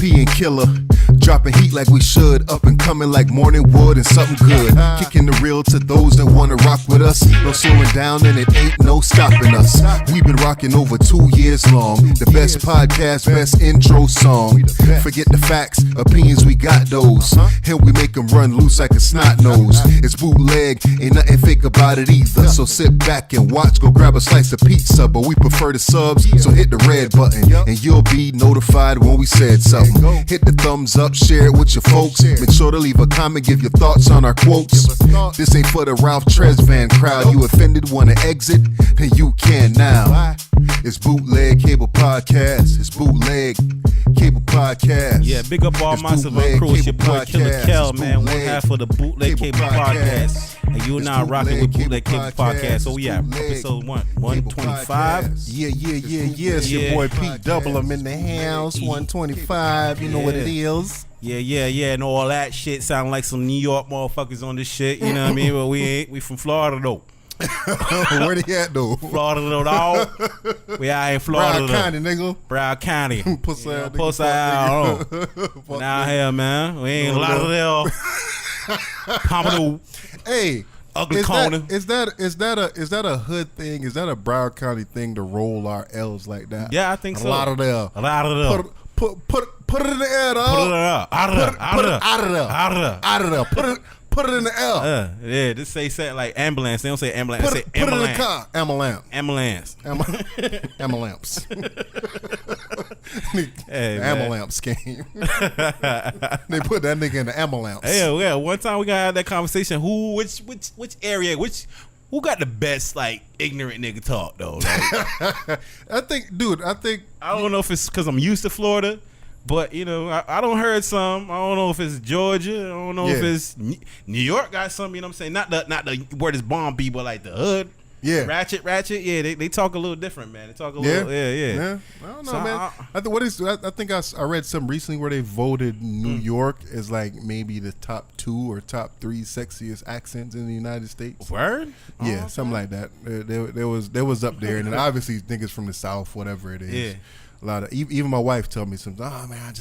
P and Killer. Dropping heat like we should, up and coming like morning wood and something good. Kicking the real to those that wanna rock with us. No slowing down and it ain't no stopping us. We've been rocking over 2 years long. The best podcast, best intro song. Forget the facts, opinions, we got those. And we make them run loose like a snot nose. It's bootleg, ain't nothing fake about it either. So sit back and watch, go grab a slice of pizza. But we prefer the subs, so hit the red button and you'll be notified when we said something. Hit the thumbs up, share it with your folks. Make sure to leave a comment, give your thoughts on our quotes. This ain't for the Ralph Tresvant crowd. You offended, wanna exit? Then you can now. It's Bootleg Cable Podcast. It's Bootleg Cable Podcast. Yeah, big up all my Savannah crew. It's your boy Killer Kel, man. One half of the Bootleg Cable Podcast. And you are now rocking with Bootleg Cable Podcast. Oh yeah, episode 125. Yeah. It's your boy Pete Double. I'm in the house. 125. You know what it is. Yeah, and all that shit sound like some New York motherfuckers on this shit. You know what I mean? But we ain't. We from Florida though. Where they at though? Florida though, dog. We out in Florida. Broward County, nigga. Broward County. Pussy out. Now here, man. We ain't Lauderdale. Pompano. Hey. Ugly corner. Is that a hood thing? Is that a Broward County thing to roll our L's like that? Yeah, I think so. Lauderdale. Put it in the air, dog. Put it out. Out of there. Put it in the L. Yeah, just say like ambulance. They don't say ambulance. They say put ambulance. it in the car. Ambulance. Ambulance. Hey, ambulance came. They put that nigga in the ambulance. Yeah. One time we gotta have that conversation. Which area? Who got the best like ignorant nigga talk though? Like, I think I don't know if it's because I'm used to Florida. But, you know, I don't heard some. I don't know if it's Georgia. I don't know if it's New York got some, you know what I'm saying? Not the where this bomb be, but like the hood. Yeah. Ratchet. Yeah, they talk a little different, man. They talk a little, yeah. I don't know, man. I think I read something recently where they voted New York as like maybe the top 2 or top 3 sexiest accents in the United States. Word? Yeah, something like that. There was up there, and then obviously niggas from the South, whatever it is. Yeah. A lot of even my wife told me something. Oh man,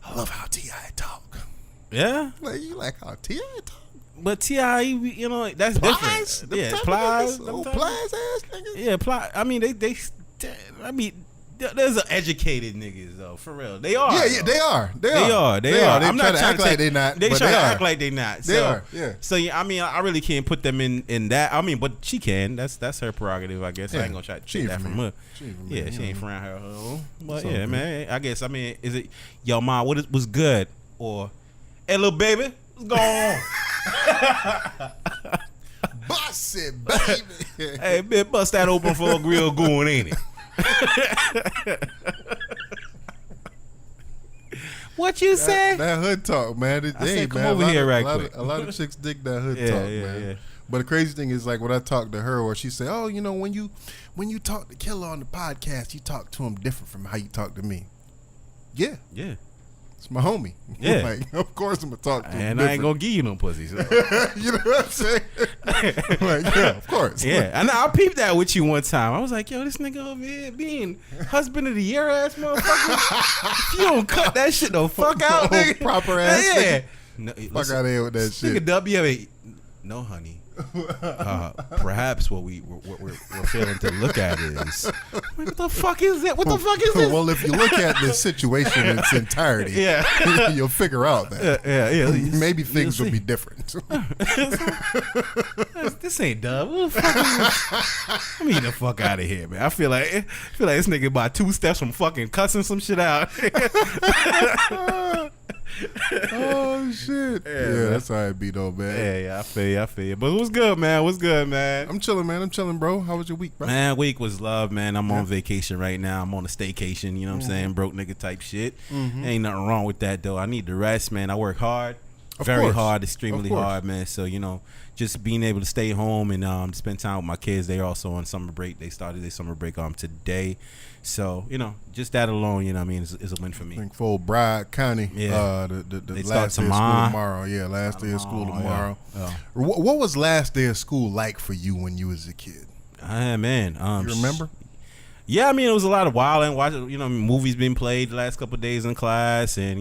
I love how T.I. talk. Yeah, like you like how T.I. talk. But T.I., you know, that's Plies? Different. Yeah, Plies. Plies ass niggas. Yeah, Plies. I mean, I mean, there's educated niggas though, for real. They are. Yeah, they are. They are. I'm not trying to act like they not. They try to act like they not. They are. Yeah. So yeah, I mean, I really can't put them in that. I mean, but she can. That's her prerogative, I guess. Yeah. I ain't gonna try to take that from her. She ain't from around her. But yeah, man. I guess. I mean, is it yo, ma? What was good? Or hey, little baby, what's going on? Bust it, baby. Hey, man, bust that open for a grill going, ain't it? What you say? That hood talk, man. I said, come over here right quick. A lot of chicks dig that hood talk, man. Yeah. But the crazy thing is, like, when I talk to her, or she say, "Oh, you know, when you talk to Killer on the podcast, you talk to him different from how you talk to me." Yeah. It's my homie. Yeah. Like, of course I'm gonna talk to him. And I ain't gonna give you no pussy. So. You know what I'm saying? Like, yeah, of course. Yeah. And I peeped that with you one time. I was like, yo, this nigga over here being husband of the year ass motherfucker. If you don't cut that shit the fuck out, nigga. Proper ass. Yeah. No, fuck out of here with that shit. Nigga W, no, honey. Perhaps what we're failing to look at is what the fuck is that? What the fuck is this? Well, if you look at the situation in its entirety, you'll figure out that. Yeah. Maybe things will be different. This ain't dumb. What the fuck is this? Let me get the fuck out of here, man. I feel like this nigga by 2 steps from fucking cussing some shit out. Oh shit! Yeah, that's how it be though, man. Yeah, I feel you. But what's good, man? I'm chilling, bro. How was your week, bro? Man, week was love, man. I'm on vacation right now. I'm on a staycation. You know what I'm saying? Broke nigga type shit. Ain't nothing wrong with that though. I need the rest, man. I work hard, very hard, extremely hard, man. So you know, just being able to stay home and spend time with my kids. They're also on summer break. They started their summer break today. So, you know, just that alone, you know what I mean, is a win for me. I think for Broward County, the last day of school tomorrow. Yeah, last day of school tomorrow. Yeah. What was last day of school like for you when you was a kid? Man. You remember? Yeah, I mean, it was a lot of wilding, watching, movies being played the last couple of days in class, and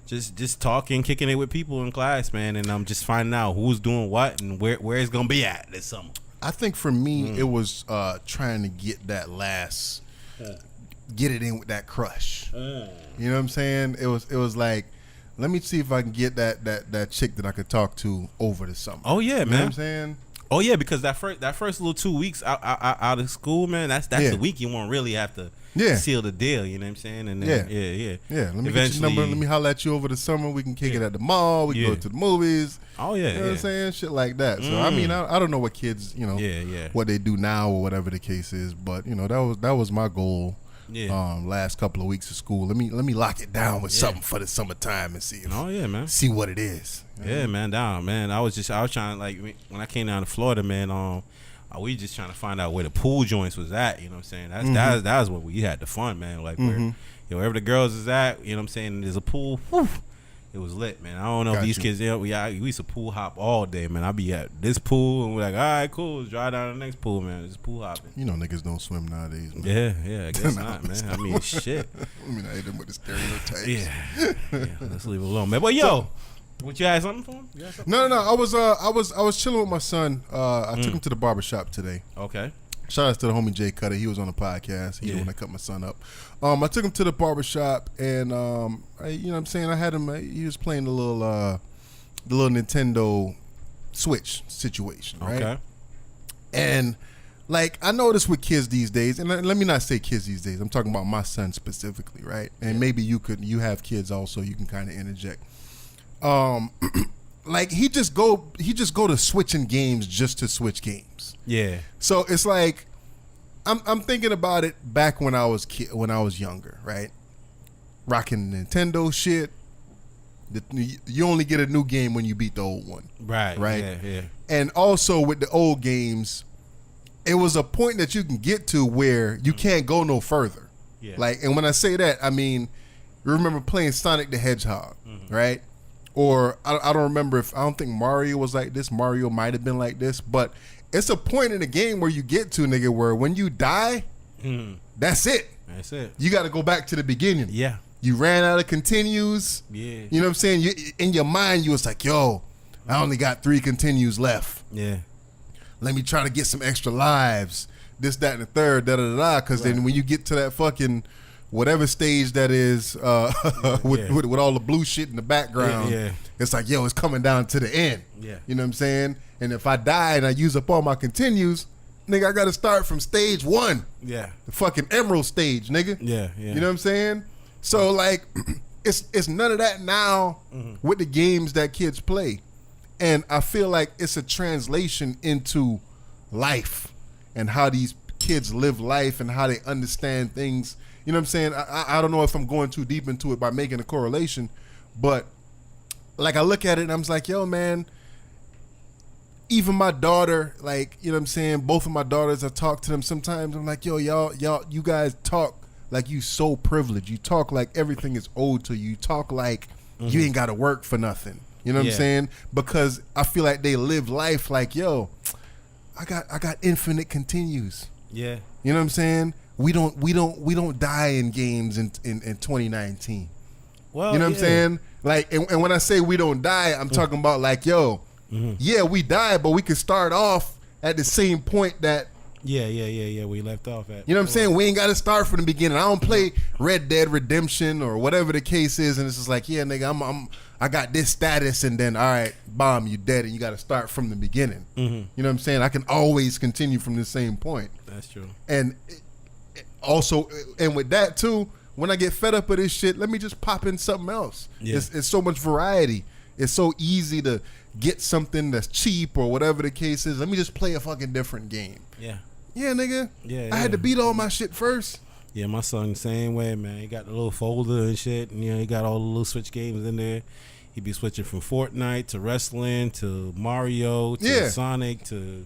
just talking, kicking it with people in class, man, and I'm just finding out who's doing what and where it's gonna be at this summer. I think for me, it was trying to get that last, get it in with that crush. You know what I'm saying? It was like, let me see if I can get that chick that I could talk to over the summer. Oh yeah, man. You know what I'm saying? Oh yeah, because that first little 2 weeks out of school, man, that's the week you won't really have to seal the deal. You know what I'm saying? And then, Let me get your number. Let me holler at you over the summer. We can kick it at the mall. We can go to the movies. Oh yeah, you know what I'm saying? Shit like that. So I mean, I don't know what kids, what they do now or whatever the case is, but that was my goal. Yeah. Last couple of weeks of school. Let me lock it down with something for the summertime and see. Man. See what it is. Yeah, man. I was trying, like, when I came down to Florida, man. We just trying to find out where the pool joints was at. You know what I'm saying? That was where we had the fun, man. Like wherever the girls is at. You know what I'm saying? There's a pool. Whew, it was lit, man. I don't know if these kids. We used to pool hop all day, man. I be at this pool and we're like, all right, cool. Let's drive down to the next pool, man. Just pool hopping. Niggas don't swim nowadays, man. Yeah. I guess not, man. I mean, shit. I mean, I hate them with the stereotypes. Yeah. Let's leave it alone, man. But yo. What, you had something for him? No. I was chilling with my son. I took him to the barbershop today. Okay. Shout out to the homie Jay Cutter. He was on the podcast. He the one that cut my son up. I took him to the barbershop and you know what I'm saying, I had him. He was playing the little Nintendo Switch situation, right? Okay. And like, I notice with kids these days, and let me not say kids these days. I'm talking about my son specifically, right? And maybe you have kids also. You can kind of interject. Like he just go to switching games just to switch games. Yeah. So it's like I'm thinking about it back when I was younger, right? Rocking Nintendo shit. You only get a new game when you beat the old one. Right. Yeah. And also with the old games, it was a point that you can get to where you can't go no further. Yeah. Like, and when I say that, I mean, you remember playing Sonic the Hedgehog, right? Or I don't remember I don't think Mario was like this. Mario might have been like this, but it's a point in the game where you get to, nigga, where when you die, that's it. That's it. You got to go back to the beginning. Yeah. You ran out of continues. Yeah. You know what I'm saying? In your mind, you was like, yo, I only got 3 continues left. Yeah. Let me try to get some extra lives. This, that, and the third, da-da-da-da. Because then when you get to that fucking whatever stage that is with all the blue shit in the background, it's like, yo, it's coming down to the end. Yeah. You know what I'm saying? And if I die and I use up all my continues, nigga, I got to start from stage 1. Yeah. The fucking emerald stage, nigga. Yeah. You know what I'm saying? So, like, it's none of that now with the games that kids play. And I feel like it's a translation into life and how these kids live life and how they understand things. You know what I'm saying? I don't know if I'm going too deep into it by making a correlation, but like I look at it and I'm just like, yo, man, even my daughter, like, you know what I'm saying? Both of my daughters, I talk to them sometimes. I'm like, yo, y'all, you guys talk like you so privileged. You talk like everything is owed to you. You talk like you ain't got to work for nothing. You know what I'm saying? Because I feel like they live life like, yo, I got infinite continues. Yeah. You know what I'm saying? We don't die in games in 2019. Well, you know what I'm saying? Like, and when I say we don't die, I'm talking about like, yo, yeah, we die, but we can start off at the same point that we left off at. You know what I'm saying? We ain't got to start from the beginning. I don't play Red Dead Redemption or whatever the case is, and it's just like, yeah, nigga, I got this status, and then all right, bomb, you dead, and you got to start from the beginning. You know what I'm saying? I can always continue from the same point. That's true. And also, and with that too, when I get fed up with this shit, let me just pop in something else. Yeah. It's so much variety. It's so easy to get something that's cheap or whatever the case is. Let me just play a fucking different game. Yeah. Yeah, nigga. Yeah. I had to beat all my shit first. Yeah, my son the same way, man. He got the little folder and shit, and he got all the little Switch games in there. He be switching from Fortnite to wrestling to Mario to Sonic to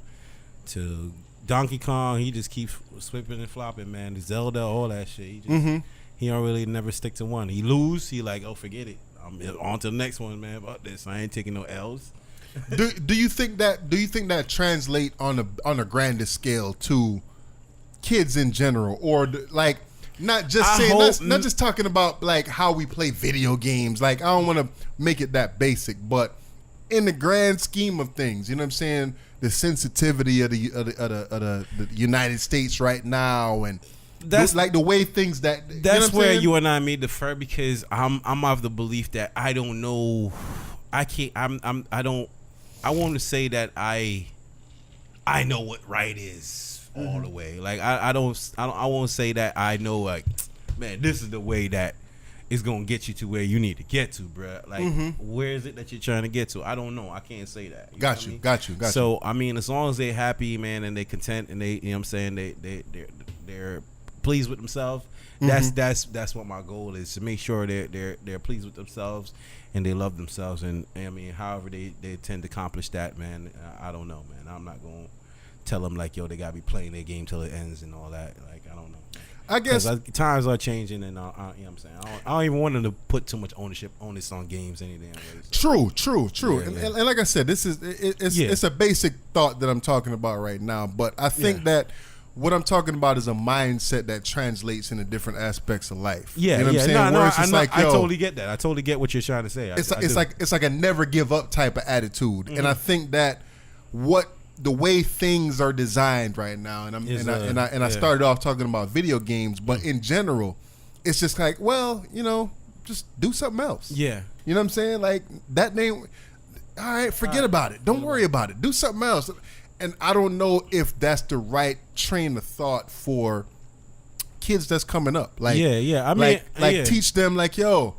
Donkey Kong. He just keeps swipping and flopping, man. The Zelda, all that shit. He don't really never stick to one. He lose, he like, oh, forget it. I'm on to the next one, man. About this, I ain't taking no L's. do you think that translate on a grander scale to kids in general, or like not just not just talking about like how we play video games. Like I don't want to make it that basic, but in the grand scheme of things, you know what I'm saying? The sensitivity of the United States right now, and that's like the way things that that's where you and I may differ, because I'm of the belief that I don't know. I can't. I don't. I want to say that I know what right is all the way. Like I won't say that I know, like, man, this is the way that is gonna get you to where you need to get to, bruh. Like, where is it that you're trying to get to? I don't know. I can't say that. Got you. So I mean, as long as they're happy, man, and they content, and they, you know what I'm saying, they're pleased with themselves. That's what my goal is, to make sure they're pleased with themselves and they love themselves. And I mean, however they tend to accomplish that, man, I don't know, man. I'm not gonna tell them like, yo, they gotta be playing their game till it ends and all that. Like, I don't know. I guess times are changing, and you know what I'm saying, I don't even want them to put too much onus on games any damn way. So. True. Yeah, and like I said, this is it's a basic thought that I'm talking about right now. But I think that what I'm talking about is a mindset that translates into different aspects of life. Yeah, you know what I'm saying? No, I totally get that. I totally get what you're trying to say. It's like a never give up type of attitude, and I think that the way things are designed right now, and I started off talking about video games, but in general, it's just like, well, you know, just do something else. Yeah, you know what I'm saying? Like that name. All right, forget about it. Don't worry about it. Do something else. And I don't know if that's the right train of thought for kids that's coming up. Like, I mean, teach them like, yo,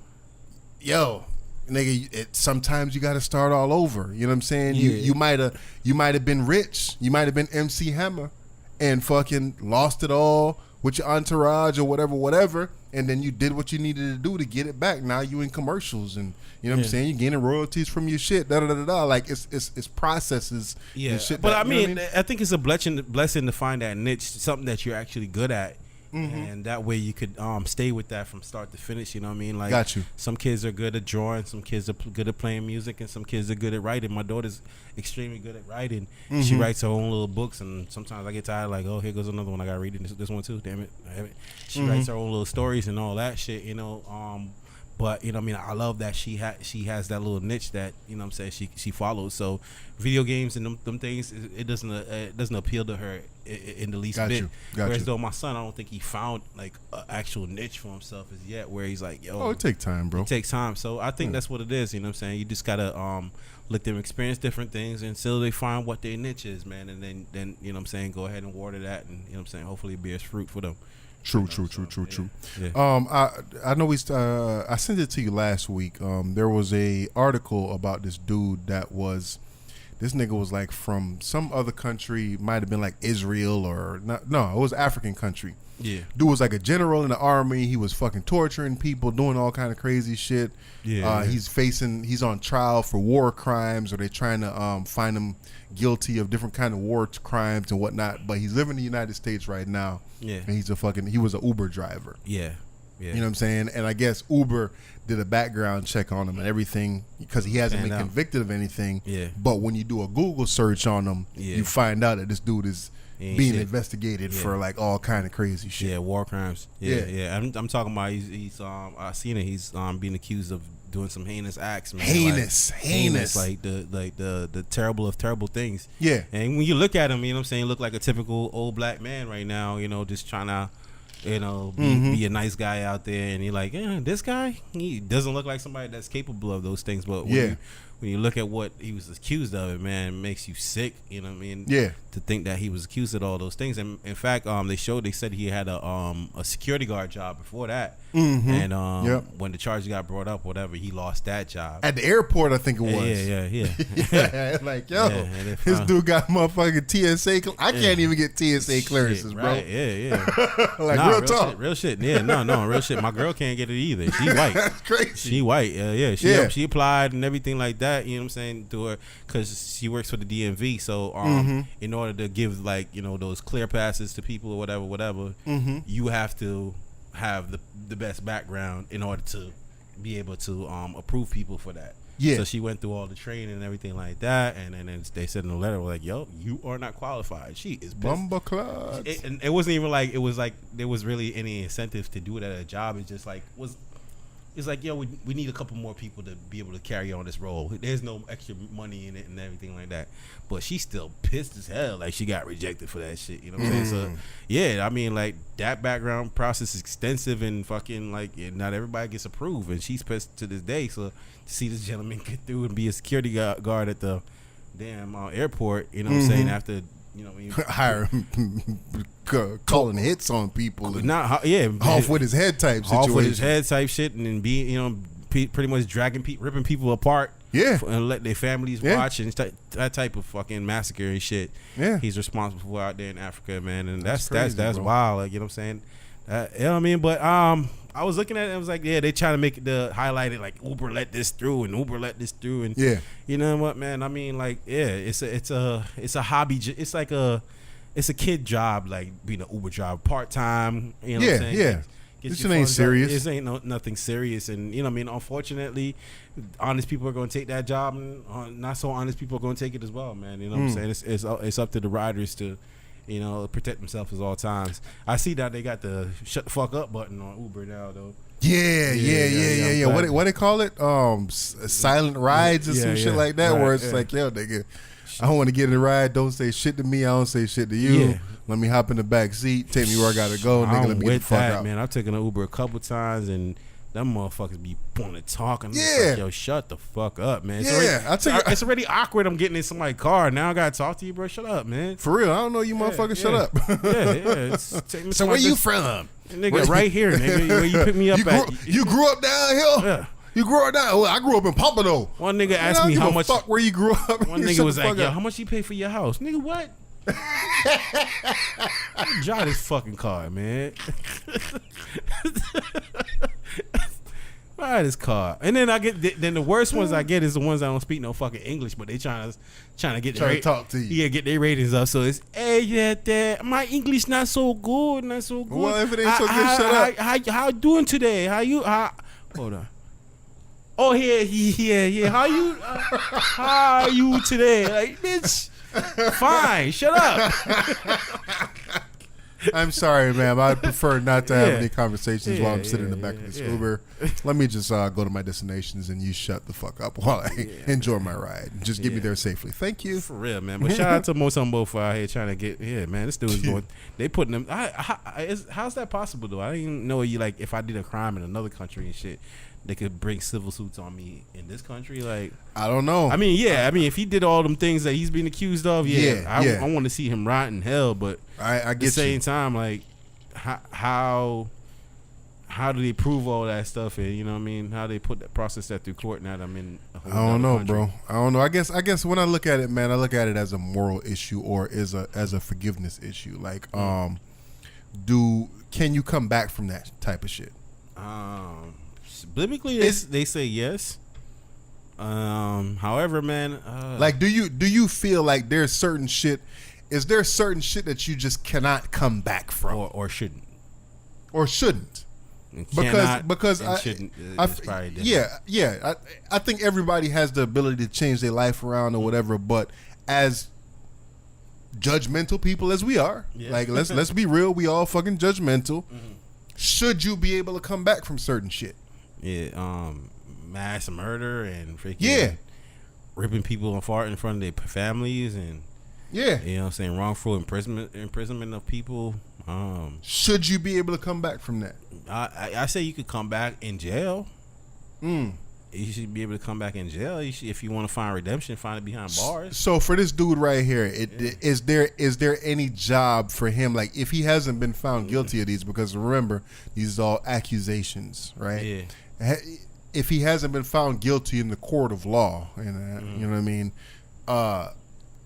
nigga. Sometimes you got to start all over. You know what I'm saying? You might have been rich. You might have been MC Hammer, and fucking lost it all with your entourage or whatever. And then you did what you needed to do to get it back. Now you in commercials, and you know what I'm saying, you're getting royalties from your shit. Like it's processes. Yeah, and shit. But I mean, I think it's a blessing to find that niche, something that you're actually good at. And that way you could stay with that from start to finish. You know what I mean? Like, got you. Some kids are good at drawing, some kids are good at playing music, and some kids are good at writing. My daughter's extremely good at writing. She writes her own little books, and sometimes I get tired, like, oh, here goes another one. I gotta read this one too. Damn it. She writes her own little stories and all that shit. You know. But you know what I mean, I love that she has that little niche that, you know what I'm saying, she follows. So video games and them things, it doesn't appeal to her in the least bit. Whereas though my son, I don't think he found like an actual niche for himself as yet, where he's like, yo, it takes time, bro. It takes time. So I think that's what it is. You know what I'm saying? You just gotta let them experience different things until they find what their niche is, man. And then you know what I'm saying, go ahead and water that, and you know what I'm saying, hopefully it bears fruit for them. True. Yeah. I know I sent it to you last week. There was a article about this dude this nigga was like from some other country, might have been like Israel or not. No, it was African country. Yeah. Dude was like a general in the army. He was fucking torturing people, doing all kind of crazy shit. Yeah. He's on trial for war crimes, or they're trying to find him guilty of different kind of war crimes and whatnot. But he's living in the United States right now. Yeah. And he was an Uber driver. Yeah. You know what I'm saying? And I guess Uber did a background check on him and everything, because he hasn't been convicted of anything. Yeah. But when you do a Google search on him, you find out that this dude is being investigated for like all kind of crazy shit. Yeah, war crimes. Yeah. I'm talking about he's I seen it. He's being accused of doing some heinous acts, man. Heinous, like the terrible of terrible things. Yeah. And when you look at him, you know what I'm saying, he look like a typical old black man right now, you know, just trying to, you know, be a nice guy out there, and you're like, this guy, he doesn't look like somebody that's capable of those things. But when you look at what he was accused of, it, man, it makes you sick. You know what I mean? Yeah. To think that he was accused of all those things, and in fact, they said he had a security guard job before that, and when the charges got brought up, whatever, he lost that job at the airport. I think it was. Yeah. Like, yo, this dude got motherfucking TSA. I can't even get TSA clearances, bro. Right? Yeah. Like, real talk, real shit. Yeah, no, real shit. My girl can't get it either. She white. That's crazy. She white. She applied and everything like that. You know what I'm saying? To her, because she works for the DMV. So in order to give, like, you know, those clear passes to people or whatever, you have to have the best background in order to be able to approve people for that. Yeah. So she went through all the training and everything like that, and then they said in the letter, like, "Yo, you are not qualified." She is Bumbleclads. And it wasn't even like it was like there was really any incentive to do it at a job. It just like was. It's like, yo, we need a couple more people to be able to carry on this role. There's no extra money in it and everything like that. But she's still pissed as hell. Like, she got rejected for that shit. You know what I'm saying? So, yeah, I mean, like, that background process is extensive and fucking, like, not everybody gets approved. And she's pissed to this day. So, to see this gentleman get through and be a security guard at the damn airport, you know what I'm saying, after... You know, calling hits on people, and off with his head type situation, off with his head type shit, and then being pretty much ripping people apart, and let their families watch, and that type of fucking massacre and shit. Yeah, he's responsible for out there in Africa, man, and that's wild. Like, you know what I'm saying? You know what I mean? But I was looking at it, I was like, yeah, they trying to make it highlight it like Uber let this through and Uber let this through, and you know what, man? I mean, like, yeah, it's a hobby. It's like it's a kid job, like being an Uber driver, part time. You know what I'm saying? Yeah. This ain't serious. This ain't nothing serious, and you know what I mean. Unfortunately, honest people are going to take that job, and not so honest people are going to take it as well, man. You know what I'm saying? It's up to the riders to, you know, protect themselves at all times. I see that they got the shut the fuck up button on Uber now, though. Yeah. What they call it? Silent rides or some shit like that, right, where it's like, yo, nigga, I don't want to get in the ride. Don't say shit to me. I don't say shit to you. Yeah. Let me hop in the back seat. Take me where I gotta go, nigga. Let me get the fuck out. Man, I've taken an Uber a couple times, and them motherfuckers be wanting to talk. And like, yo, shut the fuck up, man. It's already awkward. I'm getting in somebody's car. Now I gotta talk to you, bro. Shut up, man. For real, I don't know you motherfuckers. Shut up. So where you from? Nigga, right here, nigga. Where you pick me up at? You grew up down here? Yeah. You grew up down. Well, I grew up in Pompano. One nigga asked me how much. Fuck where you grew up. One nigga was like, yo, how much you pay for your house? Nigga, what? Drive this fucking car, man. Buy this car, and then then the worst ones I get is the ones that don't speak no fucking English, but they trying to get to talk to you. Yeah, get their ratings up. So it's my English not so good. Well, if it ain't so good, shut up. How you doing today? Hold on. Oh yeah. How are you today? Like, bitch. Fine, shut up. I'm sorry, ma'am. I'd prefer not to have any conversations while I'm sitting in the back of this Uber. Let me just go to my destinations and you shut the fuck up while I enjoy my ride. Just get me there safely. Thank you. For real, man. But shout out to Mosambo for out here trying to get. Yeah, man. This dude is going. They putting them. How's that possible though? I didn't know if I did a crime in another country and shit, they could bring civil suits on me in this country. Like, I don't know. I mean, if he did all them things that he's being accused of, I want to see him rot in hell. But I get at the same time, like, how do they prove all that stuff? And you know what I mean? How they put that process that through court? Now that I'm in a whole I don't know, country. Bro. I don't know. I guess when I look at it, man, I look at it as a moral issue or as a forgiveness issue. Like, can you come back from that type of shit? Biblically, they say yes. However, man, like, do you feel like there's certain shit? Is there certain shit that you just cannot come back from, or shouldn't, Because I shouldn't? It's probably different. I think everybody has the ability to change their life around or whatever, but as judgmental people as we are, like let's be real, we all fucking judgmental. Should you be able to come back from certain shit? Mass murder and freaking ripping people apart in front of their families and you know what I'm saying, wrongful imprisonment of people. Should you be able to come back from that? I say you could come back in jail. You should be able to come back in jail. If you want to find redemption, find it behind bars. So for this dude right here, is there any job for him? Like, if he hasn't been found guilty of these, because remember, these are all accusations, right? Yeah. If he hasn't been found guilty in the court of law, and you know what I mean,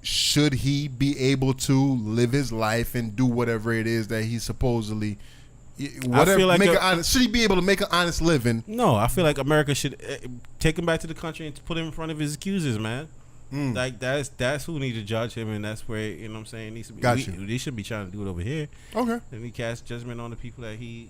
should he be able to live his life and do whatever it is that he supposedly? Whatever, should he be able to make an honest living? No, I feel like America should take him back to the country and put him in front of his accusers, man. Like, that's who needs to judge him, and that's where, you know what I'm saying, needs to be. They should be trying to do it over here. Okay. And he cast judgment on the people that he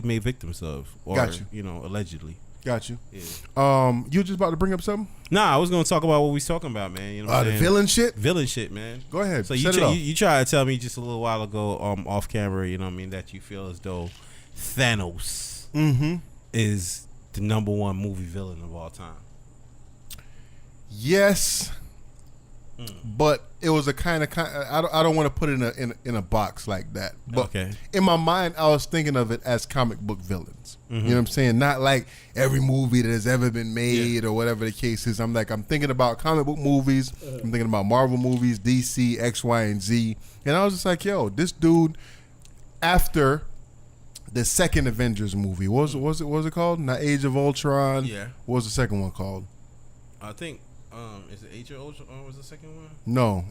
made victims of, or you know, allegedly. Got you. Yeah. You just about to bring up something? Nah, I was gonna talk about what we was talking about, man. You know, what I'm The saying? villain shit. Villain shit, man. Go ahead. So set it off. you tried to tell me just a little while ago, off camera, you know what I mean, that you feel as though Thanos is the number one movie villain of all time. Yes, but it was a kind of. I don't want to put it in a box like that. But in my mind, I was thinking of it as comic book villains. You know what I'm saying? Not like every movie that has ever been made or whatever the case is. I'm thinking about comic book movies. I'm thinking about Marvel movies, DC, X, Y, and Z. And I was just like, yo, this dude, after the second Avengers movie, what was it called? Not Age of Ultron. Yeah. What was the second one called? I think is it Age of Ultron? Was the second one? No,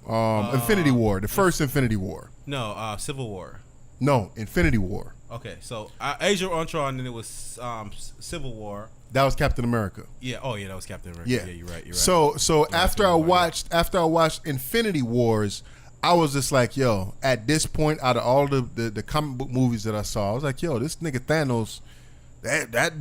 Infinity War. The first Infinity War. No, Civil War. No, Infinity War. Okay, so Age of Ultron, and then it was Civil War. That was Captain America. Yeah. Oh, yeah, that was Captain America. Yeah, you're right. So after I watched Infinity Wars, I was just like, yo, at this point, out of all the comic book movies that I saw, I was like, yo, this nigga Thanos, that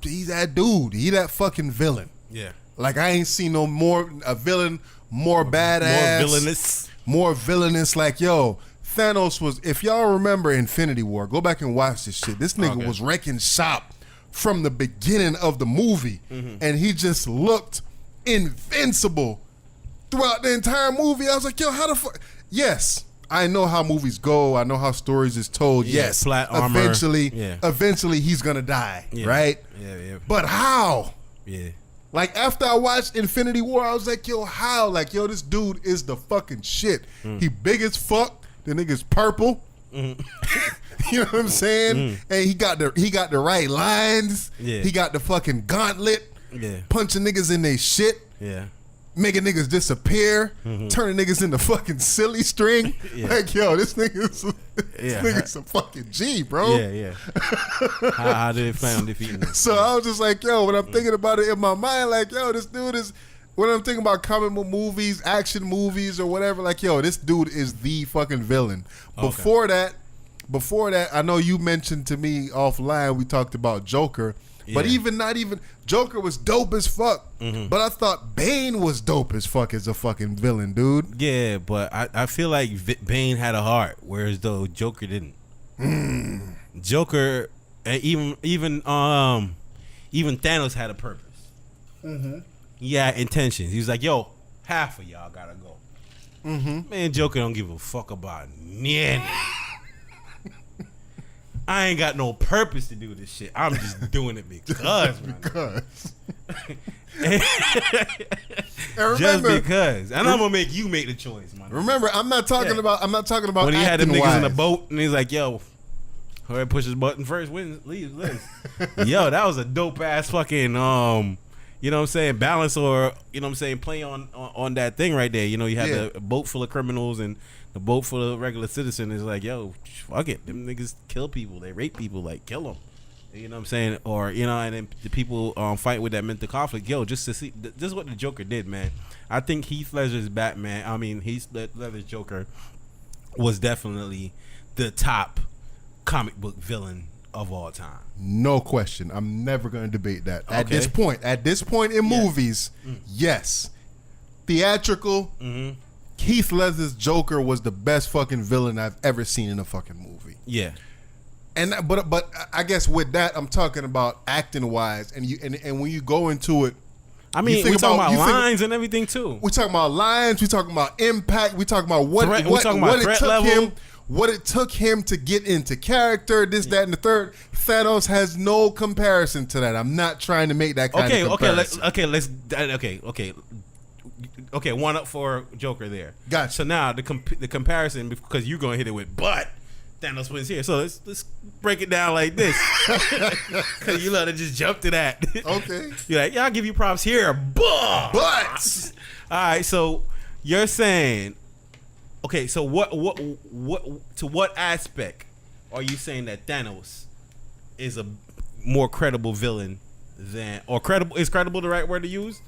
he's that dude. He that fucking villain. Yeah. Like, I ain't seen a villain more badass, more villainous. Like, yo, Thanos was. If y'all remember Infinity War, go back and watch this shit. This nigga was wrecking shop from the beginning of the movie, and he just looked invincible throughout the entire movie. I was like, yo, how the fuck? Yes, I know how movies go. I know how stories is told. Yeah, yes, flat armor. Eventually he's gonna die, right? Yeah. But how? Yeah. Like, after I watched Infinity War, I was like, yo, how? Like, yo, this dude is the fucking shit. He big as fuck. The nigga's purple. You know what I'm saying? And he got the right lines. Yeah. He got the fucking gauntlet. Yeah. Punching niggas in their shit. Yeah. Making niggas disappear. Turning niggas into fucking silly string. Like, yo, this nigga's a fucking G, bro. Yeah. How did it plan on defeating him? So I was just like, yo, when I'm thinking about it in my mind, like, yo, this dude is, when I'm thinking about comic book movies, action movies, or whatever, like, yo, this dude is the fucking villain. Before that, I know you mentioned to me offline, we talked about Joker, but not even Joker was dope as fuck. But I thought Bane was dope as fuck as a fucking villain, dude. Yeah, but I feel like Bane had a heart, whereas though Joker didn't. Joker, even Thanos had a purpose. He had intentions. He was like, yo, half of y'all gotta go. Man, Joker don't give a fuck about nothing. I ain't got no purpose to do this shit. I'm just doing it because. Just because. And I'm gonna make you make the choice, man. Remember, I'm not talking about when he had them niggas wise. in the boat and he's like, yo, whoever pushes button first wins, leaves. Yo, that was a dope ass fucking you know what I'm saying, balance, or you know what I'm saying, play on that thing right there. You know, you had the boat full of criminals and the boat full of regular citizens. Is like, yo, fuck it, them niggas kill people, they rape people, like kill them. You know what I'm saying? Or, you know, and then the people fight with that mental conflict. Yo, just to see, this is what the Joker did, man. I think Heath Ledger's Ledger's Joker was definitely the top comic book villain of all time. No question. I'm never going to debate that. At this point in movies, yes. Theatrical, Heath Ledger's Joker was the best fucking villain I've ever seen in a fucking movie. Yeah. And but I guess with that, I'm talking about acting wise, and when you go into it, I mean, we talking about lines and everything too. We talking about lines. We talking about impact. We talking about what it took him to get into character. This, that, and the third. Thanos has no comparison to that. I'm not trying to make that kind of comparison. Okay, one up for Joker there. Gotcha. So now the comparison, because you're gonna hit it with but Thanos wins here. So let's break it down like this, because you love to just jump to that. Okay. You're like, yeah, I'll give you props here, but all right. So you're saying, okay. So what to what aspect are you saying that Thanos is a more credible villain than, or credible, is credible the right word to use?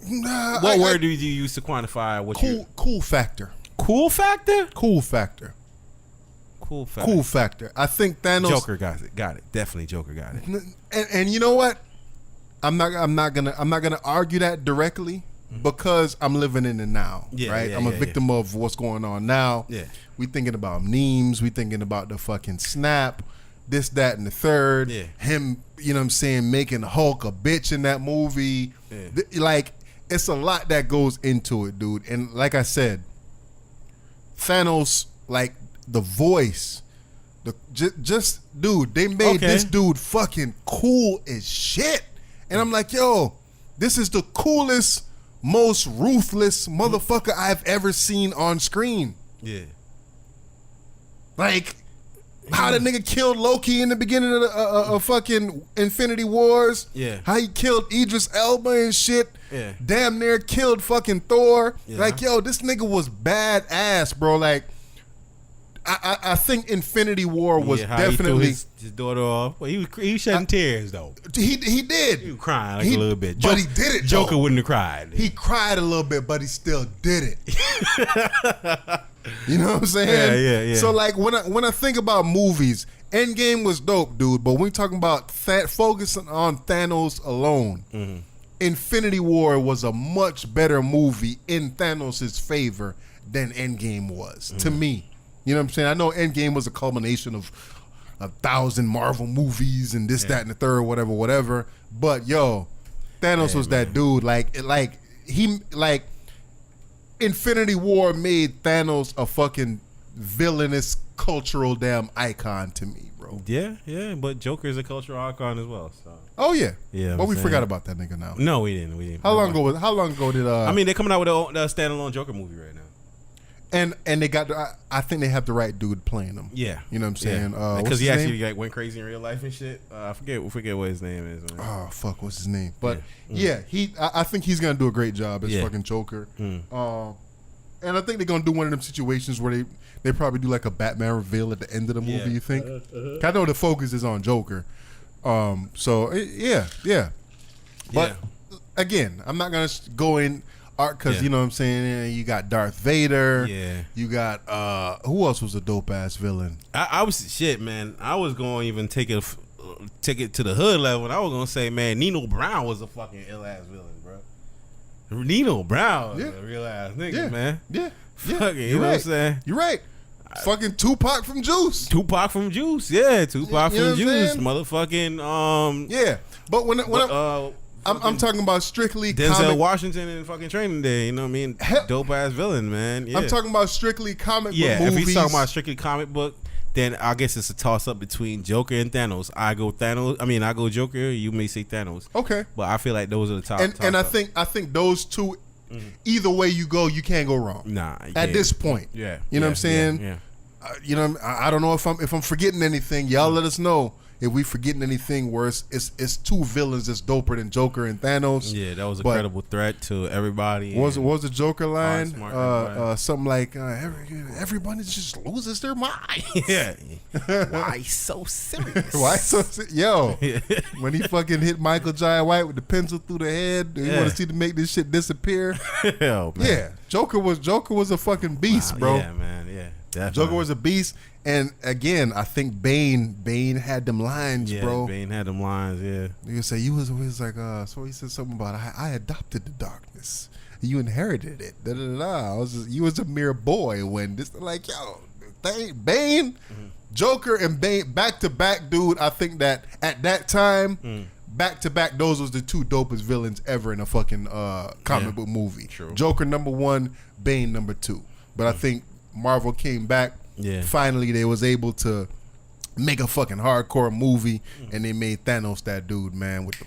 Nah, what word do you use to quantify what cool factor? Cool factor? Cool factor. Cool factor. Cool factor. I think Thanos. Joker got it. Definitely Joker got it. And you know what? I'm not gonna argue that directly because I'm living in the now, right? I'm a victim of what's going on now. Yeah, we thinking about memes. We thinking about the fucking snap, this, that, and the third. Yeah. Him, you know what I'm saying, making Hulk a bitch in that movie. Yeah. Like, it's a lot that goes into it, dude. And like I said, Thanos, like the voice, just dude, they made this dude fucking cool as shit. And I'm like, yo, this is the coolest, most ruthless motherfucker I've ever seen on screen. Yeah. Like, how the nigga killed Loki in the beginning of the fucking Infinity Wars. Yeah. How he killed Idris Elba and shit. Yeah. Damn near killed fucking Thor. Yeah. Like, yo, this nigga was badass, bro. Like, I think Infinity War was definitely his daughter off. Well, he was shedding tears though. He did. He was crying like a little bit. But he did it. Joker though. wouldn't have cried. He cried a little bit, but he still did it. You know what I'm saying? Yeah. So like when I think about movies, Endgame was dope, dude. But when we talking about focusing on Thanos alone, Infinity War was a much better movie in Thanos' favor than Endgame was to me. You know what I'm saying? I know Endgame was a culmination of 1,000 Marvel movies and this, that, and the third, whatever. But yo, Thanos was that dude. Like Infinity War made Thanos a fucking villainous cultural damn icon to me, bro. Yeah. But Joker is a cultural icon as well. So. Oh yeah. Yeah. But we forgot about that nigga now. No, we didn't. How long ago did I mean, they're coming out with a standalone Joker movie right now. And they got I think they have the right dude playing them. Yeah. You know what I'm saying? Because he actually like went crazy in real life and shit. I forget what his name is. Man. Oh fuck, what's his name? But I think he's gonna do a great job as fucking Joker. And I think they're gonna do one of them situations where they probably do like a Batman reveal at the end of the movie. You think? I know the focus is on Joker. But again, I'm not gonna go in art because you know what I'm saying. You got Darth Vader. Yeah. You got who else was a dope ass villain? I was shit, man. I was going to even take it to the hood level. And I was gonna say, man, Nino Brown was a fucking ill ass villain, bro. Nino Brown was a real ass nigga, man. Yeah. Fucking, you know what I'm saying? You're right. Fucking Tupac from Juice. Yeah, Tupac from Juice, motherfucking yeah. But when I'm talking about strictly Denzel Washington and fucking Training Day, you know what I mean? Dope ass villain, man. Yeah. I'm talking about strictly comic book movies. Yeah, if he's talking about strictly comic book, then I guess it's a toss up between Joker and Thanos. I go Joker. You may say Thanos. Okay, but I feel like those are the top. And I think those two, either way you go, you can't go wrong. Nah, at this point, you know what I'm saying. Yeah. You know, I don't know if I'm forgetting anything. Y'all let us know if we forgetting anything where it's two villains that's doper than Joker and Thanos. Yeah, that was a credible threat to everybody. What was the Joker line? Something like everybody just loses their mind. Yeah. Why so serious? Why so Yo, when he fucking hit Michael Jai White with the pencil through the head, you want to see to make this shit disappear? Hell, man. Yeah, Joker was a fucking beast, bro. Yeah, man. Yeah. Definitely. Joker was a beast, and again, I think Bane had them lines, bro. Bane had them lines, yeah. You say he was like, so he said something about I adopted the darkness, you inherited it. Da da da. You was a mere boy when this, like, yo, Bane, Joker, and Bane back to back, dude. I think that at that time. Back to back, those was the two dopest villains ever in a fucking comic book movie. True. Joker number 1, Bane number 2. But I think Marvel came back. Yeah. Finally, they was able to make a fucking hardcore movie, and they made Thanos that dude, man, with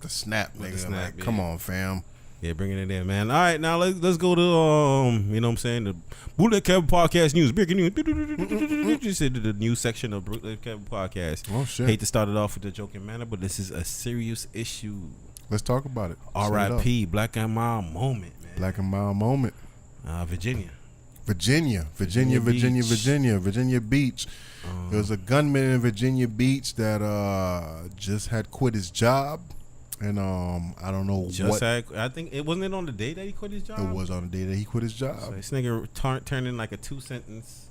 the snap, nigga. Come on, fam. Yeah, bringing it in, man. All right, now let's go to you know what I'm saying, the Bootleg Kevin Podcast News. Breaking news. Just said the news section of Bootleg Kevin Podcast. Oh shit. Hate to start it off with a joking manner, but this is a serious issue. Let's talk about it. R.I.P. Black and Mild moment, man. Black and Mild moment. Virginia Beach. There was a gunman in Virginia Beach that just had quit his job, and I don't know I think it wasn't on the day that he quit his job. It was on the day that he quit his job. So this nigga turned in like a 2-sentence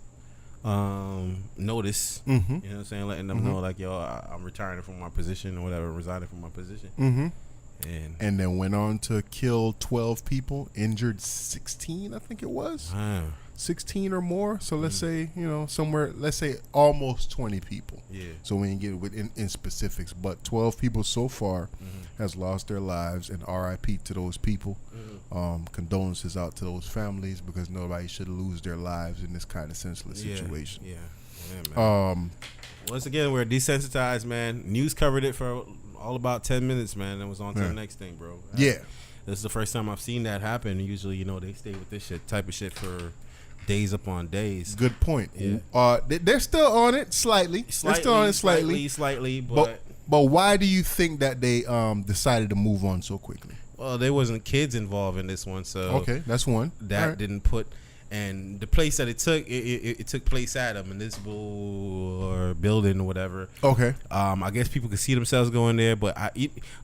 notice. You know what I'm saying, letting them know like, yo, I'm retiring from my position or whatever, resigning from my position. and then went on to kill 12 people, injured 16, I think it was. Wow. 16 or more. So let's say, let's say almost 20 people. Yeah. So we didn't get it in specifics, but 12 people so far has lost their lives, and RIP to those people. Condolences out to those families, because nobody should lose their lives in this kind of senseless situation. Yeah, man. Once again, we're desensitized, man. News covered it for all about 10 minutes, man. And was on to the next thing, bro. Yeah. This is the first time I've seen that happen. Usually, they stay with this type of shit for days upon days. Good point. Yeah. They're still on it slightly. They're still on it slightly. But why do you think that they decided to move on so quickly? Well, there wasn't kids involved in this one, so okay, that's one. That didn't put, and the place that it took place at a municipal or building or whatever. Okay. I guess people could see themselves going there, but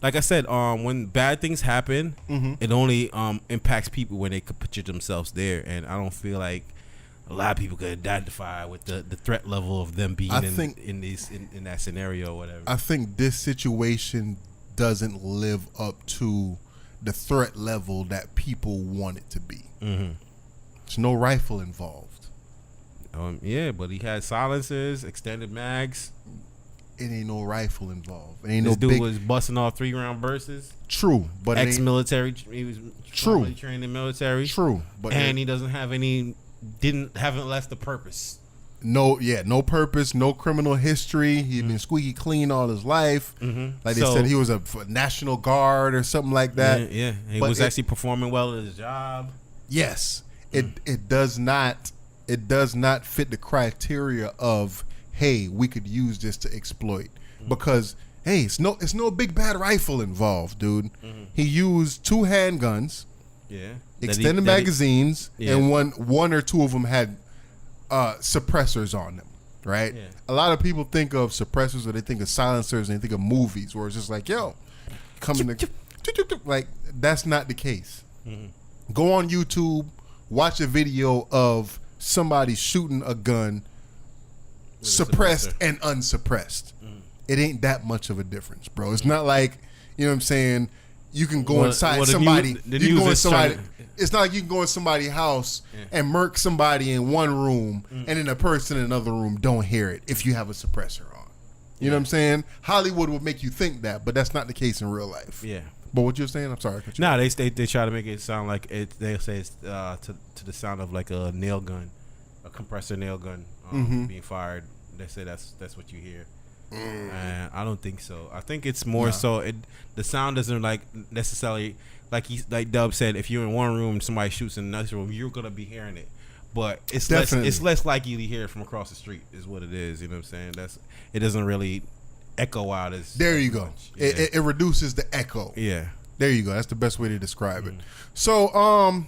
like I said, when bad things happen, it only impacts people when they could picture themselves there, and I don't feel like a lot of people could identify with the threat level of them being in that scenario or whatever. I think this situation doesn't live up to the threat level that people want it to be. There's no rifle involved. Yeah, but he had silencers, extended mags. It ain't no rifle involved. It ain't this no dude big... was busting off 3-round bursts. True, but ex-military. He was trained in military. True, but he doesn't have haven't left the purpose. No purpose, no criminal history. He'd been squeaky clean all his life. Like they said, he was a National Guard or something like that. Yeah. He was actually performing well at his job. Yes, it does not fit the criteria of, hey, we could use this to exploit, because hey, it's no big bad rifle involved, dude. He used 2 handguns, extended magazines, and one or two of them had suppressors on them, right? Yeah. A lot of people think of suppressors, or they think of silencers, and they think of movies where it's just like, yo, coming to like, that's not the case. Go on YouTube, watch a video of somebody shooting a gun, suppressed and unsuppressed. It ain't that much of a difference, bro. It's not like, you know what I'm saying, you can go inside somebody. It's not like you can go in somebody's house and murk somebody in one room, and then a person in another room don't hear it if you have a suppressor on. You know what I'm saying? Hollywood would make you think that, but that's not the case in real life. Yeah. But what you're saying, I'm sorry. No, they try to make it sound like it. They say it's to the sound of like a nail gun, a compressor nail gun being fired. They say that's what you hear. I don't think so. I think it's more so the sound doesn't like necessarily like Dub said. If you're in one room, somebody shoots in another room, you're gonna be hearing it. But it's less likely to hear it from across the street. Is what it is. You know what I'm saying? It doesn't really echo out as. There you go. Yeah. It reduces the echo. Yeah. There you go. That's the best way to describe it. So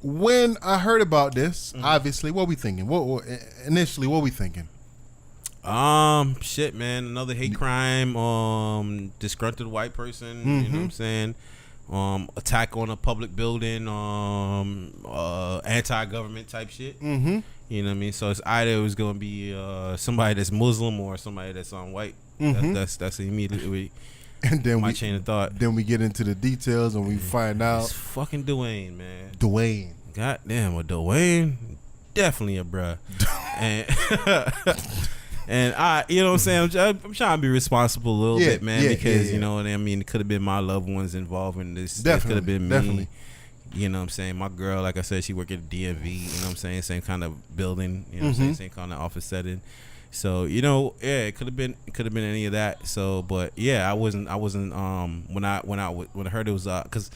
when I heard about this, obviously, what we thinking? Initially, what we thinking? Shit, man. Another hate crime. Disgruntled white person. You know what I'm saying? Attack on a public building. Anti-government type shit. You know what I mean? So it's either it was gonna be somebody that's Muslim or somebody that's white. That's immediately and then my chain of thought. Then we get into the details and we find out it's fucking Dwayne, man. Dwayne. Goddamn, a Dwayne, definitely a bruh. And I, you know what I'm saying, I'm trying to be responsible a little bit, man, because you know what I mean. It could have been my loved ones involved in this. It could have been me. Definitely. You know what I'm saying? My girl, like I said, she worked at the DMV. You know what I'm saying? Same kind of building. You know what I'm saying? Same kind of office setting. So it could have been any of that. So, but yeah, I wasn't. When I heard it was because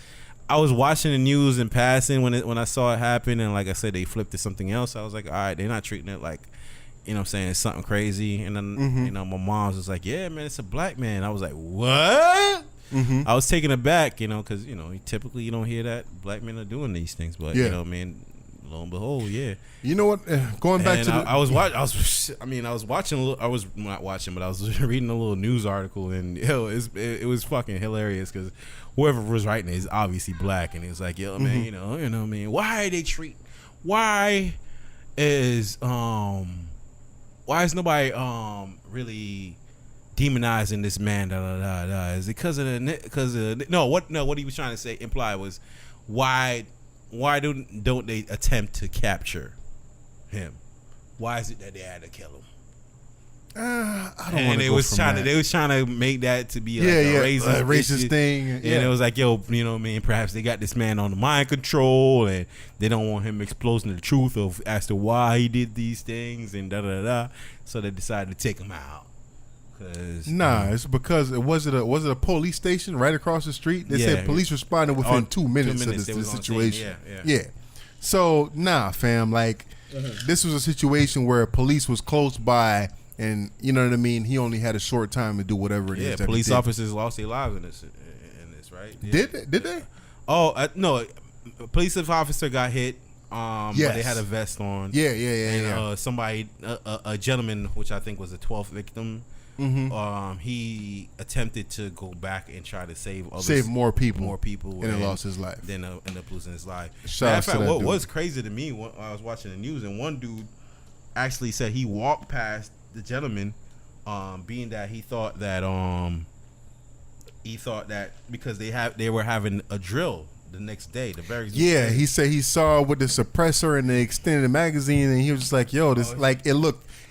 I was watching the news in passing when I saw it happen, and like I said, they flipped to something else. I was like, all right, they're not treating it like, you know what I'm saying, it's something crazy. And then my mom was like, yeah, man, it's a black man. I was like, what? I was taken aback, because typically you don't hear that black men are doing these things, but you know what I mean. Lo and behold, yeah. You know what? Going back to I was reading a little news article, and it was fucking hilarious because whoever was writing it is obviously black, and it's like, yo, man, you know what I mean? Why is nobody really demonizing this man. Is it because of what he was trying to say imply was why don't they attempt to capture him? Why is it that they had to kill him? I don't want and to they go was from trying that. to they was trying to make that to be like a racist thing. And it was like, yo, you know what I mean? Perhaps they got this man on the mind control, and they don't want him exposing the truth of as to why he did these things, and so they decided to take him out. It's because was it a police station right across the street? They said police responded within 2 minutes of this situation. Yeah. So fam, like this was a situation where police was close by, and you know what I mean. He only had a short time to do whatever it is. Yeah, police officers lost their lives in this, right? Yeah. Did they? Oh no, a police officer got hit. But they had a vest on. Yeah. Somebody, a gentleman, which I think was the 12th victim. Mm-hmm. He attempted to go back and try to save more people, and then lost his life. Then ended up losing his life. Matter of fact, what was crazy to me when I was watching the news, and one dude actually said he walked past the gentleman, being that he thought that because they were having a drill the next day, the very next day. He said he saw with the suppressor and the extended magazine, and he was just like, "Yo, this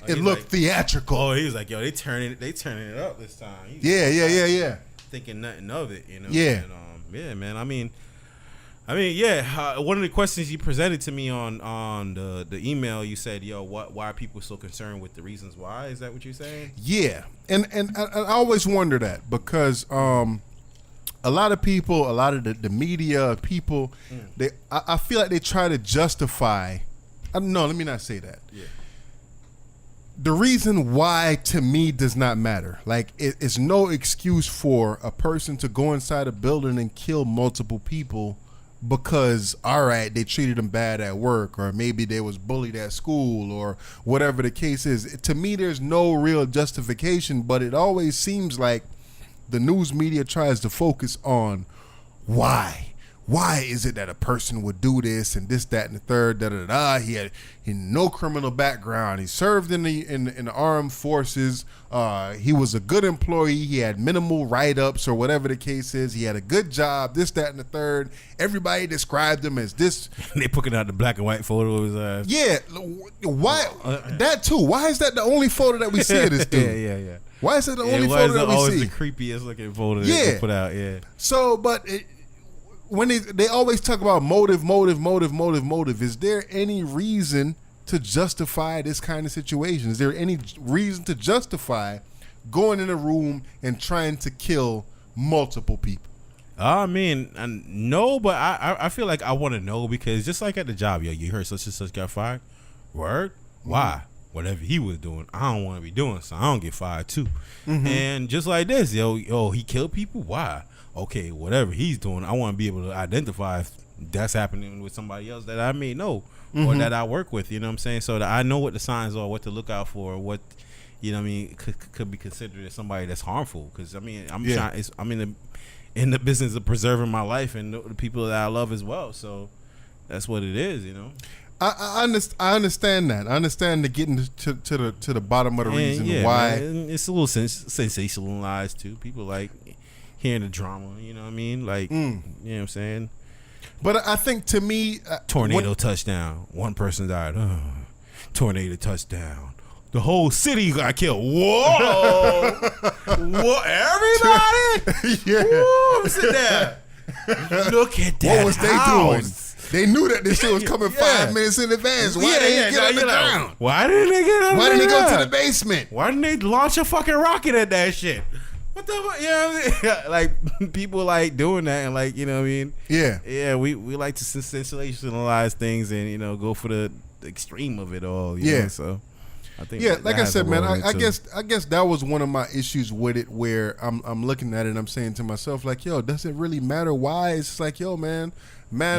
it looked theatrical." Oh, he was like, "Yo, they turning it up this time." Yeah. Thinking nothing of it, you know. Yeah. And, man. I mean, one of the questions you presented to me on the email, you said, "Yo, why are people so concerned with the reasons why?" Is that what you're saying? Yeah, and I always wonder that because a lot of people, a lot of the media people, I feel like they try to justify. No, let me not say that. Yeah. The reason why to me does not matter. Like it's no excuse for a person to go inside a building and kill multiple people because all right, they treated them bad at work, or maybe they was bullied at school, or whatever the case is. To me, there's no real justification, but it always seems like the news media tries to focus on why. Why is it that a person would do this and this, that, and the third? He had no criminal background. He served in the armed forces. He was a good employee. He had minimal write-ups or whatever the case is. He had a good job. This, that, and the third. Everybody described him as this. They putting out the black and white photos. Yeah. Why that too? Why is that the only photo that we see of this dude? Yeah. Why is that the only photo that we see? Always the creepiest looking photo they put out. Yeah. So, but. When they always talk about motive, is there any reason to justify this kind of situation? Is there any reason to justify going in a room and trying to kill multiple people? I mean, no, but I feel like I want to know because just like at the job, you heard such and such got fired. Word? Why? Whatever he was doing, I don't want to be doing, so I don't get fired too. Mm-hmm. And just like this, he killed people. Why? Okay, whatever he's doing, I want to be able to identify if that's happening with somebody else that I may know or that I work with. You know what I'm saying? So that I know what the signs are, what to look out for, what could be considered as somebody that's harmful. Because I'm in the business of preserving my life and the people that I love as well. So that's what it is. You know. I understand that. I understand the getting to the bottom of the reason why. Man, it's a little sensationalized too. People like hearing the drama, you know what I mean? Like, you know what I'm saying? But I think to me... tornado touchdown. One person died. Tornado touchdown. The whole city got killed. Whoa! What? Everybody? Yeah. Whoa, sit there. Look at that. What was they doing? They knew that this shit was coming 5 minutes in advance. Why didn't they get on the ground? Why didn't they get on the ground? Why didn't they go to the basement? Why didn't they launch a fucking rocket at that shit? What the fuck? You know what I mean? Like, people like doing that and like, you know what I mean? Yeah. Yeah, we like to sensationalize things and, go for the extreme of it all. You know? So I think like I said, man, I guess that was one of my issues with it where I'm looking at it and I'm saying to myself, like, yo, does it really matter why? It's like, yo, man,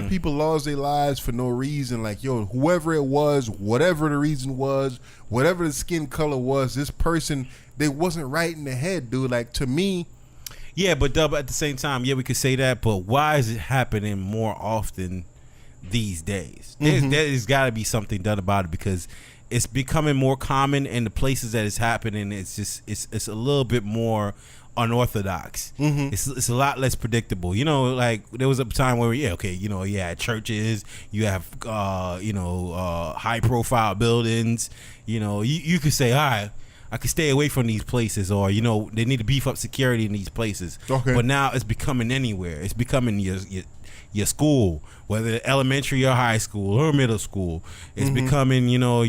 people lost their lives for no reason. Like, yo, whoever it was, whatever the reason was, whatever the skin color was, this person, they wasn't right in the head, dude. Like, to me. Yeah, but Dub, at the same time, we could say that, but why is it happening more often these days? There's got to be something done about it because it's becoming more common, and the places that it's happening, it's a little bit more unorthodox. It's a lot less predictable. Like there was a time where you had churches, you have high profile buildings. You could say, all right, I can stay away from these places, or they need to beef up security in these places. Okay. But now it's becoming anywhere. It's becoming your school, whether elementary or high school or middle school. It's becoming your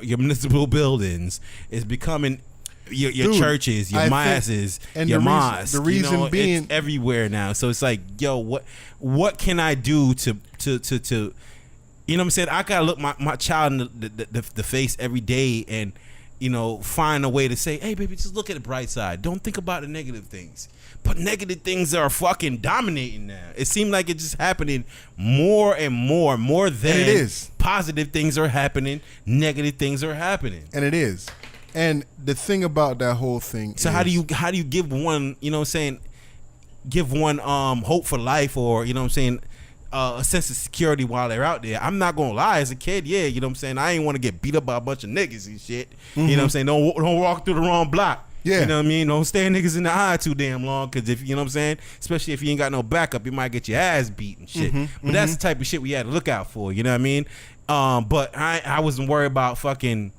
municipal buildings. It's becoming your churches, your mosques, your mosques. The reason being, it's everywhere now. So it's like, yo, what can I do to you know what I'm saying? I gotta look my child in the face every day and find a way to say, hey baby, just look at the bright side. Don't think about the negative things. But negative things are fucking dominating now. It seems like it's just happening more and more than and it is. Positive things are happening, negative things are happening. And it is. And the thing about that whole thing so is, how do you give one, give one hope for life, or a sense of security while they're out there? I'm not gonna lie, as a kid, I ain't want to get beat up by a bunch of niggas and shit. Don't walk through the wrong block. Yeah. You know what I mean? Don't stare niggas in the eye too damn long, because if especially if you ain't got no backup, you might get your ass beat and shit. But that's the type of shit we had to look out for, you know what I mean? But I wasn't worried about fucking,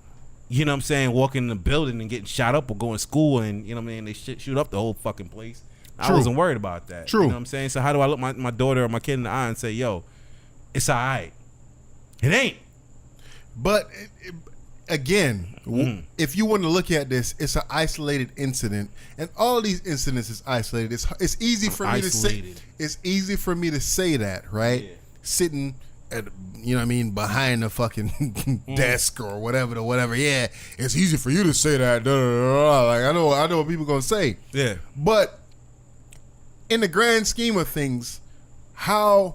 walking in the building and getting shot up, or going to school and they shoot up the whole fucking place. True. I wasn't worried about that. True. You know what I'm saying? So how do I look my daughter or my kid in the eye and say, yo, it's all right? It ain't. But again, if you want to look at this, it's an isolated incident, and all these incidents is isolated. It's easy for me to say. It's easy for me to say that, right? Yeah. Sitting at behind the fucking desk or whatever. Yeah, it's easy for you to say that. Like I know what people gonna say. Yeah, but in the grand scheme of things, how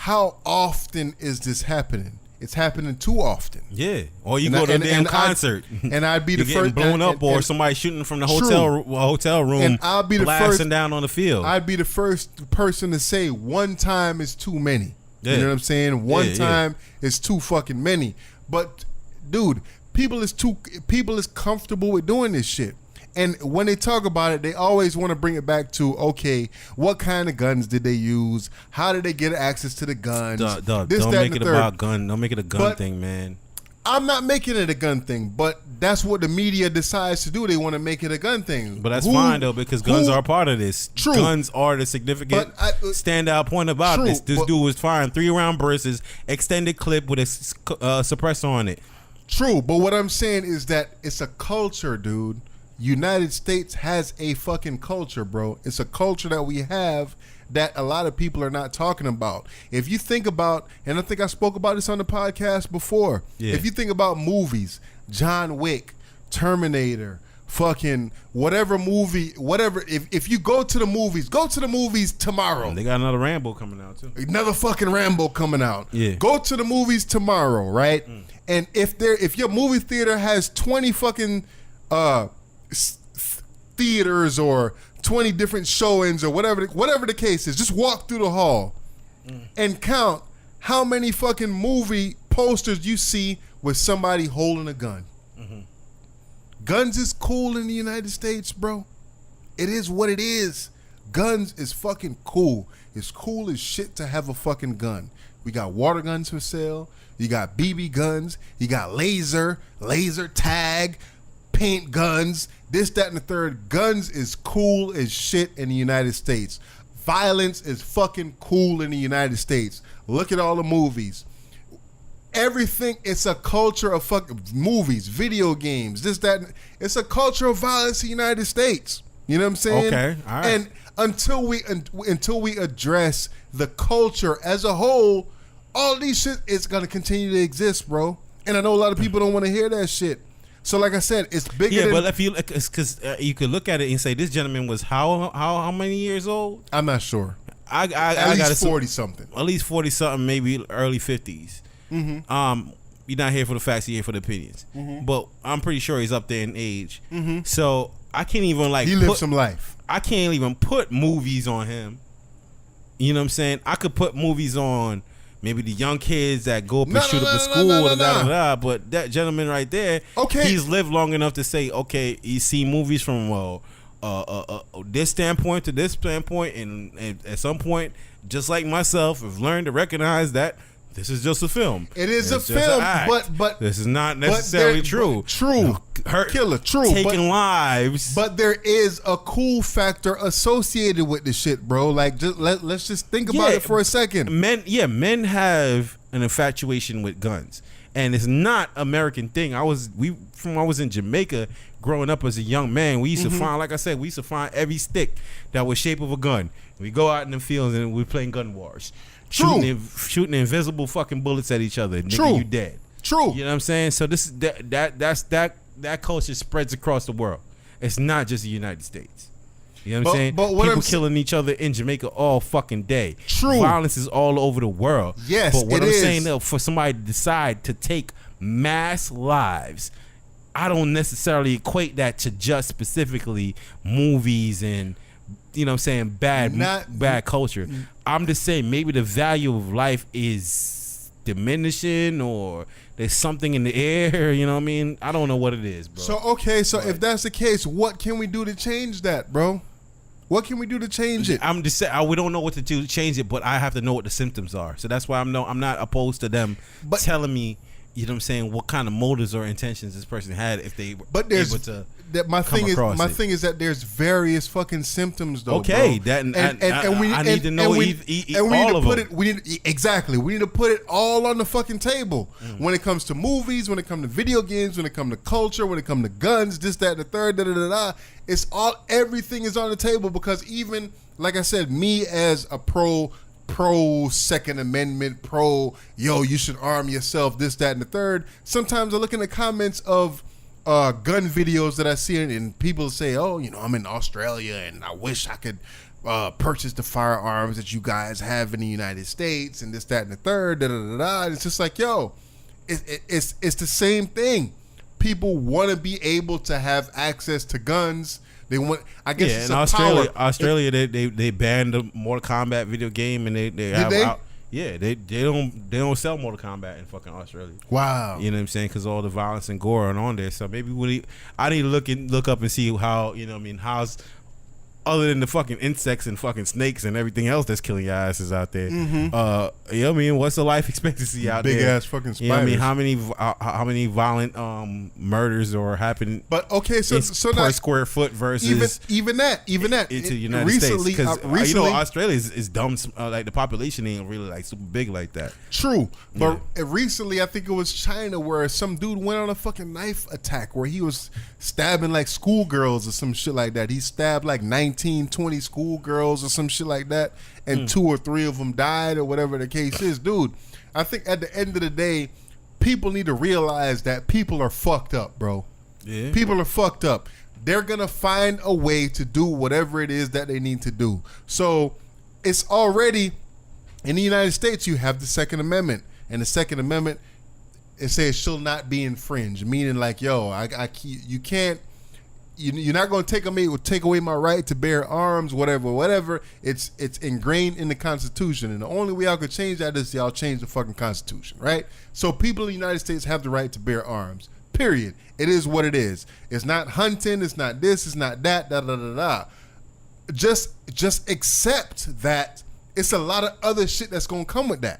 often is this happening? It's happening too often. Yeah, or you go to a damn concert and I'd be the first blown up, or somebody shooting from the hotel room, and I'll be the blasting down on the field. I'd be the first person to say one time is too many. Yeah. You know what I'm saying? One time is too fucking many. But dude, people is comfortable with doing this shit. And when they talk about it, they always want to bring it back to, okay, what kind of guns did they use? How did they get access to the guns? Don't make it about gun. Don't make it a gun thing, man. I'm not making it a gun thing, but that's what the media decides to do. They want to make it a gun thing. But that's fine, though, because guns are part of this. True. Guns are the significant standout point about this. This dude was firing 3-round bursts, extended clip with a suppressor on it. True, but what I'm saying is that it's a culture, dude. United States has a fucking culture, bro. It's a culture that we have that a lot of people are not talking about. If you think about, and I think I spoke about this on the podcast before, if you think about movies, John Wick, Terminator, fucking whatever movie, if you go to the movies tomorrow. They got another Rambo coming out too. Another fucking Rambo coming out. Yeah. Go to the movies tomorrow, right? And if your movie theater has 20 fucking theaters or 20 different showings or whatever the case is, just walk through the hall and count how many fucking movie posters you see with somebody holding a gun. Guns is cool in the United States, bro. It is what it is. Guns is fucking cool. It's cool as shit to have a fucking gun. We got water guns for sale. You got BB guns. You got laser tag, paint guns, this, that, and the third. Guns is cool as shit in the United States. Violence is fucking cool in the United States. Look at all the movies. Everything, it's a culture of fucking movies, video games, this, that. It's a culture of violence in the United States. You know what I'm saying? Okay, all right. And until we address the culture as a whole, all these shit is gonna continue to exist, bro. And I know a lot of people don't want to hear that shit. So, like I said, it's bigger. Yeah, but if you, because you could look at it and say this gentleman was how many years old? I'm not sure. I at least 40 something. At least 40 something, maybe early 50s. You're not here for the facts, you're here for the opinions. But I'm pretty sure he's up there in age. So I can't even he lived some life. I can't even put movies on him. You know what I'm saying? I could put movies on maybe the young kids that go up and shoot up a school, but that gentleman right there, he's lived long enough to say, okay, you see movies from this standpoint to this standpoint, and at some point, just like myself, have learned to recognize that this is just a film. It is a film, but this is not necessarily true. True, killer, true. Taking lives, but there is a cool factor associated with this shit, bro. Like, let's just think about it for a second. Men have an infatuation with guns, and it's not American thing. I was in Jamaica growing up as a young man. We used to find, like I said, we used to find every stick that was shape of a gun. We go out in the fields and we're playing gun wars. Shooting invisible fucking bullets at each other. Nigga, you dead. True. You know what I'm saying? So this is that culture spreads across the world. It's not just the United States. You know what I'm saying? But people killing each other in Jamaica all fucking day. True. Violence is all over the world. Yes, but what I'm saying though, for somebody to decide to take mass lives, I don't necessarily equate that to just specifically movies and, you know what I'm saying, bad culture. I'm just saying maybe the value of life is diminishing, or there's something in the air, you know what I mean? I don't know what it is, bro. So if that's the case, what can we do to change that, bro? What can we do to change it? I'm just saying, we don't know what to do to change it, but I have to know what the symptoms are. So that's why I'm not opposed to them telling me, you know what I'm saying, what kind of motives or intentions this person had if they were able to. My thing is that there's various fucking symptoms though. Okay, bro. I need to know all of them. We need to put it all on the fucking table when it comes to movies, when it comes to video games, when it comes to culture, when it comes to guns, this, that, and the third, It's everything is on the table, because even like I said, me as a pro Second Amendment, you should arm yourself, this, that, and the third. Sometimes I look in the comments of gun videos that I see, and people say, I'm in Australia and I wish I could purchase the firearms that you guys have in the United States, and this, that, and the third, And it's just like, it's the same thing. People want to be able to have access to guns. They want, I guess, it's in Australia, they banned the Mortal Kombat video game, and they don't sell Mortal Kombat in fucking Australia. Wow. You know what I'm saying? Because all the violence and gore are on there. So maybe I need to look up and see how, you know what I mean, how's, other than the fucking insects and fucking snakes and everything else that's killing your asses out there. You know what I mean? What's the life expectancy out there? Big ass fucking spiders. You know what I mean? How many violent murders are happening? But okay, so per square foot versus even that into the United States, because you know Australia is dumb. Like the population ain't really like super big like that. True, but recently I think it was China where some dude went on a fucking knife attack where he was stabbing like schoolgirls or some shit like that. He stabbed like 19, 20 schoolgirls or some shit like that, and 2 or 3 of them died or whatever the case is. Dude, I think at the end of the day, people need to realize that people are fucked up, bro. Yeah. People are fucked up. They're gonna find a way to do whatever it is that they need to do. So it's already, in the United States, you have the Second Amendment, and the Second Amendment, it says shall not be infringed, meaning like, you can't, you're not going to take away my right to bear arms, whatever. It's ingrained in the Constitution, and the only way y'all could change that is y'all change the fucking Constitution, right? So people in the United States have the right to bear arms, period. It is what it is. It's not hunting, it's not this, it's not that, Just accept that it's a lot of other shit that's going to come with that.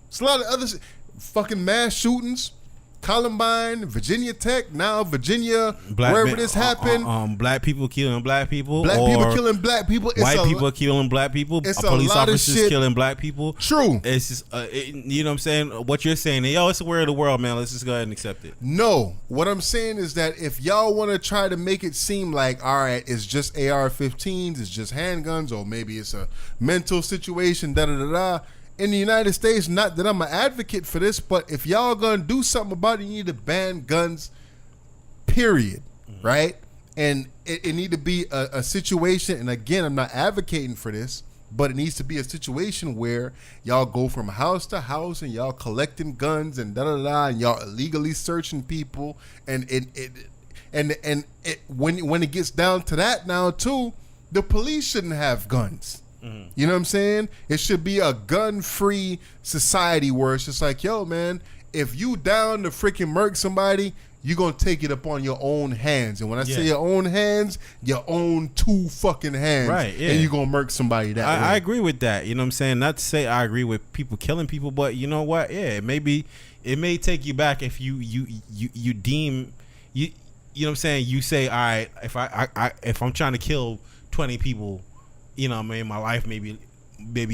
It's a lot of other shit. Fucking mass shootings, Columbine, Virginia Tech, now Virginia, wherever this happened. Black people killing black people. Black people killing black people. White people killing black people. Police officers killing black people. True. It's just, you know what I'm saying? What you're saying, it's a way of the world, man. Let's just go ahead and accept it. No. What I'm saying is that if y'all want to try to make it seem like, all right, it's just AR-15s, it's just handguns, or maybe it's a mental situation, in the United States, not that I'm an advocate for this, but if y'all gonna do something about it, you need to ban guns, period, right? And it need to be a situation, and again, I'm not advocating for this, but it needs to be a situation where y'all go from house to house and y'all collecting guns and and y'all illegally searching people, and when it gets down to that now too, the police shouldn't have guns. Mm-hmm. You know what I'm saying? It should be a gun-free society where it's just like, yo, man, if you down to freaking murk somebody, you're going to take it upon your own hands. And when I say your own hands, your own 2 fucking hands. Right, yeah. And you're going to murk somebody that way. I agree with that. You know what I'm saying? Not to say I agree with people killing people, but you know what? Yeah, it may take you back if you deem you know what I'm saying? You say, all right, if I'm trying to kill 20 people, you know what I mean, my life maybe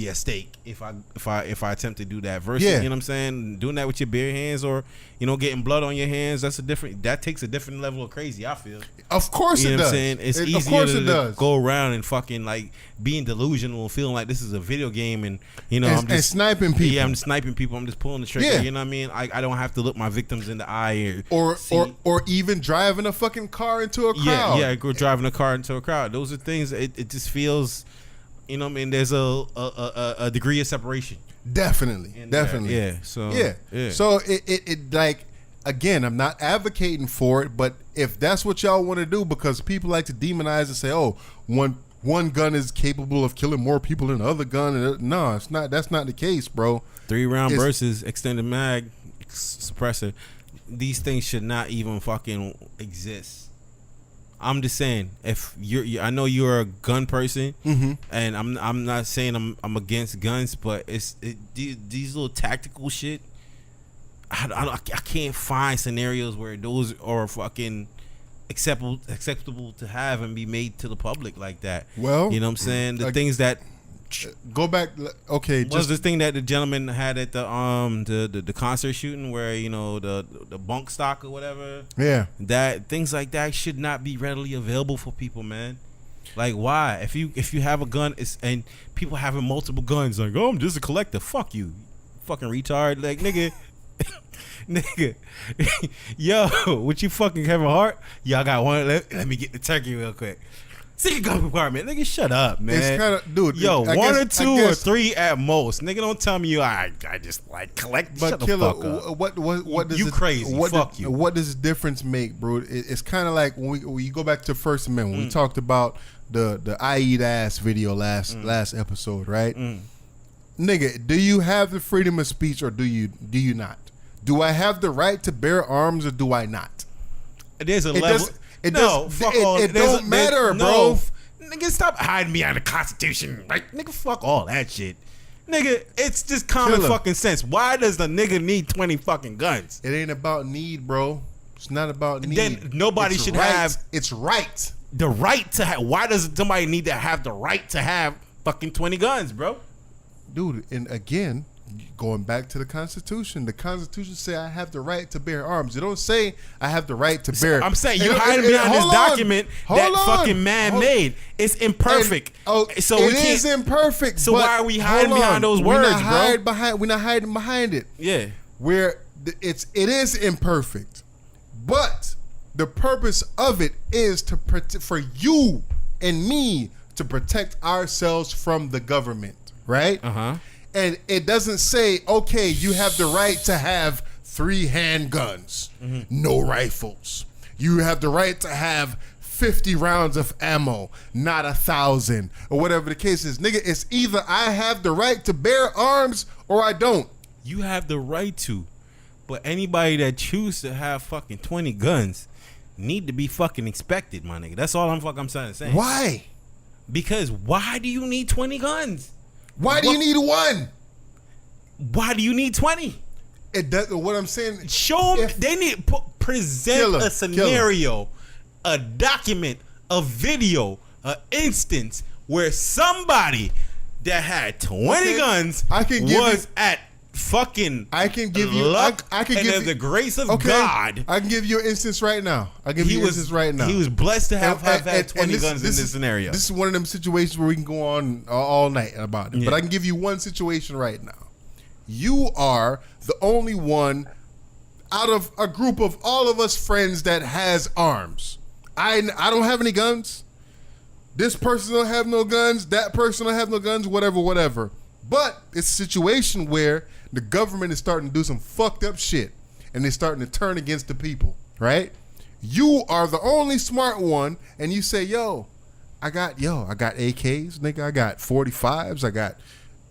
at stake if I attempt to do that versus you know what I'm saying, doing that with your bare hands or getting blood on your hands. That takes a different level of crazy, I feel. Of course it does. What I'm saying? It's easier to go around and fucking like being delusional and feeling like this is a video game and I'm just sniping people. Yeah, I'm sniping people. I'm just pulling the trigger. Yeah. You know what I mean? I don't have to look my victims in the eye or even driving a fucking car into a crowd. Yeah, go driving a car into a crowd. Those are things. It just feels. You know what I mean? There's a degree of separation. Definitely. Yeah. So So it like, again, I'm not advocating for it, but if that's what y'all want to do, because people like to demonize and say, oh, one gun is capable of killing more people than the other gun. No, it's not. That's not the case, bro. 3-round bursts, extended mag, suppressor. These things should not even fucking exist. I'm just saying, if I know you're a gun person, and I'm not saying I'm against guns, but these little tactical shit. I can't find scenarios where those are fucking acceptable to have and be made to the public like that. Well, you know what I'm saying? The things that go back. Okay, was this thing that the gentleman had at the concert shooting where the bunk stock or whatever. Yeah, that things like that should not be readily available for people, man. Like, why? If you have a gun, and people having multiple guns, like, oh, I'm just a collector. Fuck you, fucking retard. Like, nigga. Nigga, yo, what you fucking have a heart? Y'all got one. Let me get the turkey real quick. Secret gun compartment, nigga. Shut up, man. It's kind of, dude. Yo, one or two or 3 at most, nigga. Don't tell me I just like collect. But shut Killer, the fuck up. What does you crazy? Fuck you. What does the difference make, bro? It's kind of like when you go back to First Amendment. We talked about the I eat ass video last episode, right? Nigga, do you have the freedom of speech or do you not? Do I have the right to bear arms or do I not? There's a level. It don't matter, bro. Nigga, stop hiding behind the Constitution. Like, nigga, fuck all that shit. Nigga, it's just common fucking sense. Why does the nigga need 20 fucking guns? It ain't about need, bro. It's not about need. Then nobody should have. It's right. The right to have. Why does somebody need to have the right to have fucking 20 guns, bro? Dude, and again, going back to the Constitution say I have the right to bear arms. It don't say I have the right to bear. I'm saying you hiding behind this document that fucking man made. It's imperfect. So it is imperfect. So why are we hiding behind those words, bro? We're not hiding behind it. Yeah. It is imperfect, but the purpose of it is for you and me to protect ourselves from the government, right? And it doesn't say, okay, you have the right to have 3 handguns, no rifles. You have the right to have 50 rounds of ammo, not 1,000, or whatever the case is. Nigga, it's either I have the right to bear arms or I don't. You have the right to, but anybody that chooses to have fucking 20 guns need to be fucking expected, my nigga. That's all I'm trying to say. Why? Because why do you need 20 guns? Why do you need 1? Why do you need 20? What I'm saying, show them. They need present a scenario, a document, a video, an instance where somebody that had 20 guns was at fucking luck and the grace of God. I can give you an instance right now. He was blessed to have had 20 guns in this scenario. This is one of them situations where we can go on all night about it. Yeah. But I can give you one situation right now. You are the only one out of a group of all of us friends that has arms. I don't have any guns. This person don't have no guns. That person don't have no guns. Whatever. But it's a situation where the government is starting to do some fucked up shit, and they're starting to turn against the people. Right? You are the only smart one, and you say, "Yo, I got AKs, nigga. I got 45s. I got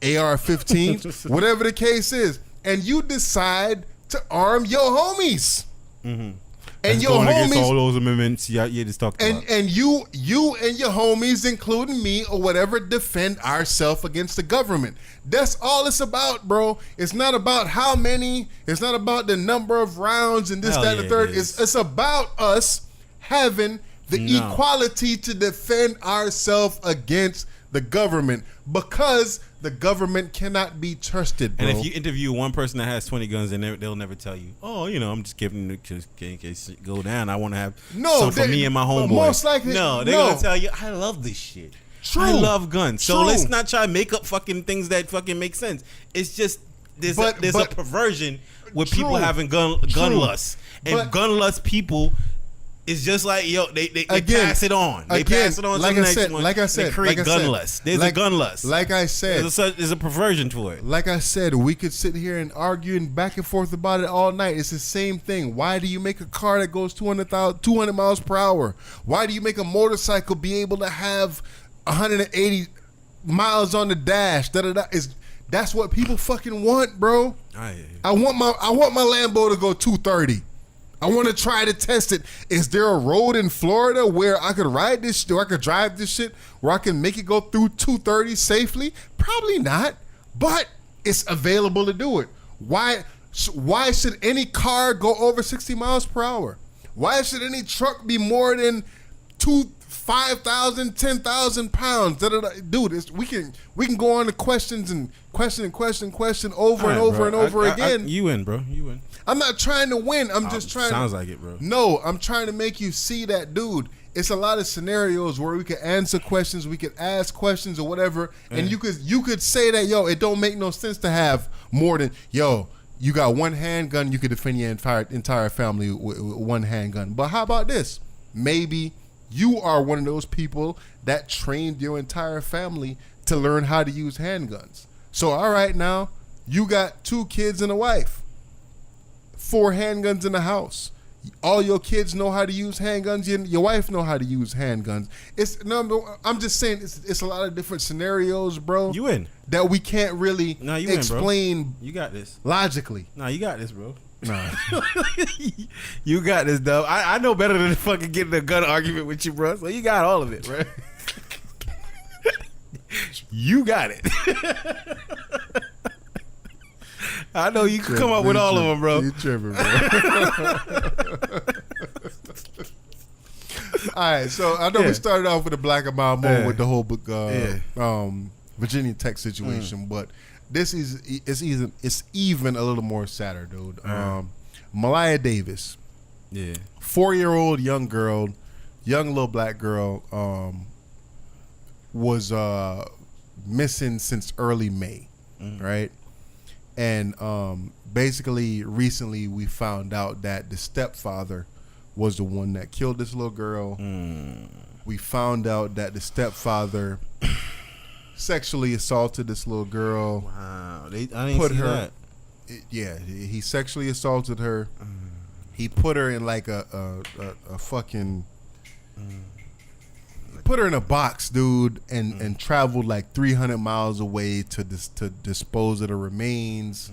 AR-15s, whatever the case is. And you decide to arm your homies. Mm-hmm. And that's your going homies, against all those amendments you just talked about. And you and your homies, including me or whatever, defend ourselves against the government. That's all it's about, bro. It's not about how many. It's not about the number of rounds and this, that, and the third. It's about us having the equality to defend ourselves against the government, because the government cannot be trusted, bro. And if you interview one person that has 20 guns, and they'll never tell you, oh, I'm just giving it just in case it go down. I want to have some for me and my homeboy. Most likely, they're gonna tell you, I love this shit. True. I love guns. So True. let's not try to make up fucking things that fucking make sense. It's just there's a perversion with people having gun lust, and gun lust people. It's just like they pass it on. They pass it on to the next one. Like I said, they create gun lust. There's a gun lust. Like I said, there's a perversion to it. Like I said, we could sit here and argue and back and forth about it all night. It's the same thing. Why do you make a car that goes 200 miles per hour? Why do you make a motorcycle be able to have 180 miles on the dash? That's what people fucking want, bro. I want my Lambo to go 230. I want to try to test it. Is there a road in Florida where I could ride this, or I could drive this shit, where I can make it go through 230 safely? Probably not, but it's available to do it. Why should any car go over 60 miles per hour? Why should any truck be more than 5,000, 10,000 pounds? Dude, we can go on to questions and question over and over again. You win, bro. You win. I'm not trying to win. I'm just trying. Sounds like it, bro. No, I'm trying to make you see that, dude. It's a lot of scenarios where we could answer questions, we could ask questions or whatever, and you could say that, it don't make no sense to have more than, you got one handgun, you could defend your entire family with one handgun. But how about this? Maybe you are one of those people that trained your entire family to learn how to use handguns. So, all right, now you got 2 kids and a wife. 4 handguns in the house. All your kids know how to use handguns. Your wife know how to use handguns. I'm just saying it's a lot of different scenarios, bro. You win. That we can't really explain. Win, bro. You got this logically. No, you got this, bro. Nah. You got this, though. I know better than fucking getting a gun argument with you, bro. So you got all of it, bro. You got it. I know you can come up with all of them, bro. You tripping, bro. All right, so I know we started off with a black and mild moment with the whole book, Virginia Tech situation, but this it's even a little more sadder, dude. Maleah Davis, 4-year-old young little black girl, was missing since early May, right? And basically, recently we found out that the stepfather was the one that killed this little girl. We found out that the stepfather sexually assaulted this little girl. Wow, I didn't see that. He sexually assaulted her. He put her in like a fucking. Put her in a box, dude, and traveled like 300 miles away to dispose of the remains.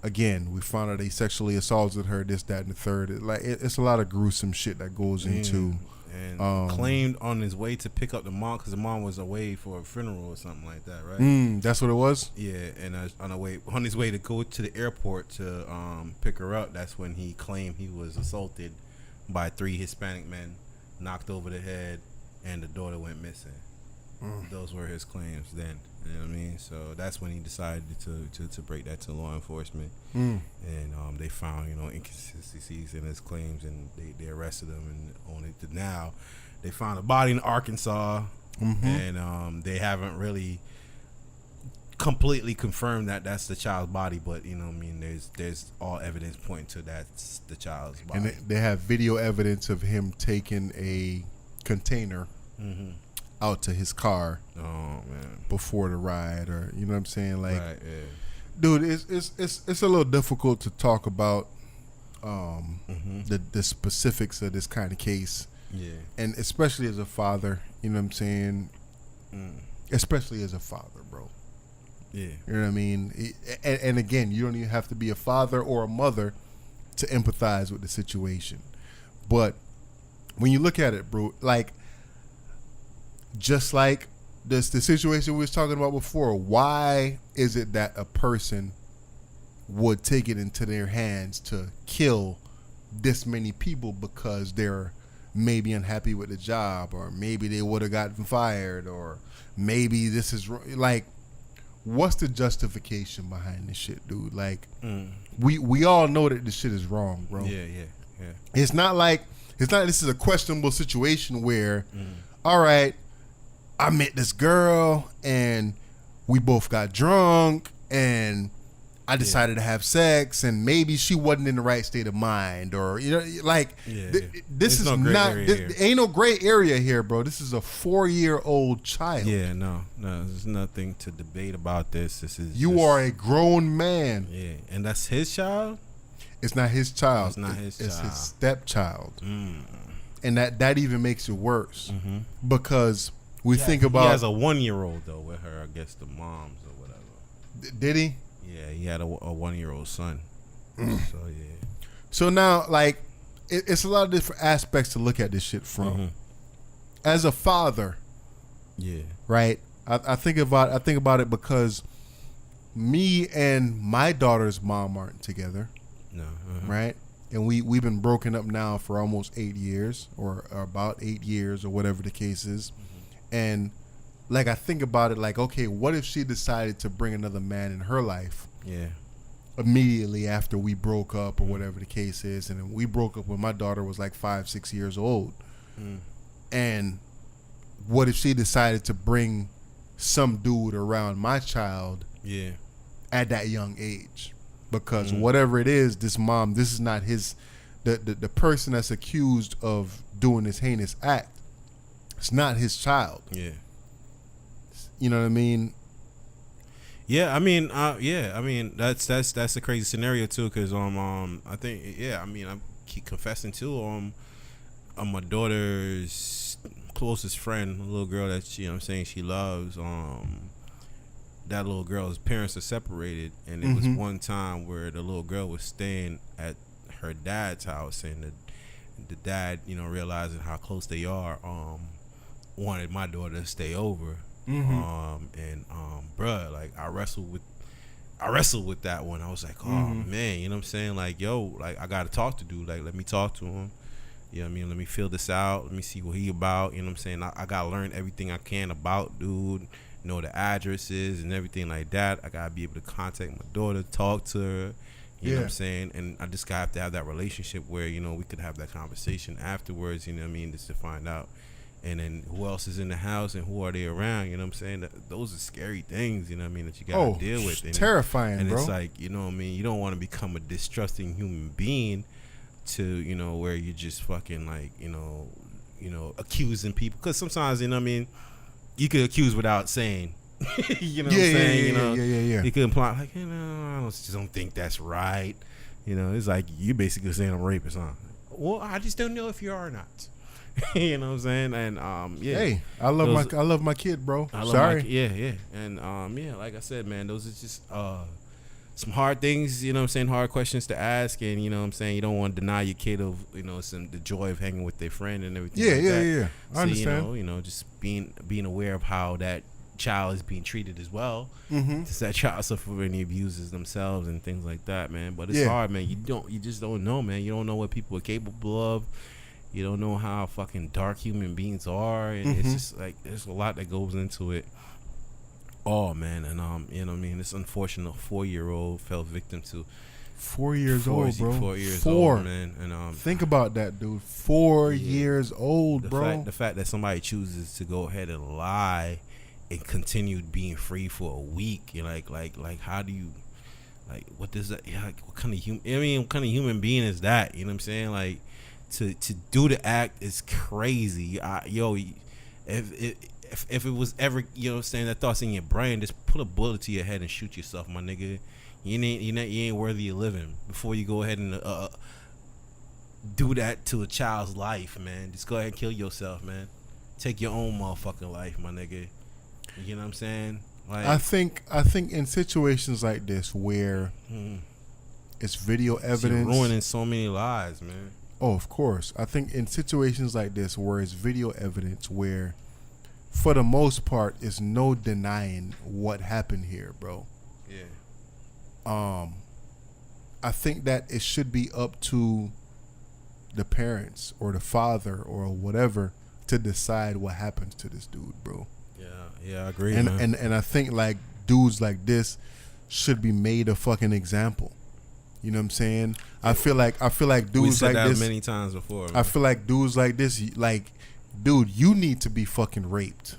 Again, we found out he sexually assaulted her, this, that, and the third. It's a lot of gruesome shit that goes into. And claimed on his way to pick up the mom, because the mom was away for a funeral or something like that, right? That's what it was? Yeah, and on his way to go to the airport to pick her up, that's when he claimed he was assaulted by 3 Hispanic men, knocked over the head, and the daughter went missing. Those were his claims then. You know what I mean? So that's when he decided to break that to law enforcement. And they found, inconsistencies in his claims, and they arrested him. And only now they found a body in Arkansas, and they haven't really completely confirmed that that's the child's body, but there's all evidence pointing to that's the child's body. And they have video evidence of him taking a container out to his car before the ride, or you know what I'm saying, like, right, dude, it's a little difficult to talk about the specifics of this kind of case Yeah. And especially as a father, you know what I'm saying? Especially as a father, bro. Yeah. You know what I mean? And again, you don't even have to be a father or a mother to empathize with the situation. But when you look at it, bro, like, just like the situation we was talking about before, why is it that a person would take it into their hands to kill this many people because they're maybe unhappy with the job, or maybe they would have gotten fired, or maybe this is like, what's the justification behind this shit, dude? Like, we all know that this shit is wrong, bro. Yeah. It's not like this is a questionable situation where, all right, I met this girl and we both got drunk and I decided to have sex and maybe she wasn't in the right state of mind, or, you know, like, this is not, ain't no gray area here, bro. This is a 4-year-old child. Yeah, no, there's nothing to debate about this. This is are a grown man. Yeah, and that's his child? It's not his child. It's not his child. It's his stepchild. And that even makes it worse because we think about. He has a 1-year-old though with her, I guess the moms or whatever. Did he? Yeah, he had a 1-year-old son. So yeah. So now, like, it's a lot of different aspects to look at this shit from. As a father, yeah, right? I think about it because me and my daughter's mom aren't together. No, right? And we've been broken up now for almost 8 years, or about 8 years, or whatever the case is. And like, I think about it like, okay, what if she decided to bring another man in her life? Yeah. Immediately after we broke up, or whatever the case is. And we broke up when my daughter was like 5-6 years old. And what if she decided to bring some dude around my child at that young age? Because whatever it is, this is not his, the person that's accused of doing this heinous act, it's not his child. Yeah. You know what I mean? Yeah, I mean, that's a crazy scenario too, because I think, I mean, I keep confessing too, my daughter's closest friend, a little girl that she loves, that little girl's parents are separated, and it was one time where the little girl was staying at her dad's house, and the dad, realizing how close they are, wanted my daughter to stay over. Bruh, like, I wrestled with that one. I was like, oh man, you know what I'm saying? Like, yo, like, I gotta talk to dude. Like, let me talk to him. You know what I mean? Let me feel this out. Let me see what he about. You know what I'm saying? I gotta learn everything I can about dude. Know the addresses and everything like that. I gotta be able to contact my daughter, talk to her. You know what I'm saying? And I just gotta have to have that relationship where, we could have that conversation afterwards, you know what I mean, just to find out. And then who else is in the house and who are they around, you know what I'm saying? Those are scary things, you know what I mean, that you gotta deal with. And terrifying, and bro. it's like, you know what I mean, you don't want to become a distrusting human being to, where you're just fucking like, accusing people. Because sometimes, you know what I mean, you could accuse without saying. You know what I'm saying? Yeah. You could imply like, I just don't think that's right. It's like you basically saying I'm a rapist, huh? Well, I just don't know if you are or not. You know what I'm saying? And Hey, I love my kid, bro. Sorry. And like I said, man, those are just some hard things, you know what I'm saying, hard questions to ask, and you know what I'm saying, you don't want to deny your kid of, the joy of hanging with their friend and everything. Yeah. I understand. Just being aware of how that child is being treated as well. Does that child suffer any abuses themselves and things like that, man? But it's hard, man. You just don't know, man. You don't know what people are capable of. You don't know how fucking dark human beings are, and it's just like there's a lot that goes into it. Oh man, and you know what I mean, this unfortunate 4-year-old fell victim to 4 years old, bro. 4 years old, man. And think about that, dude. 4 years old, bro. The fact that somebody chooses to go ahead and lie and continue being free for a week, you're like how do you, like, what does that, like, what kind of human being is that? You know what I'm saying? Like, to do the act is crazy. If it was ever, you know what I'm saying, that thought's in your brain, just put a bullet to your head and shoot yourself, my nigga. You ain't worthy of living before you go ahead and do that to a child's life, man. Just go ahead and kill yourself, man. Take your own motherfucking life, my nigga. You know what I'm saying? Like, I think in situations like this where it's video evidence, you're ruining so many lives, man. Oh, of course. I think in situations like this where it's video evidence, where for the most part it's no denying what happened here, bro. Yeah. I think that it should be up to the parents or the father or whatever to decide what happens to this dude, bro. Yeah, I agree. And I think like dudes like this should be made a fucking example. You know what I'm saying? I feel like dudes like this many times before. Man. I feel like dudes like this, like, dude, you need to be fucking raped.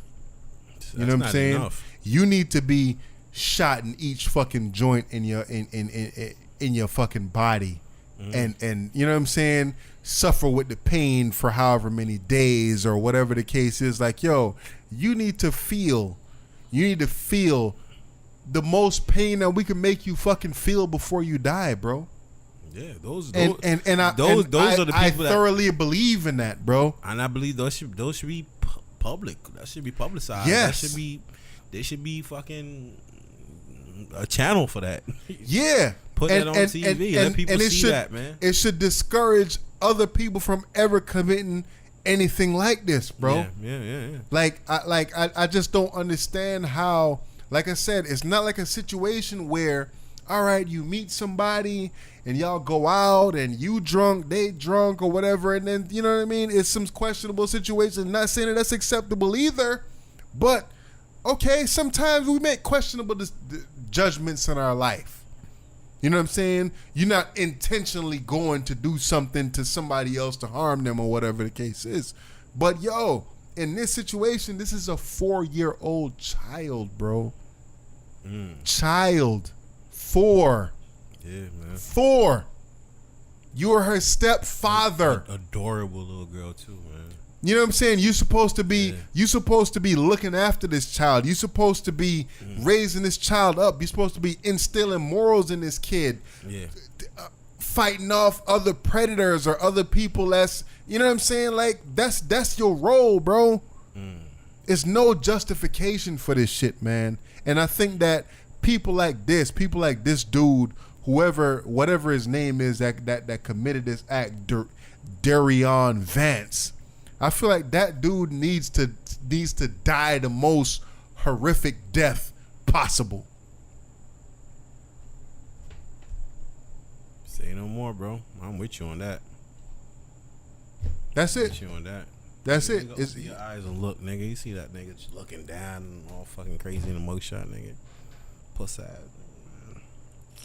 You know what I'm saying? Enough. You need to be shot in each fucking joint in your fucking body, and you know what I'm saying? Suffer with the pain for however many days or whatever the case is. Like, yo, you need to feel the most pain that we can make you fucking feel before you die, bro. Yeah, those are the people I thoroughly believe in that, bro. And I believe those should be public. That should be publicized. Yes. There should be fucking a channel for that. Yeah. Put that on TV and let people see that, man. It should discourage other people from ever committing anything like this, bro. Yeah. I just don't understand how, like I said, it's not like a situation where, all right, you meet somebody and y'all go out and you drunk, they drunk or whatever, and then, you know what I mean? It's some questionable situation. Not saying that that's acceptable either, but okay, sometimes we make questionable judgments in our life. You know what I'm saying? You're not intentionally going to do something to somebody else to harm them or whatever the case is. But yo, in this situation, this is a 4-year-old child, bro. Child. 4. Yeah, man. 4. You are her stepfather. Adorable little girl too, man. You know what I'm saying? You're supposed to be looking after this child. You're supposed to be raising this child up. You're supposed to be instilling morals in this kid. Yeah. Fighting off other predators or other people that's, you know what I'm saying? Like, that's your role, bro. It's no justification for this shit, man. And I think that people like this dude, whatever his name is that committed this act, Darion Vance, I feel like that dude needs to die the most horrific death possible. Say no more, bro. I'm with you on that. That's it. With you on that. That's it. It's your eyes and look, nigga. You see that nigga just looking down and all fucking crazy in the mugshot, nigga. Puss ass.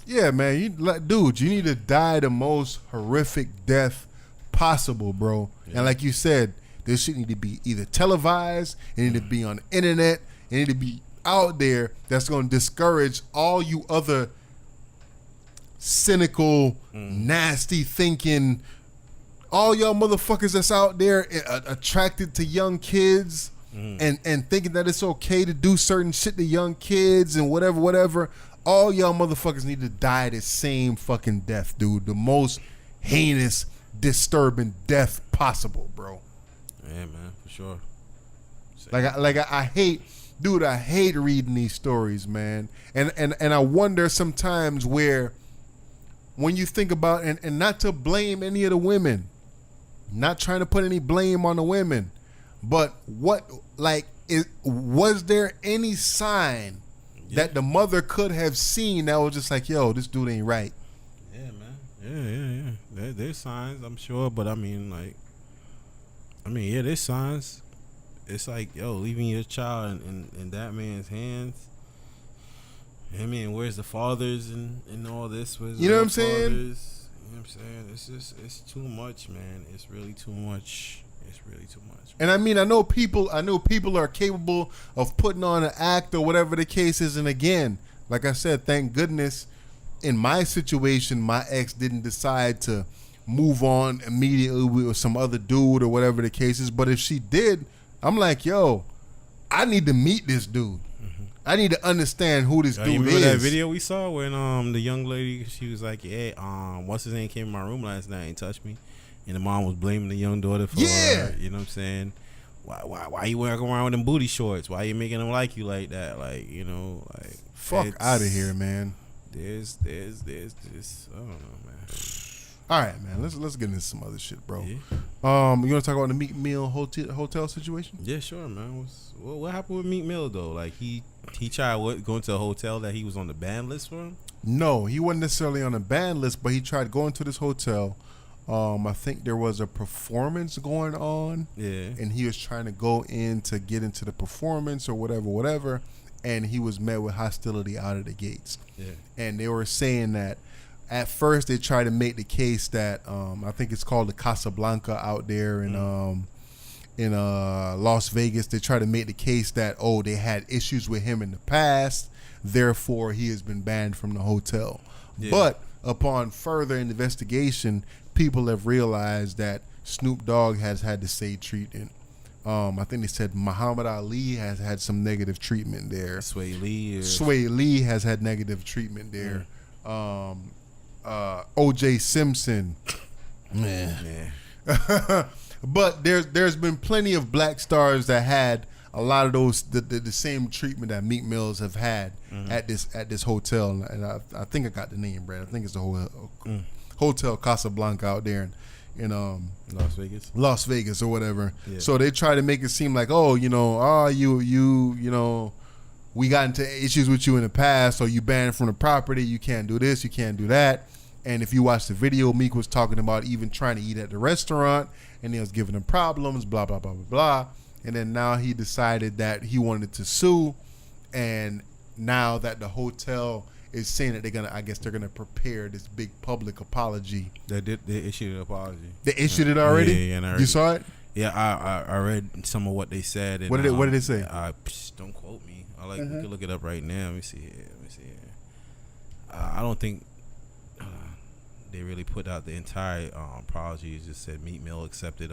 Yeah, man. You need to die the most horrific death possible, bro. Yeah. And like you said, this shit need to be either televised, it need to be on the internet, it need to be out there. That's going to discourage all you other cynical, nasty thinking, all y'all motherfuckers that's out there attracted to young kids and thinking that it's okay to do certain shit to young kids and whatever. All y'all motherfuckers need to die the same fucking death, dude. The most heinous, disturbing death possible, bro. Yeah, man, for sure. I hate reading these stories, man. And I wonder sometimes when you think about, and not to blame any of the women, not trying to put any blame on the women, but was there any sign that the mother could have seen that was just like, yo, this dude ain't right? Yeah, man. Yeah. There's signs, I'm sure, but there's signs. It's like, yo, leaving your child in that man's hands. I mean, where's the fathers and all this? You know what I'm saying? You know what I'm saying? It's too much, man. It's really too much. And I mean, I know people are capable of putting on an act or whatever the case is. And again, like I said, thank goodness in my situation, my ex didn't decide to move on immediately with some other dude or whatever the case is. But if she did, I'm like, yo, I need to meet this dude. I need to understand who this dude you remember is. That video we saw when the young lady, she was like, yeah, what's his name came in my room last night and touched me. And the mom was blaming the young daughter for, you know what I'm saying? Why you walking around with them booty shorts? Why you making them like you like that? Like, you know, like fuck out of here, man. There's this. I don't know, man. All right, man. Let's get into some other shit, bro. Yeah. You want to talk about the Meek Mill hotel situation? Yeah, sure, man. What happened with Meek Mill though? Like he tried going to a hotel that he was on the ban list for him? No, he wasn't necessarily on the ban list, but he tried going to this hotel. I think there was a performance going on. Yeah. And he was trying to go in to get into the performance or whatever. And he was met with hostility out of the gates. Yeah. And they were saying that at first they tried to make the case that I think it's called the Casablanca out there in Las Vegas. They tried to make the case that they had issues with him in the past, therefore he has been banned from the hotel. Yeah. But upon further investigation, people have realized that Snoop Dogg has had the same treatment. I think they said Muhammad Ali has had some negative treatment there. Sway Lee has had negative treatment there. O.J. Simpson, man. But there's been plenty of black stars that had a lot of those the same treatment that Meek Mills have had at this hotel, and I think I got the name, Brad. I think it's the whole Hotel Casablanca out there in Las Vegas or whatever. Yeah. So they try to make it seem like, we got into issues with you in the past, so you banned from the property. You can't do this, you can't do that. And if you watch the video, Meek was talking about even trying to eat at the restaurant, and he was giving them problems, blah, blah, blah, blah, blah. And then now he decided that he wanted to sue, and now that the hotel is saying that they're gonna prepare this big public apology. They issued an apology. They issued it already? Yeah, you saw it? Yeah, I read some of what they said. And, what did they say? Don't quote me. We can look it up right now. Let me see here. I don't think they really put out the entire apology. It just said Meek Mill accepted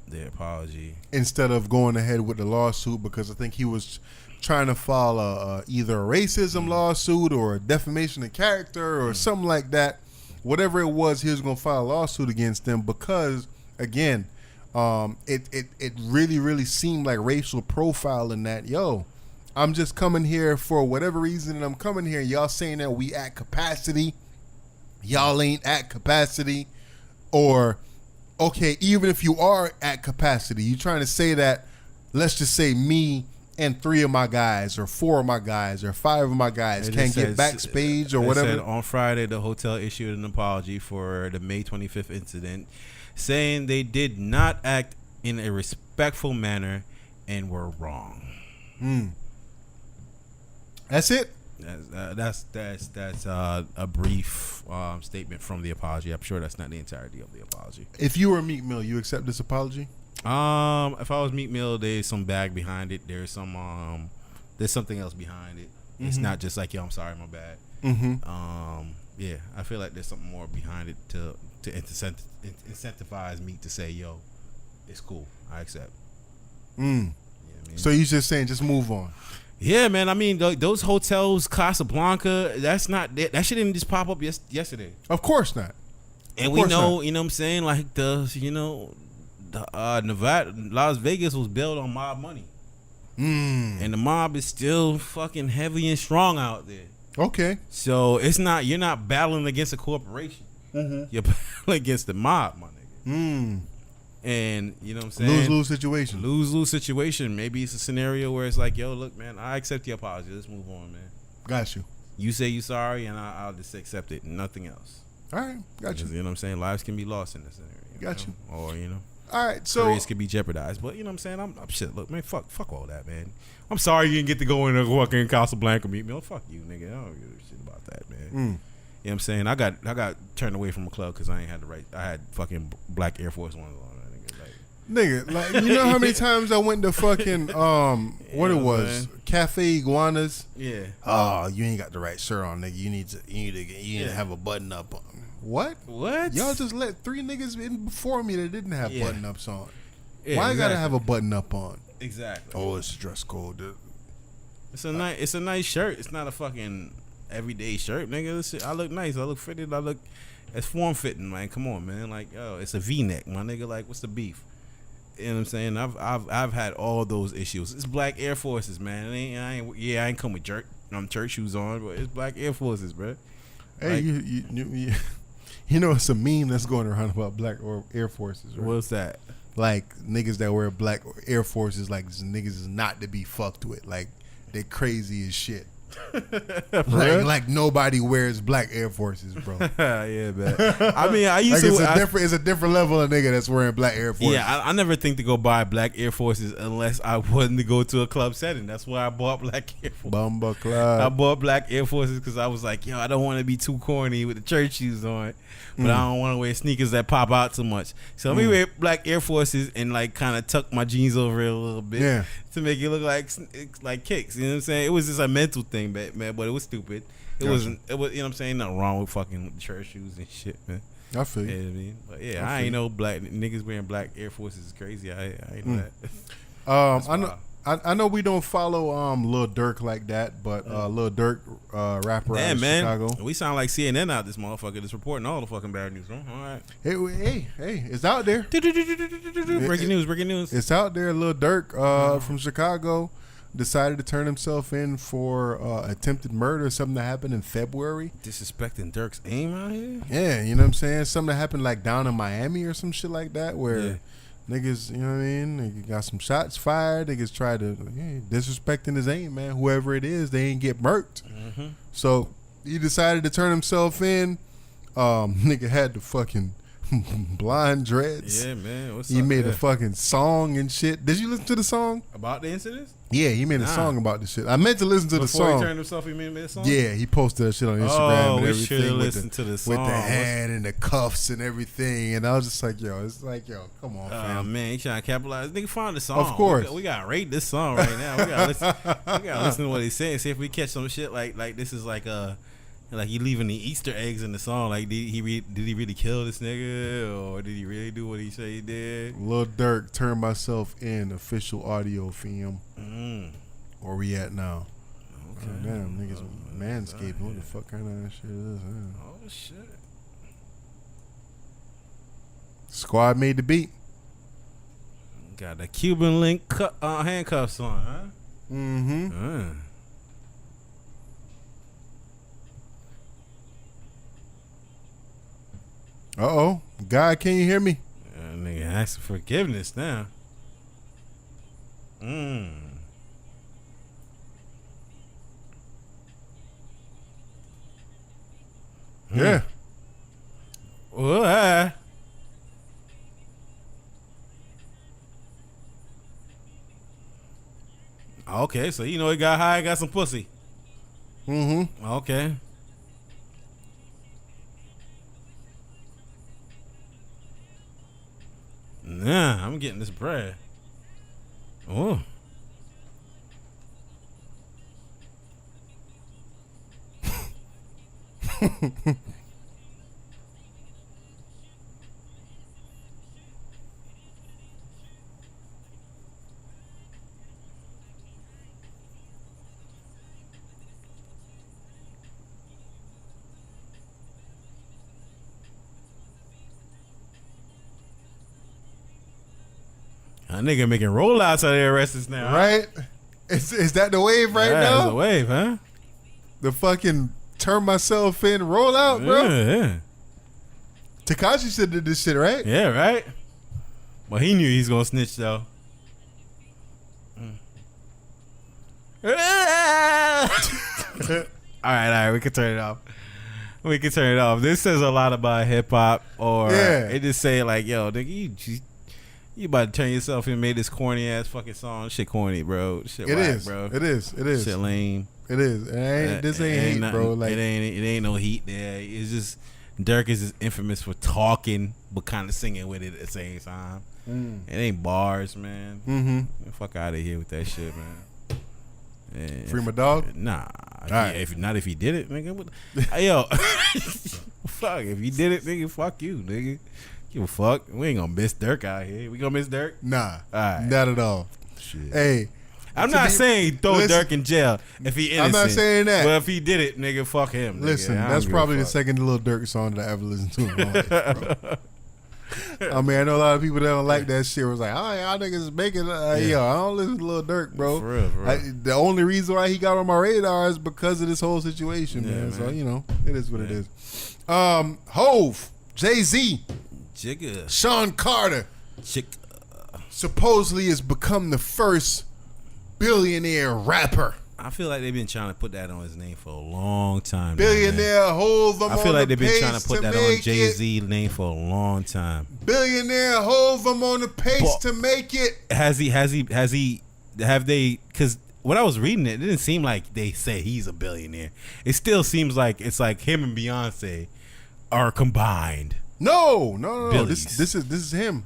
their apology instead of going ahead with the lawsuit, because I think he was trying to file either a racism lawsuit or a defamation of character or something like that. Whatever it was, he was going to file a lawsuit against them because, again, it really seemed like racial profiling. That I'm just coming here for whatever reason, and I'm coming here. Y'all saying that we at capacity. Y'all ain't at capacity. Or, okay, even if you are at capacity, you trying to say that, let's just say me and 3 of my guys or 4 of my guys or 5 of my guys can't get backstage or whatever. Said on Friday, the hotel issued an apology for the May 25th incident, saying they did not act in a respectful manner and were wrong. That's it. That's a brief statement from the apology. I'm sure that's not the entirety of the apology. If you were Meek Mill, you accept this apology? If I was Meek Mill, there's some bag behind it. There's something else behind it. It's not just like, I'm sorry, my bad. Yeah, I feel like there's something more behind it to incentivize Meek to say, it's cool, I accept. You know what I mean? So you just saying, just move on. Yeah, man. I mean, those hotels, Casablanca, that shit didn't just pop up yesterday. Of course not. And we know, you know what I'm saying, like Nevada, Las Vegas was built on mob money. And the mob is still fucking heavy and strong out there. Okay. So you're not battling against a corporation. You're battling against the mob, my nigga. And you know what I'm saying? Lose-lose situation. Maybe it's a scenario where it's like, look, man, I accept your apology. Let's move on, man. Got you. You say you sorry, and I'll just accept it and nothing else. All right, got you. You know what I'm saying? Lives can be lost in this scenario. Got you. Or, all right, so careers could be jeopardized. But you know what I'm saying? I'm shit. Look, man, fuck all that, man. I'm sorry you didn't get to go in a fucking Casablanca meet me. Fuck you, nigga. I don't give a shit about that, man. You know what I'm saying? I got turned away from a club because I ain't had the right. I had fucking black Air Force Ones on. Nigga, like, you know how many times I went to fucking what it was, man. Cafe Iguanas. Yeah. Oh, you ain't got the right shirt on, nigga. You need to have a button up on. What? Y'all just let 3 niggas in before me that didn't have button ups on. Yeah, why I gotta have a button up on? Exactly. Oh, it's dress code, dude. It's a nice shirt. It's not a fucking everyday shirt, nigga. This shit, I look nice. I look fitted. It's form fitting, man. Come on, man. Like, yo, it's a V-neck, my nigga. Like, what's the beef? You know what I'm saying? I've had all those issues. It's black Air Forces, man. I ain't come with church shoes on, but it's black Air Forces, bro. Hey, like, you know, it's a meme that's going around about black Air Forces, right? What's that? Like, niggas that wear black Air Forces, like, niggas is not to be fucked with. Like, they're crazy as shit. like nobody wears black Air Forces, bro. Yeah, man. I mean, I used like to. It's a different level of nigga that's wearing black Air Forces. Yeah, I never think to go buy black Air Forces unless I wanted to go to a club setting. That's why I bought black Air Forces. Bumba Club. I bought black Air Forces because I was like, yo, I don't want to be too corny with the church shoes on, but I don't want to wear sneakers that pop out too much. So let me wear black Air Forces and like kind of tuck my jeans over it a little bit to make it look like kicks. You know what I'm saying? It was just a mental thing, man, but it was stupid. It wasn't. It was. You know what I'm saying? Nothing wrong with fucking church shoes and shit, man. I feel you. You know what I mean? But yeah, I ain't know black niggas wearing black Air Forces is crazy. I ain't know that. I know we don't follow Lil Durk like that, but Lil Durk rapper out of Chicago. We sound like CNN out this motherfucker that's reporting all the fucking bad news. Huh? All right. Hey, it's out there. Breaking news. It's out there. Lil Durk from Chicago decided to turn himself in for attempted murder, something that happened in February. Disrespecting Durk's aim out here? Yeah, you know what I'm saying? Something that happened like down in Miami or some shit like that where niggas, you know what I mean? Niggas got some shots fired. Niggas tried to disrespecting his aim, man. Whoever it is, they ain't get murked. Mm-hmm. So he decided to turn himself in. Nigga had the fucking blonde dreads. Yeah, man. He made a fucking song and shit. Did you listen to the song? About the incidents? Yeah, he made a song about this shit. I meant to listen to the song. Before he turned himself, he made a song? Yeah, he posted that shit on Instagram and everything. To the song. With the hat and the cuffs and everything. And I was just like, yo, come on, fam. Oh, man, he trying to capitalize. Nigga, find the song. Of course. We got to rate this song right now. We got to listen to what he's saying. See if we catch some shit like this is like he leaving the Easter eggs in the song. Like, did he really kill this nigga, or did he really do what he said he did? Lil Durk, turn myself in, official audio film. Where we at now? Okay. Oh, damn, niggas manscaping. What the fuck kind of shit is this? Oh shit! Squad made the beat. Got the Cuban link handcuffs on, huh? Mm-hmm. Uh-oh. God, can you hear me? Nigga asking forgiveness now. Yeah. Well, okay, so you know he got high, got some pussy. Mm-hmm. Okay. Nah, I'm getting this bread. Oh. A nigga making rollouts of their arrests now. Right? Is that the wave right now? That's the wave, huh? The fucking turn myself in rollout, bro? Yeah. Tekashi said did this shit, right? Yeah, right? Well, he knew he was going to snitch, though. All right, we can turn it off. This says a lot about hip-hop, or it just say like, yo, nigga, you about to turn yourself in and made this corny ass fucking song. Shit corny, bro. Shit it whack, is, bro. It is. Shit lame. It is. This ain't heat, nothing, bro. Like it ain't no heat there. It's just Durk is infamous for talking but kind of singing with it at the same time. It ain't bars, man. Mm-hmm. Fuck out of here with that shit, man. Yeah, Free my dog? Nah. Right. If he did it, nigga. Yo, fuck. If he did it, nigga, fuck you, nigga. Give a fuck. We ain't gonna miss Durk out here. We gonna miss Durk? Nah. All right. Not at all. Shit. Hey, I'm not saying throw Dirk in jail if he innocent. I'm not saying that. But if he did it, nigga, fuck him. Listen, nigga. that's probably the second Lil Durk song that I ever listened to in my life, bro. I mean, I know a lot of people that don't like that shit. Was like, oh, y'all niggas is making, yo, I don't listen to Lil Durk, bro. For real. The only reason why he got on my radar is because of this whole situation, man. So, you know, it is what it is. Hove, Jay-Z, Jigga, Sean Carter, Chick, supposedly has become the first billionaire rapper. I feel like they've been trying to put that on his name for a long time. Billionaire, Hove, I feel like they've been trying to put that on Jay-Z's name for a long time. Billionaire, Hove, I'm on the pace to make it. Have they, because when I was reading it, it didn't seem like they say he's a billionaire. It still seems like it's like him and Beyonce are combined. No. This is him.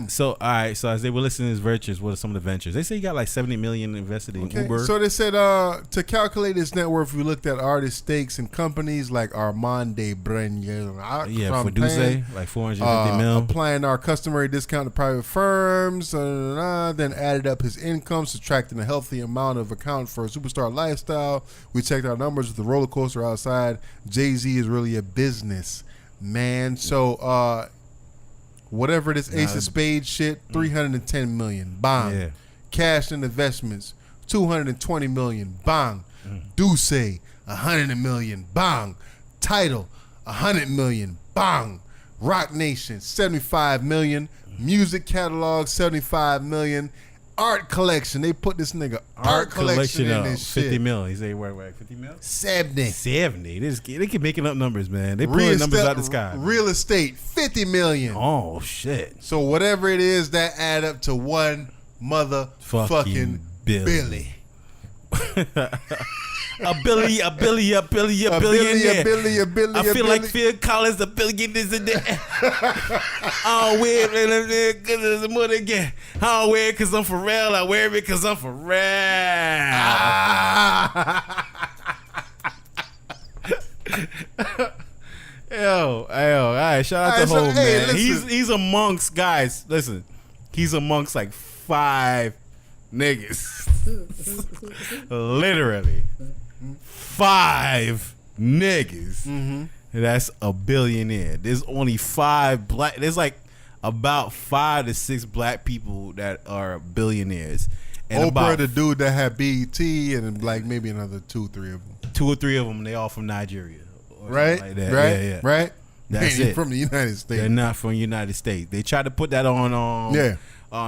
So all right. So as they were listening to his ventures, what are some of the ventures? They say he got like $70 million invested in Uber. So they said to calculate his net worth, we looked at artist stakes in companies like Armand de Brenier. For Duce, like $450 million. Applying our customary discount to private firms. Then added up his income, subtracting a healthy amount of account for a superstar lifestyle. We checked our numbers with the roller coaster outside. Jay-Z is really a business man. So whatever this Ace of Spades shit, $310 million. Bang. Yeah. Cash and investments, $220 million. Bang. Duce, $100 million. Bang. Title, $100 million. Bang. Rock Nation, $75 million. Music catalog, $75 million. Art collection, they put this nigga art collection in this shit. 50 mil. He say where 50 mil? 70. They keep making up numbers, man. They pulling numbers out the sky. Real estate, $50 million. Oh shit. So whatever it is, that add up to one motherfucking Billy. A billionaire. I feel like Phil Collins, a billionaire in there. I don't wear it because of money again. I don't wear it because I'm for real. I wear it because I'm for real. Yo, all right. Shout out to Hov, man. He's amongst guys. Listen, he's amongst like 5 niggas. Literally 5 niggas. That's a billionaire. There's only 5 black. There's like about 5 to 6 black people that are billionaires. And Oprah, the dude that had BET, and like maybe another 2 or 3 of them. 2 or 3 of them. They all from Nigeria, right? Like that. Right, right. That's it. From the United States. They're not from the United States. They tried to put that on.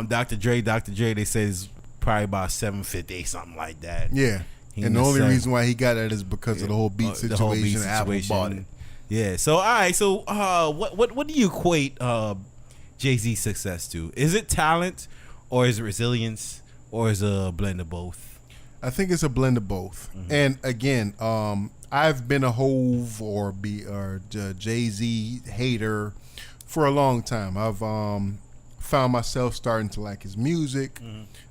Dr. Dre. They said it's probably about 750, something like that. Yeah. And the only reason why he got that is because of the whole beat situation. The whole beat situation. Apple bought it. Yeah. So all right. So what do you equate Jay-Z's success to? Is it talent, or is it resilience, or is it a blend of both? I think it's a blend of both. And again, I've been a Hov or Jay-Z hater for a long time. I've found myself starting to like his music.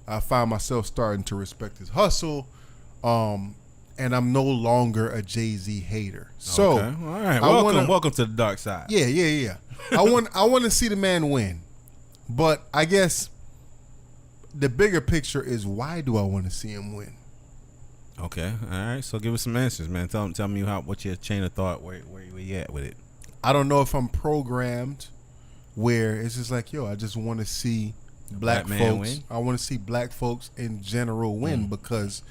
I found myself starting to respect his hustle. And I'm no longer a Jay-Z hater. So, all right, welcome to the dark side. Yeah. I want to see the man win, but I guess the bigger picture is, why do I want to see him win? Okay, all right. So give us some answers, man. Tell me what's your chain of thought, where you at with it. I don't know if I'm programmed where it's just like, yo, I just want to see black folks win. I want to see black folks in general win, because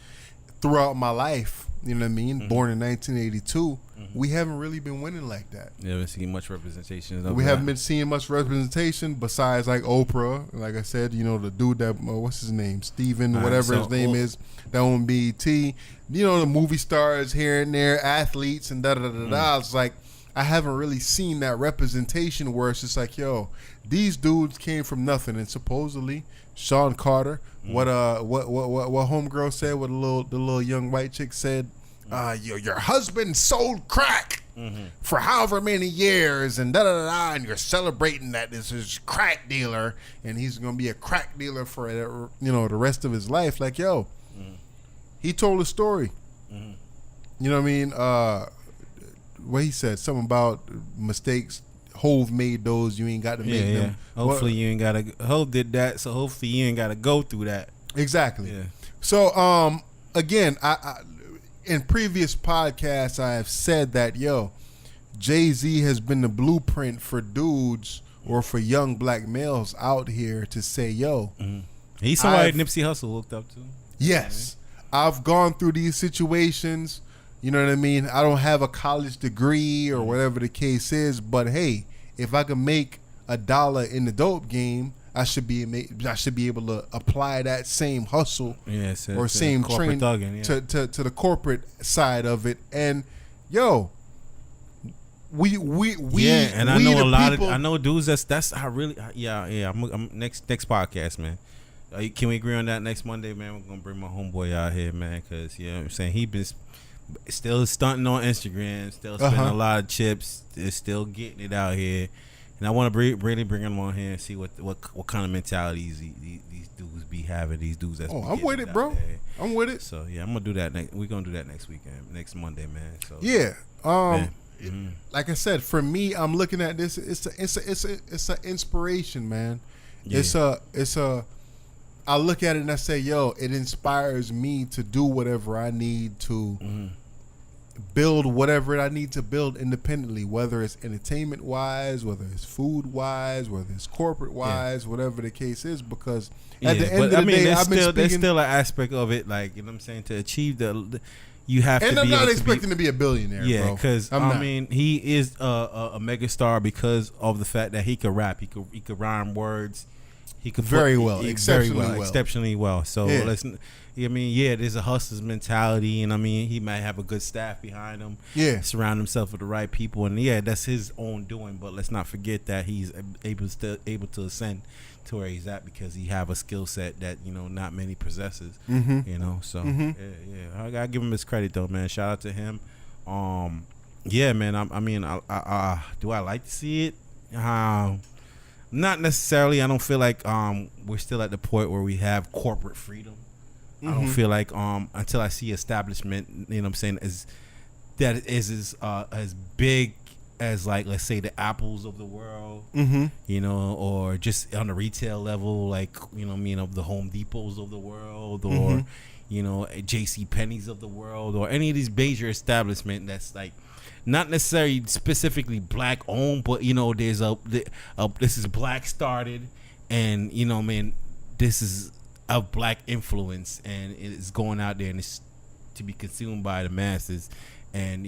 throughout my life, you know what I mean, born in 1982, we haven't really been winning like that. You haven't seen much representation. We haven't been seeing much representation besides like Oprah. Like I said, you know, the dude that, what's his name? Steven, whatever his name is, that on BET. You know, the movie stars here and there, athletes and da-da-da-da-da. It's like, I haven't really seen that representation where it's just like, yo, these dudes came from nothing. And supposedly, Sean Carter, what homegirl said, what the little young white chick said, your husband sold crack for however many years and da-da-da-da, and you're celebrating that this is crack dealer and he's gonna be a crack dealer for the rest of his life. Like, yo, he told a story. You know what I mean? What he said, something about mistakes. Hov made those, you ain't got to make them. Hopefully you ain't gotta. Hov did that, so hopefully you ain't gotta go through that. Exactly. So again, I in previous podcasts I have said that Jay-Z has been the blueprint for dudes or for young black males out here to say, he's somebody Nipsey Hussle looked up to. Yes. I've gone through these situations. You know what I mean? I don't have a college degree or whatever the case is, but hey, if I can make $1 in the dope game, I should be able to apply that same hustle or same train to the corporate side of it. And we and I know a lot of dudes that's I really I'm next podcast, man. Can we agree on that next Monday, man? We're gonna bring my homeboy out here, man, because you know what I'm saying, he been still stunting on Instagram, still spending a lot of chips, is still getting it out here, and I want to really bring him on here and see what kind of mentalities these dudes be having. These dudes that's I'm with it, bro. I'm with it. So yeah, I'm gonna do that we're gonna do that next weekend, next Monday, man. So like I said, for me, I'm looking at this. It's an inspiration, man. Yeah. I look at it and I say, it inspires me to do whatever I need to build whatever I need to build independently, whether it's entertainment wise, whether it's food wise, whether it's corporate wise, whatever the case is. Because at the end of the day, there's still an aspect of it, like, you know what I'm saying, to achieve you have and to I'm be not expecting to be a billionaire, yeah, bro. because he is a mega star because of the fact that he could rap, he could rhyme words. He could exceptionally well. So there's a hustler's mentality, and he might have a good staff behind him. Yeah, surround himself with the right people, and that's his own doing. But let's not forget that he's able to ascend to where he's at because he have a skill set that not many possesses. So I gotta give him his credit though, man. Shout out to him. Man. Do I like to see it? Not necessarily. I don't feel like we're still at the point where we have corporate freedom. I don't feel like until I see establishment, you know what I'm saying, as big as, like, let's say the Apples of the world, or just on the retail level, like, of the Home Depots of the world, or JC Penney's of the world, or any of these major establishment that's like not necessarily specifically black owned, but there's this is black started, and this is a black influence, and it's going out there and it's to be consumed by the masses, and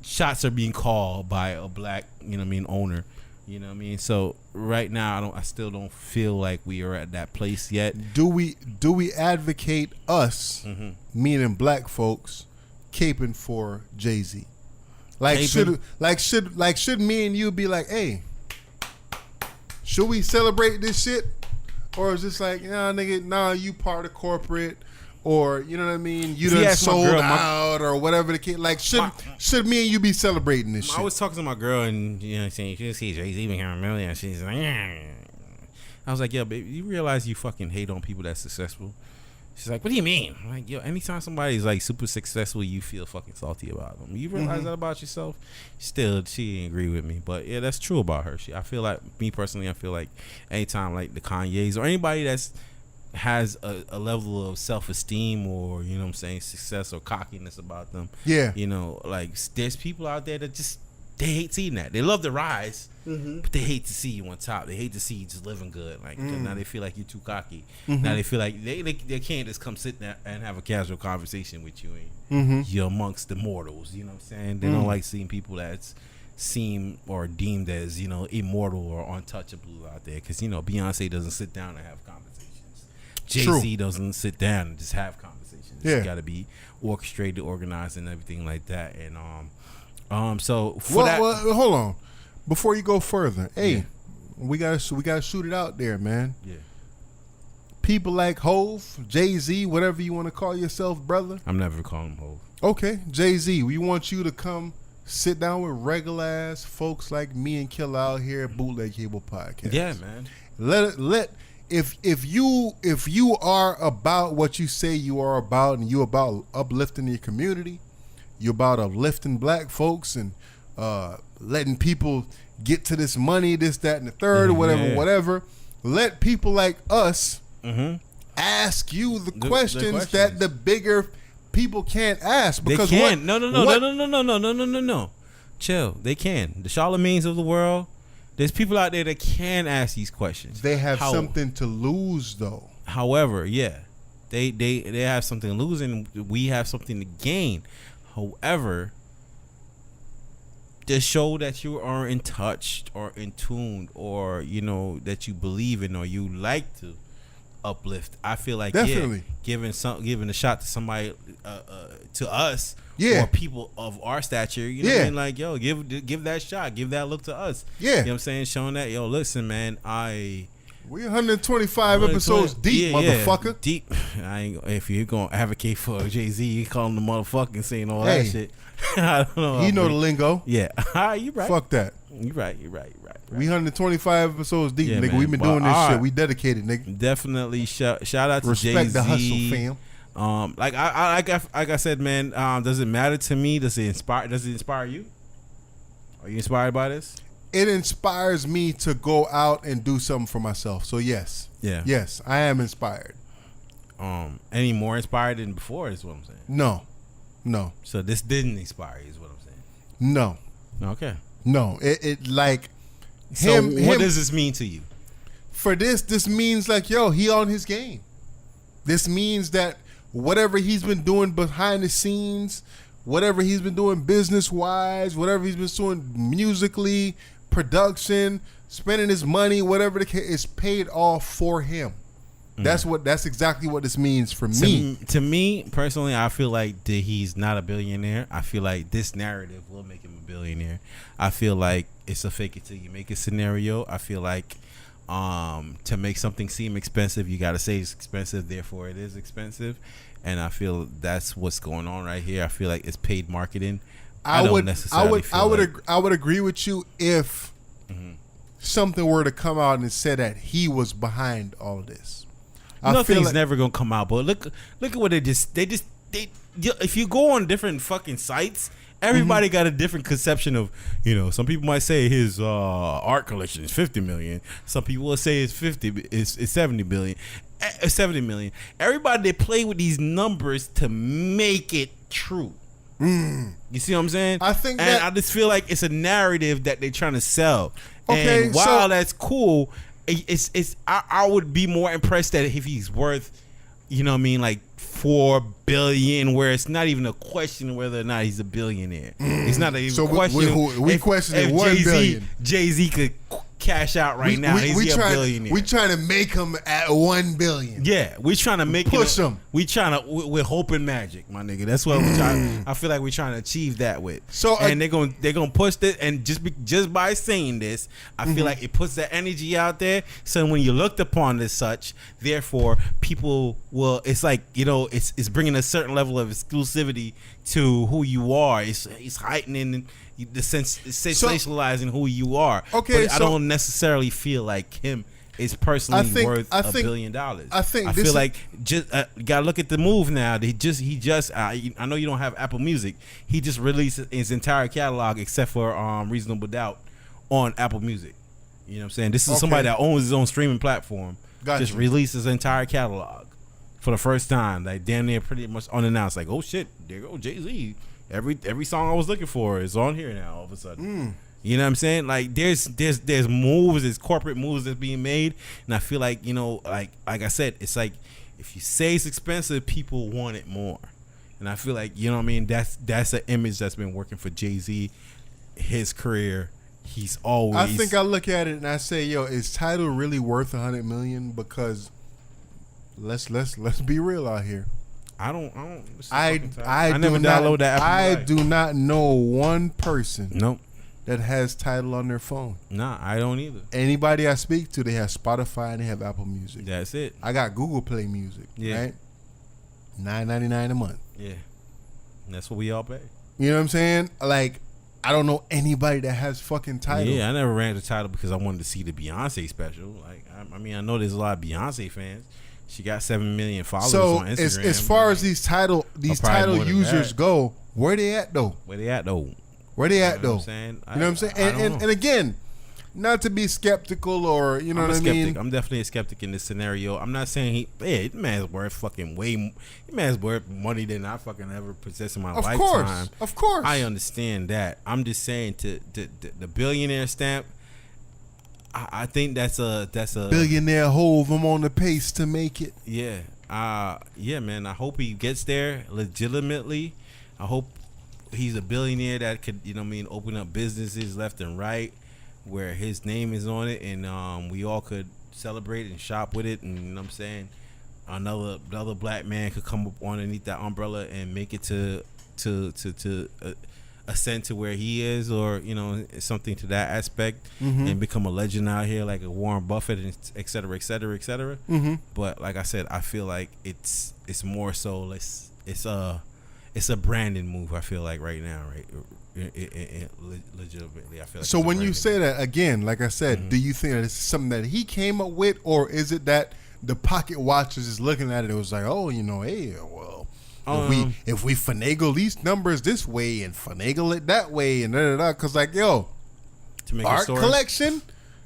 shots are being called by a black owner. So right now I still don't feel like we are at that place yet. Do we advocate us, meaning black folks, caping for Jay-Z? Should me and you be like, hey, should we celebrate this shit? Or is this like, nigga, you part of corporate, or you know what I mean, you done sold out, or whatever the case. Like, should me and you be celebrating this shit? I was talking to my girl, and saying she see Jay-Z become a million. She's like, I was like, yo, baby, you realize you fucking hate on people that's successful? She's like, what do you mean? I'm like, yo, anytime somebody's like super successful, you feel fucking salty about them. You realize that about yourself? Still, she didn't agree with me, but yeah, that's true about her. I feel like, me personally, I feel like anytime like the Kanyes or anybody that's has a level of self-esteem or success or cockiness about them, like there's people out there that just they hate seeing that. They love the rise, but they hate to see you on top. They hate to see you just living good. Like now they feel like you're too cocky. Now they feel like they can't just come sit there and have a casual conversation with you and you're amongst the mortals. You know what I'm saying? They don't like seeing people that's seem or deemed as immortal or untouchable out there, because Beyonce doesn't sit down and have conversations. Jay-Z doesn't sit down and just have conversations. It's got to be orchestrated, organized, and everything like that. And so for that, hold on, before you go further, we gotta shoot it out there, man. Yeah. People like Hov, Jay-Z, whatever you want to call yourself, brother. I'm never calling him Hov. Okay, Jay-Z, we want you to come sit down with regular ass folks like me and Killer out here at Bootleg Cable Podcast. Yeah, man. If you are about what you say you are about, and you about uplifting your community, you're about uplifting black folks and letting people get to this money, this, that, and the third, or whatever. Let people like us ask you the questions that the bigger people can't ask. Because they can. No. Chill. They can. The Charlemagne's of the world. There's people out there that can ask these questions. They have something to lose, though. However, yeah, they have something to lose, and we have something to gain. However, to show that you are in touch or in tune, or that you believe in or you like to uplift, I feel like definitely giving a shot to somebody, to us, or people of our stature, you know what I mean? Like, yo, give that shot, give that look to us. Yeah. You know what I'm saying? Showing that, yo, listen, man, we 125 episodes deep, motherfucker. Deep. If you're gonna advocate for Jay-Z, you call him the motherfucking saying all that shit. I don't know. He know the lingo. Yeah. You right. Fuck that. You right. We 125 episodes deep, nigga. Man. We've been doing this shit. We dedicated, nigga. Definitely shout out to Jay-Z. Respect the hustle, fam. Like I said, man. Does it matter to me? Does it inspire you? Are you inspired by this? It inspires me to go out and do something for myself. So yes, I am inspired. Any more inspired than before is what I'm saying. No. So this didn't inspire you, is what I'm saying. No. Okay. No. It like so him. What does this mean to you? For this means like, yo, he on his game. This means that whatever he's been doing behind the scenes, whatever he's been doing business wise, whatever he's been doing musically, production, spending his money, whatever the case, is paid off for him. That's exactly what this means for me. To me personally, I feel like that he's not a billionaire. I feel like this narrative will make him a billionaire. I feel like it's a fake it till you make it scenario. I feel like to make something seem expensive, you got to say it's expensive, therefore it is expensive. And I feel that's what's going on right here. I feel like it's paid marketing. I would agree with you if something were to come out and say that he was behind all of this. Nothing's never gonna come out, but look at what they if you go on different fucking sites, everybody got a different conception of, some people might say his art collection is 50 million. Some people will say it's 70 billion. 70 million. Everybody, they play with these numbers to make it true. You see what I'm saying? I just feel like it's a narrative that they're trying to sell. Okay, and while that's cool, I would be more impressed that if he's worth, like 4 billion, where it's not even a question whether or not he's a billionaire. It's not even a question. We question 1 billion. Jay-Z could cash out right now. He's a billionaire. We trying to make him at 1 billion. Yeah, we trying to make push him. We trying to we're hoping magic, my nigga. That's what we're trying. I feel like we're trying to achieve that with. So and they're gonna push this, and just by saying this, I feel like it puts that energy out there. So when you're looked upon as such, therefore people will. It's like it's bringing a certain level of exclusivity to who you are. It's heightening the sensationalizing who you are. Okay, but I don't necessarily feel like him is personally worth $1 billion. I feel like just gotta look at the move now. He just I know you don't have Apple Music. He just released his entire catalog except for Reasonable Doubt on Apple Music. You know what I'm saying? This is somebody that owns his own streaming platform. Just released his entire catalog for the first time. Like damn near pretty much unannounced. Like, oh shit, there go Jay-Z. Every song I was looking for is on here now all of a sudden. You know what I'm saying? Like there's moves, there's corporate moves that's being made, and I feel like like I said, it's like if you say it's expensive, people want it more, and I feel like what I mean. That's an image that's been working for Jay-Z, his career. He's always. I think I look at it and I say, yo, is Tidal really worth $100 million? Because let's be real out here. I don't. I never download that app. I do not know one person that has Tidal on their phone. Nah, I don't either. Anybody I speak to, they have Spotify and they have Apple Music. That's it. I got Google Play Music. Yeah. Right? $9.99 a month. Yeah. And that's what we all pay. You know what I'm saying? Like, I don't know anybody that has fucking Tidal. Yeah, I never ran the Tidal because I wanted to see the Beyonce special. Like, I mean, I know there's a lot of Beyonce fans. She got 7 million followers on Instagram. As far as these Tidal users go, where they at though? Where they at though? You know what I'm saying? And again, not to be skeptical or you know what I mean. I'm definitely a skeptic in this scenario. I'm not saying the man's worth fucking the man's worth money than I fucking ever possess in my lifetime. Of course, I understand that. I'm just saying to the billionaire stamp. I think that's a billionaire Hove. I'm on the pace to make it. Yeah, man. I hope he gets there legitimately. I hope he's a billionaire that could, open up businesses left and right where his name is on it, and we all could celebrate and shop with it. And you know what I'm saying, another black man could come up underneath that umbrella and make it to ascend to where he is, or something to that aspect, and become a legend out here like a Warren Buffett, and et cetera, et cetera, et cetera. But like I said, I feel like it's more so it's a branding move. I feel like right now, right? Legitimately, I feel like. So when you say that again, like I said, do you think that it's something that he came up with, or is it that the pocket watchers is looking at it? It was like, oh, hey, well, if we finagle these numbers this way and finagle it that way and because like to make art collection,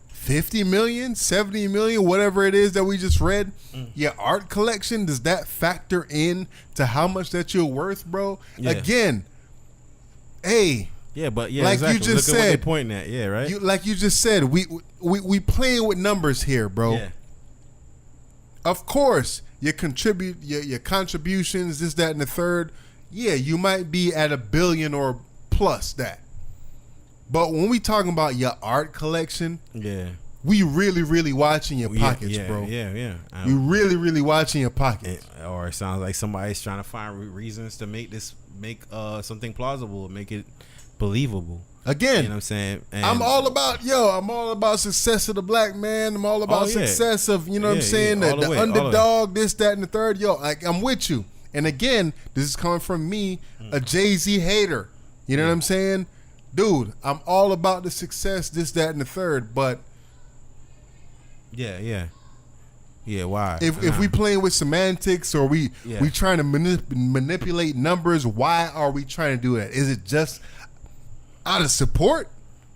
50 million, 70 million, whatever it is that we just read. Your art collection, does that factor in to how much that you're worth, bro? Yeah. Again, hey. Yeah, but like exactly. you just Look said, at what they're pointing at. Yeah, right. Like you just said, we playing with numbers here, bro. Yeah. Of course, your contributions, this, that, and the third. Yeah, you might be at $1 billion or plus that. But when we talking about your art collection, we really watching your pockets, bro. Yeah. We really watching your pockets. Or it sounds like somebody's trying to find reasons to make something plausible, make it believable. Again, you know what I'm saying? And I'm all about success of the black man. I'm all about success of, what I'm saying, the underdog, this, that, and the third. I'm with you. And again, this is coming from me, a Jay-Z hater. You know what I'm saying? Dude, I'm all about the success, this, that, and the third, but yeah, why? If we playing with semantics or we trying to manipulate numbers, why are we trying to do that? Is it just out of support?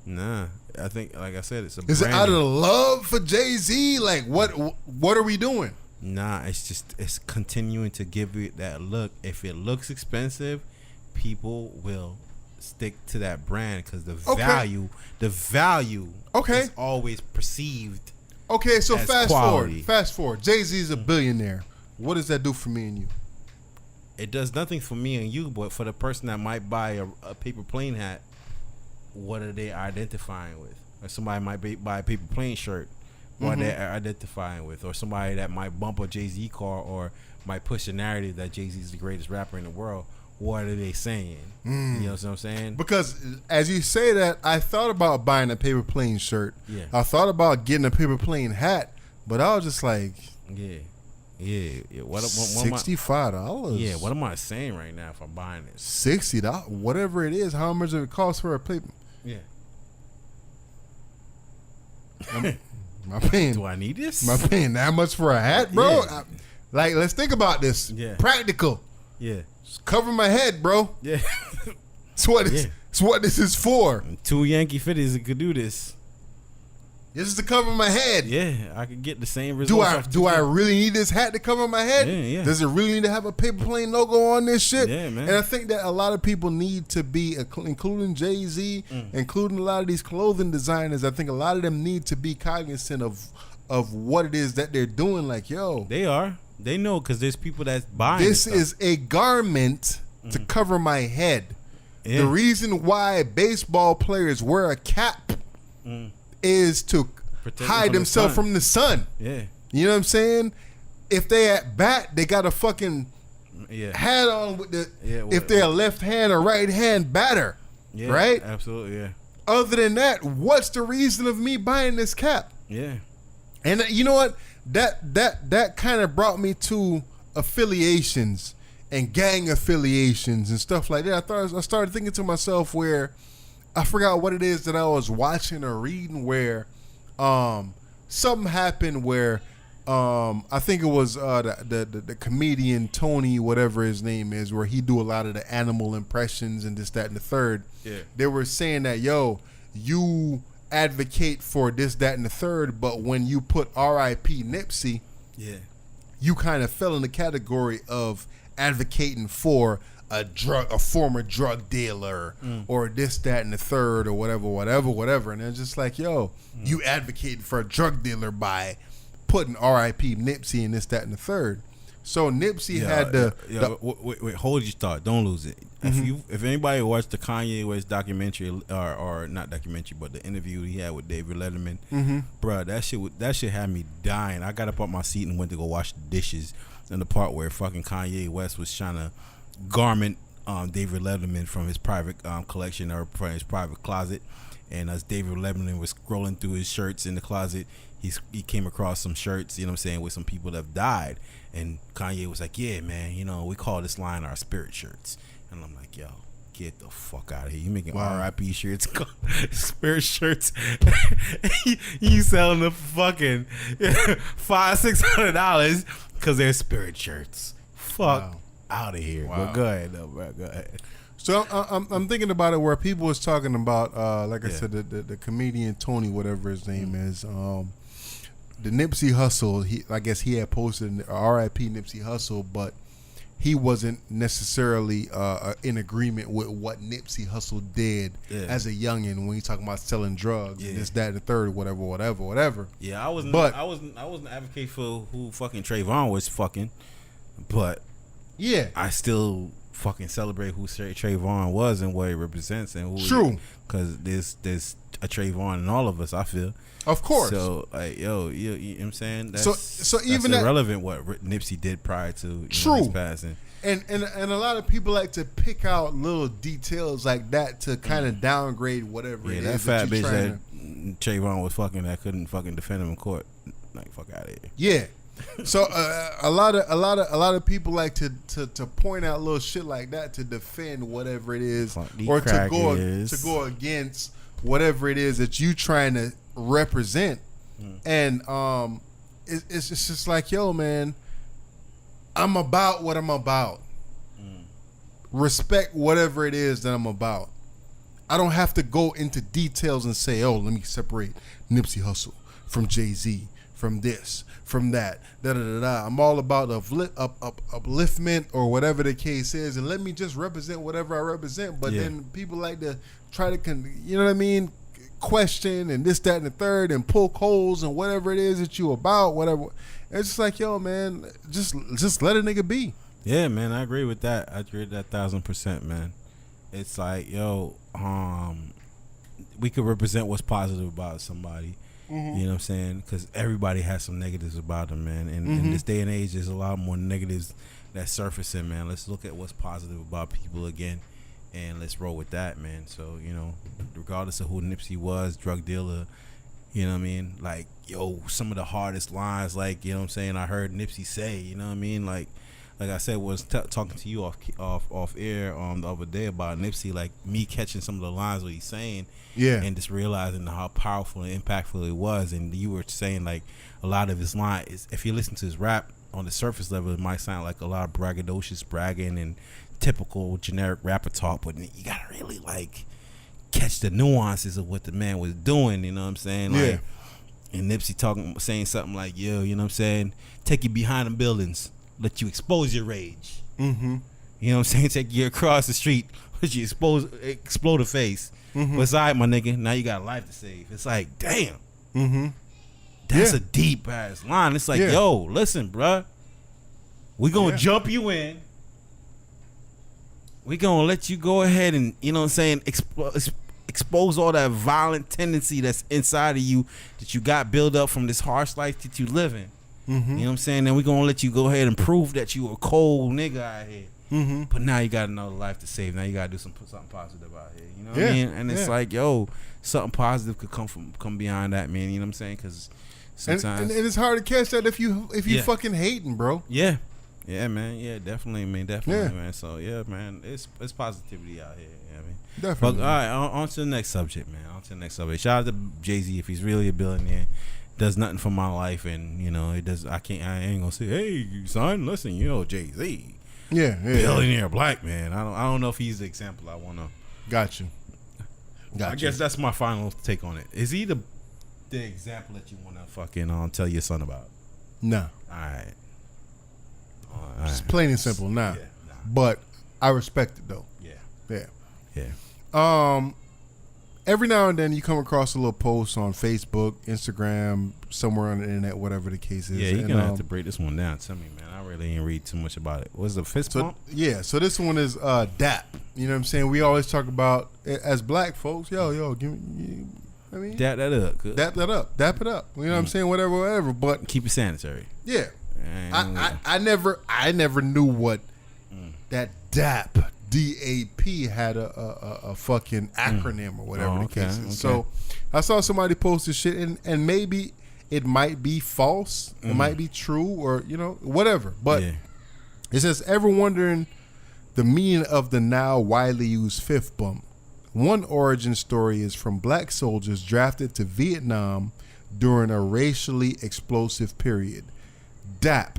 Nah, I think, like I said, it's Is it out of love for Jay-Z? Like, what are we doing? Nah, it's continuing to give you that look. If it looks expensive, people will stick to that brand because the value is always perceived. Okay, so fast quality. forward. Jay-Z's a billionaire. What does that do for me and you? It does nothing for me and you, but for the person that might buy a paper plane hat, what are they identifying with? Or somebody might buy a paper plane shirt. What are they identifying with? Or somebody that might bump a Jay-Z car or might push a narrative that Jay-Z is the greatest rapper in the world. What are they saying? You know what I'm saying? Because as you say that, I thought about buying a paper plane shirt. Yeah. I thought about getting a paper plane hat, but I was just like, yeah. What $65. Yeah. What am I saying right now if I'm buying this? $60, whatever it is. How much does it cost for a paper? Yeah. Am I paying? Do I need this? Am I paying that much for a hat, bro? Yeah. Let's think about this. Yeah. Practical. Yeah. Just cover my head, bro. Yeah. It's what this is for. 2 Yankee fitties that could do this. This is to cover my head. Yeah, I could get the same results. Do I really need this hat to cover my head? Yeah. Does it really need to have a paper plane logo on this shit? Yeah, man. And I think that a lot of people need to be, including Jay-Z, including a lot of these clothing designers, I think a lot of them need to be cognizant of what it is that they're doing. Like, yo. They are. They know because there's people that's buying this is a garment to cover my head. Yeah. The reason why baseball players wear a cap is to hide themselves from the sun. Yeah. You know what I'm saying? If they at bat, they got a fucking hat on with the if they're a left hand or right hand batter. Yeah, right? Absolutely, yeah. Other than that, what's the reason of me buying this cap? Yeah. And you know what? That kind of brought me to affiliations and gang affiliations and stuff like that. I started thinking to myself where I forgot what it is that I was watching or reading where something happened where I think it was the comedian Tony, whatever his name is, where he do a lot of the animal impressions and this, that, and the third. Yeah. They were saying that, yo, you advocate for this, that, and the third, but when you put R.I.P. Nipsey, you kind of fell in the category of advocating for a former drug dealer, or this, that, and the third, or whatever. And it's just like, yo, you advocated for a drug dealer by putting R.I.P. Nipsey in this, that, and the third. So Nipsey had the wait, hold your thought. Don't lose it. If anybody watched the Kanye West documentary, or not documentary, but the interview he had with David Letterman, bro, that shit had me dying. I got up off my seat and went to go wash the dishes. In the part where fucking Kanye West was trying to garment David Letterman from his private collection, or from his private closet, and as David Letterman was scrolling through his shirts in the closet, he came across some shirts, you know what I'm saying, with some people that have died, and Kanye was like, yeah, man, you know, we call this line our spirit shirts. And I'm like, yo, get the fuck out of here. You making R.I.P. shirts, spirit shirts. You selling them for fucking $500-$600 because they're spirit shirts. Fuck out of here. But go ahead, though, bro. Go ahead. So I'm thinking about it where people was talking about, like I said, the comedian Tony, whatever his name is, the Nipsey Hussle. I guess he had posted R.I.P. Nipsey Hussle, but he wasn't necessarily in agreement with what Nipsey Hussle did as a youngin when he's talking about selling drugs and this, that, and the third, whatever. Yeah, I wasn't advocate for who fucking Trayvon was fucking, but I still fucking celebrate who Trayvon was and what he represents and who because there's a Trayvon in all of us, I feel. Of course. So, like, yo, you know what I'm saying? So even that's irrelevant what Nipsey did prior to his passing. And a lot of people like to pick out little details like that to kind of downgrade whatever it is. That fat bitch that Trayvon was fucking that couldn't fucking defend him in court. Like, fuck out of here. Yeah. So a lot of people like to point out little shit like that to defend whatever it is, or to go against whatever it is that you trying to represent. And it's just like, yo, man, I'm about what I'm about. Respect whatever it is that I'm about. I don't have to go into details and say, oh, let me separate Nipsey Hussle from Jay-Z, from this, from that, da-da-da-da. I'm all about upliftment or whatever the case is, and let me just represent whatever I represent. But then people like to try to, you know what I mean, question and this, that, and the third, and poke holes and whatever it is that you about, whatever. It's just like, yo, man, just let a nigga be. Yeah, man, I agree with that. I agree with that 1,000%, man. It's like, yo, we could represent what's positive about somebody. You know what I'm saying? Because everybody has some negatives about them, man. And in this day and age, there's a lot more negatives that's surfacing, man. Let's look at what's positive about people again, and let's roll with that, man. So, you know, regardless of who Nipsey was, drug dealer, you know what I mean? Like, yo, some of the hardest lines, like, you know what I'm saying, I heard Nipsey say, you know what I mean? Like I said, was talking to you off air the other day about Nipsey, like me catching some of the lines what he's saying, and just realizing how powerful and impactful it was. And you were saying, like, a lot of his lines, if you listen to his rap on the surface level, it might sound like a lot of braggadocious bragging and typical generic rapper talk, but you gotta really like catch the nuances of what the man was doing. You know what I'm saying? Like, and Nipsey saying something like, yo, you know what I'm saying, take you behind them buildings, let you expose your rage. You know what I'm saying? Take you across the street, let you explode a face. But it's all right, my nigga, now you got a life to save. It's like, damn. That's a deep ass line. It's like, yo, listen, bruh, we gonna jump you in. We gonna let you go ahead and, you know what I'm saying, expose all that violent tendency that's inside of you that you got built up from this harsh life that you live in. You know what I'm saying? Then we gonna let you go ahead and prove that you a cold nigga out here. But now you got another life to save. Now you gotta do something positive out here. You know what I mean? And it's like, yo, something positive could come beyond that, man. You know what I'm saying? Because sometimes and it's hard to catch that if you fucking hating, bro. Yeah, man. Yeah, definitely, man. Definitely, man. So yeah, man, it's positivity out here. You know what I mean? Definitely. But all right, on to the next subject, man. Shout out to Jay-Z if he's really a billionaire. Does nothing for my life, and you know it does. I ain't gonna say, hey, son, listen, you know, Jay-Z, billionaire black man. I don't know if he's the example I want to. Got you. Gotcha. I guess that's my final take on it. Is he the example that you want to fucking tell your son about? No. All right. It's plain and simple. Nah. Yeah, nah. But I respect it though. Yeah. Yeah. Every now and then you come across a little post on Facebook, Instagram, somewhere on the internet, whatever the case is. Yeah, you're gonna have to break this one down. Tell me, man. I really ain't read too much about it. What's the fist bump? Yeah, so this one is DAP. You know what I'm saying? We always talk about as black folks, yo, give me. I mean, dap that up. Dap that up. Dap it up. You know what I'm saying? Whatever. But keep it sanitary. Yeah. I never knew what that DAP. DAP had a fucking acronym or whatever the case is. Okay. So I saw somebody post this shit, and maybe it might be false, it might be true, or whatever. But it says, ever wondering the meaning of the now widely used fifth bump? One origin story is from black soldiers drafted to Vietnam during a racially explosive period. DAP.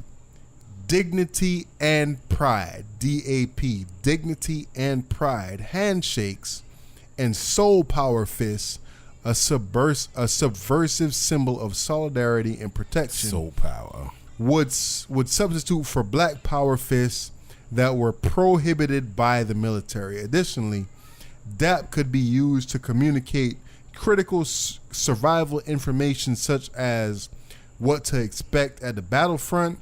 Dignity and pride, DAP, dignity and pride, handshakes, and soul power fists, a subversive symbol of solidarity and protection. Soul power would substitute for black power fists that were prohibited by the military. Additionally, DAP could be used to communicate critical survival information such as what to expect at the battlefront,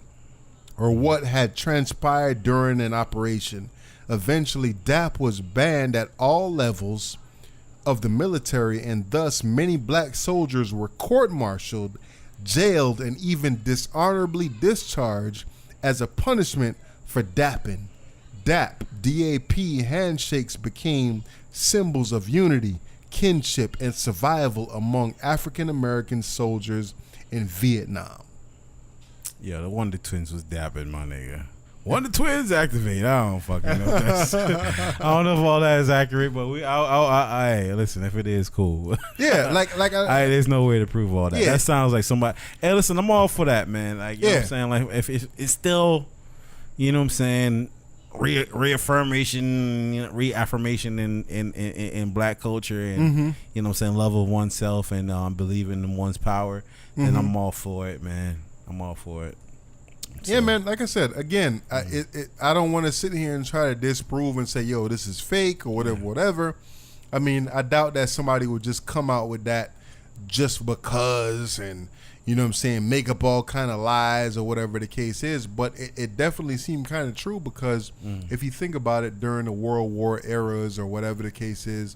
or what had transpired during an operation. Eventually, DAP was banned at all levels of the military, and thus many black soldiers were court-martialed, jailed, and even dishonorably discharged as a punishment for dapping. DAP, D-A-P, handshakes became symbols of unity, kinship, and survival among African-American soldiers in Vietnam. Yeah, the Wonder Twins was dapping, my nigga. Wonder Twins activate. I don't fucking know. I don't know if all that is accurate, but hey, listen, if it is, cool. Yeah, there's no way to prove all that. Yeah. That sounds like somebody. Hey, listen, I'm all for that, man. Like, you know what I'm saying? Like, if it's still, you know what I'm saying, reaffirmation in black culture, and you know what I'm saying, love of oneself and believing in one's power, then I'm all for it, man. I'm all for it. So. Yeah, man. Like I said, again, I don't want to sit here and try to disprove and say, yo, this is fake or whatever. I mean, I doubt that somebody would just come out with that just because, and you know what I'm saying, make up all kind of lies or whatever the case is. But it definitely seemed kind of true because if you think about it, during the World War eras or whatever the case is,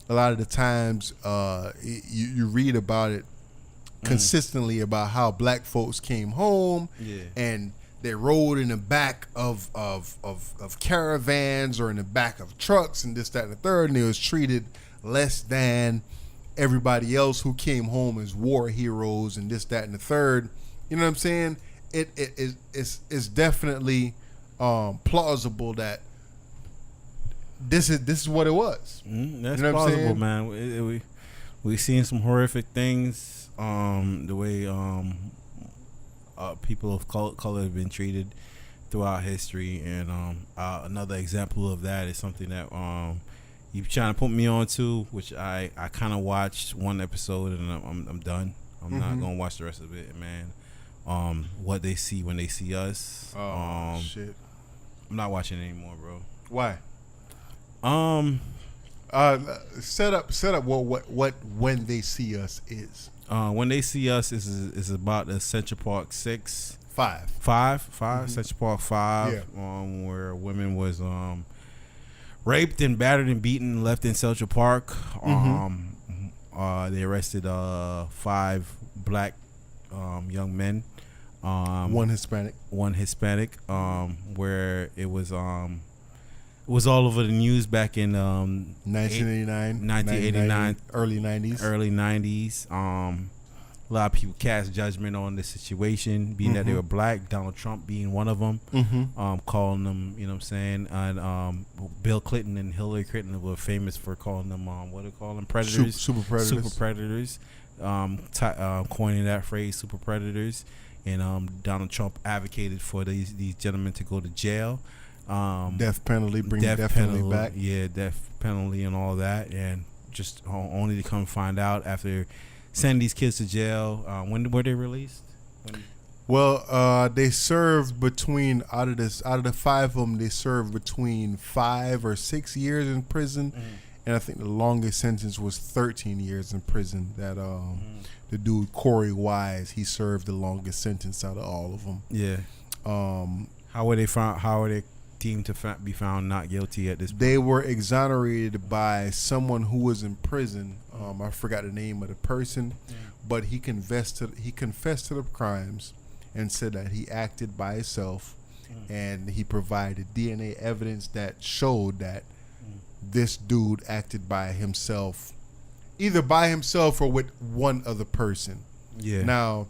a lot of the times you read about it consistently about how black folks came home and they rode in the back of caravans or in the back of trucks and this, that, and the third, and they was treated less than everybody else who came home as war heroes and this, that, and the third. You know what I'm saying? It's definitely plausible that this is what it was. That's plausible, man. We seen some horrific things. The way people of color have been treated throughout history, and another example of that is something that you trying to put me on to, which I kind of watched one episode and I'm done. I'm not gonna watch the rest of it, man. What they see when they see us. Shit. I'm not watching it anymore, bro. Why? Set up what when they see us is. When they see us is about the Central Park 5 Central Park 5, where women was raped and battered and beaten and left in Central Park. They arrested 5 black young men, one Hispanic, where it was all over the news back in 1989, early 90s. A lot of people cast judgment on the situation, being that they were black. Donald Trump being one of them, calling them, you know what I'm saying, and Bill Clinton and Hillary Clinton were famous for calling them, what do they call them, predators, super predators, coining that phrase, super predators, and Donald Trump advocated for these gentlemen to go to jail. Death penalty, bring death penalty back. Yeah, death penalty and all that, and just only to come find out after sending these kids to jail. When were they released? Well, they served between out of the 5 of them, they served between 5 or 6 years in prison, and I think the longest sentence was 13 years in prison. That the dude Corey Wise, he served the longest sentence out of all of them. Yeah. How were they found? How are they deemed to be found not guilty at this point? They were exonerated by someone who was in prison. I forgot the name of the person, but he confessed to the crimes and said that he acted by himself, and he provided DNA evidence that showed that this dude acted by himself, either by himself or with one other person. Yeah. Now,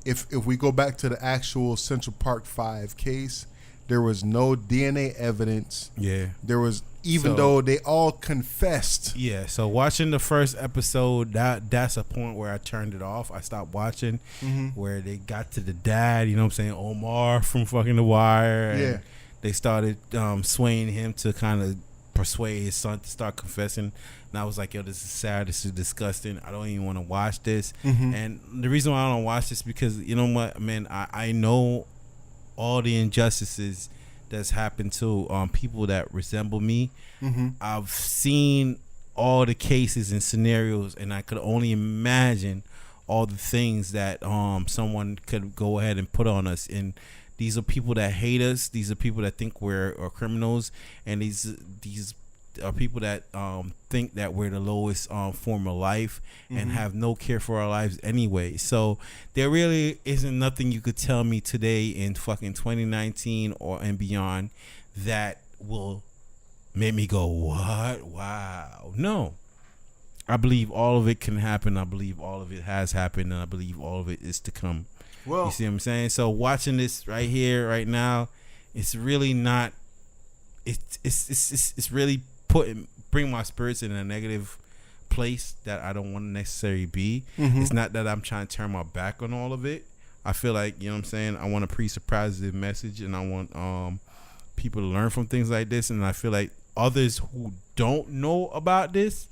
if we go back to the actual Central Park 5 case, there was no DNA evidence. Yeah. There was, even though they all confessed. Yeah. So watching the first episode, that's a point where I turned it off. I stopped watching where they got to the dad, you know what I'm saying, Omar from fucking The Wire. And they started swaying him to kind of persuade his son to start confessing. And I was like, yo, this is sad. This is disgusting. I don't even want to watch this. And the reason why I don't watch this because, you know what, man, I know all the injustices that's happened to people that resemble me. I've seen all the cases and scenarios, and I could only imagine all the things that someone could go ahead and put on us. And these are people that hate us. These are people that think we're criminals, and these are people that think that we're the lowest form of life and have no care for our lives anyway. So there really isn't nothing you could tell me today in fucking 2019 and beyond that will make me go, what? Wow. No. I believe all of it can happen. I believe all of it has happened, and I believe all of it is to come. Well, you see what I'm saying? So watching this right here, right now, it's really not. It's really bring my spirits in a negative place that I don't want to necessarily be. It's not that I'm trying to turn my back on all of it. I feel like, you know what I'm saying, I want to preach a positive message, and I want people to learn from things like this. And I feel like others who don't know about this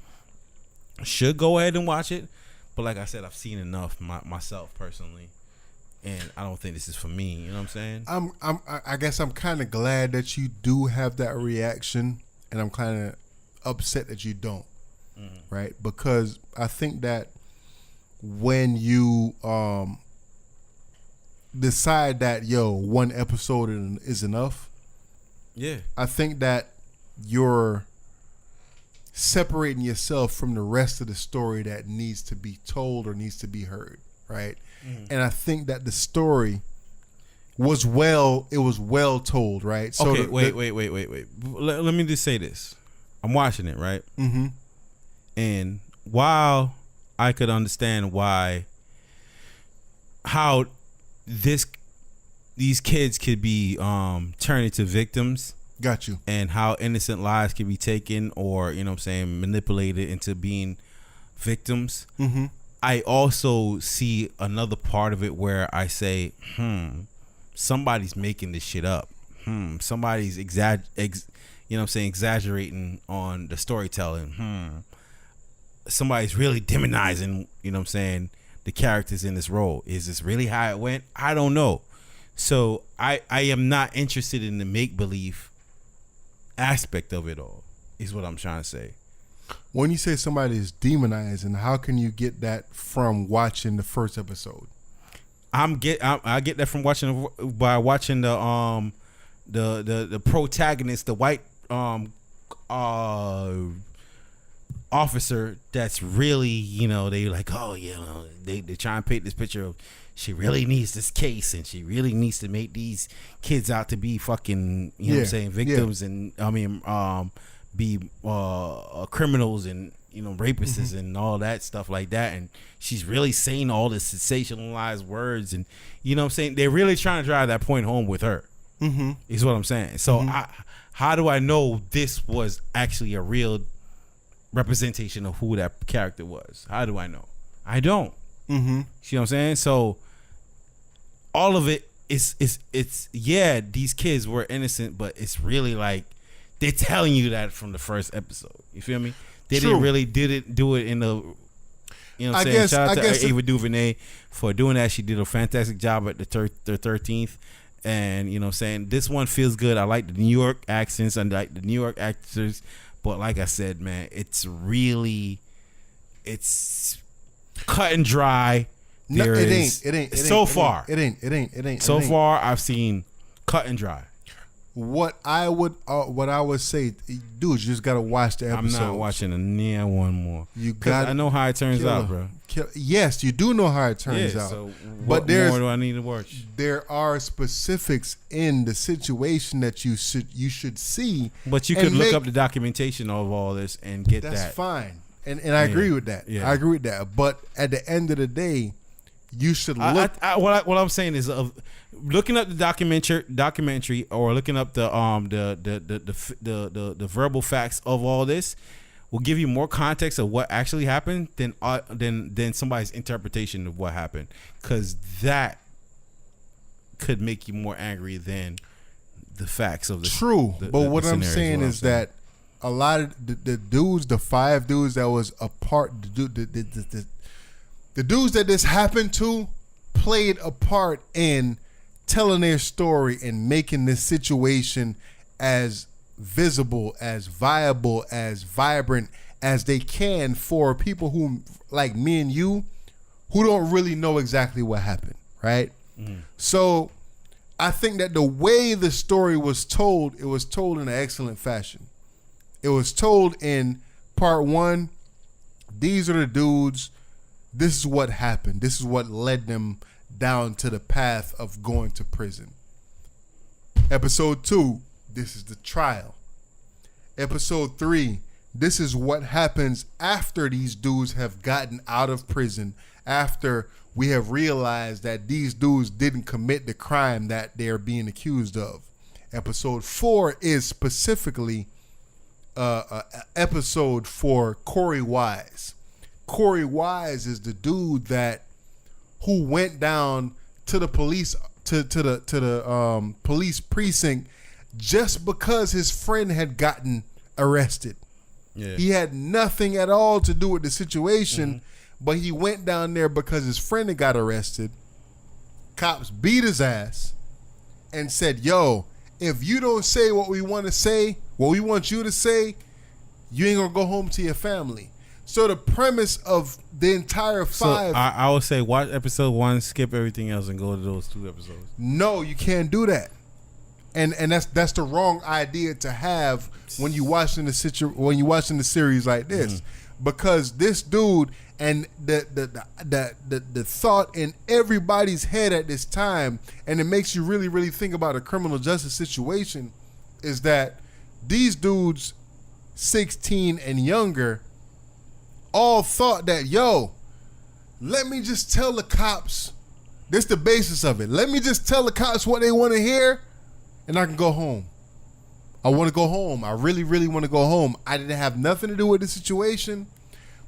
should go ahead and watch it. But like I said, I've seen enough myself personally, and I don't think this is for me. You know what I'm saying? I guess I'm kind of glad that you do have that reaction, and I'm kind of upset that you don't, right? Because I think that when you decide that, one episode is enough, I think that you're separating yourself from the rest of the story that needs to be told or needs to be heard, right? And I think that the story was well told, right? So okay, wait. Let me just say this. I'm watching it, right? And while I could understand how these kids could be turned into victims. Got you. And how innocent lives can be taken or, you know what I'm saying, manipulated into being victims. I also see another part of it where I say, somebody's making this shit up. Somebody's exaggerating on the storytelling. Somebody's really demonizing, you know what I'm saying, the characters in this role. Is this really how it went? I don't know. So I am not interested in the make-believe aspect of it all, is what I'm trying to say. When you say somebody is demonizing, how can you get that from watching the first episode? I get that from watching the protagonist, the white officer that's really, they like, they try and paint this picture of she really needs this case and she really needs to make these kids out to be fucking, you know what I'm saying, victims and be criminals and rapists and all that stuff like that. And she's really saying all this sensationalized words and you know what I'm saying, they're really trying to drive that point home with her. Is what I'm saying. So how do I know this was actually a real representation of who that character was? How do I know? I don't. See what I'm saying? So all of it it's these kids were innocent, but it's really like they're telling you that from the first episode. You feel me? They didn't do it in the. You know what I'm saying? Shout out to Ava Duvernay for doing that. She did a fantastic job at the 13th. And, you know what I'm saying? This one feels good. I like the New York accents. I like the New York actors. But like I said, man, it's cut and dry. No, it ain't. So far, So far, I've seen cut and dry. What I would say, dude, you just gotta watch the episode. I'm not watching a near one more. I know how it turns out, bro. Yes, you do know how it turns out. So but more do I need to watch? There are specifics in the situation that you should see. But you could look up the documentation of all this and get that. That's fine, and I agree with that. Yeah. I agree with that. But at the end of the day, you should look. What I'm saying is, looking up the documentary, or looking up the verbal facts of all this, will give you more context of what actually happened than somebody's interpretation of what happened, because that could make you more angry than the facts of the true. But what I'm saying is that a lot of the dudes, the 5 dudes that was a part, the dudes that this happened to played a part in telling their story and making this situation as visible, as viable, as vibrant as they can for people who, like me and you, who don't really know exactly what happened, right? Mm-hmm. So I think that the way the story was told, it was told in an excellent fashion. It was told in part 1, these are the dudes, this is what happened. This is what led them down to the path of going to prison. Episode 2, this is the trial. Episode 3, this is what happens after these dudes have gotten out of prison, after we have realized that these dudes didn't commit the crime that they're being accused of. Episode 4 is specifically an episode for Corey Wise. Corey Wise is the dude who went down to the police to the police precinct just because his friend had gotten arrested. Yeah. He had nothing at all to do with the situation, but he went down there because his friend had got arrested. Cops beat his ass and said, "Yo, if you don't say what we want to say, what we want you to say, you ain't gonna go home to your family." So the premise of the entire 5... So I would say watch episode 1, skip everything else, and go to those 2 episodes. No, you can't do that. And that's the wrong idea to have when you watching the series like this, because this dude and the thought in everybody's head at this time, and it makes you really, really think about a criminal justice situation, is that these dudes 16 and younger all thought that, yo, let me just tell the cops, this the basis of it, let me just tell the cops what they want to hear and I can go home. I want to go home. I really, really want to go home. I didn't have nothing to do with the situation,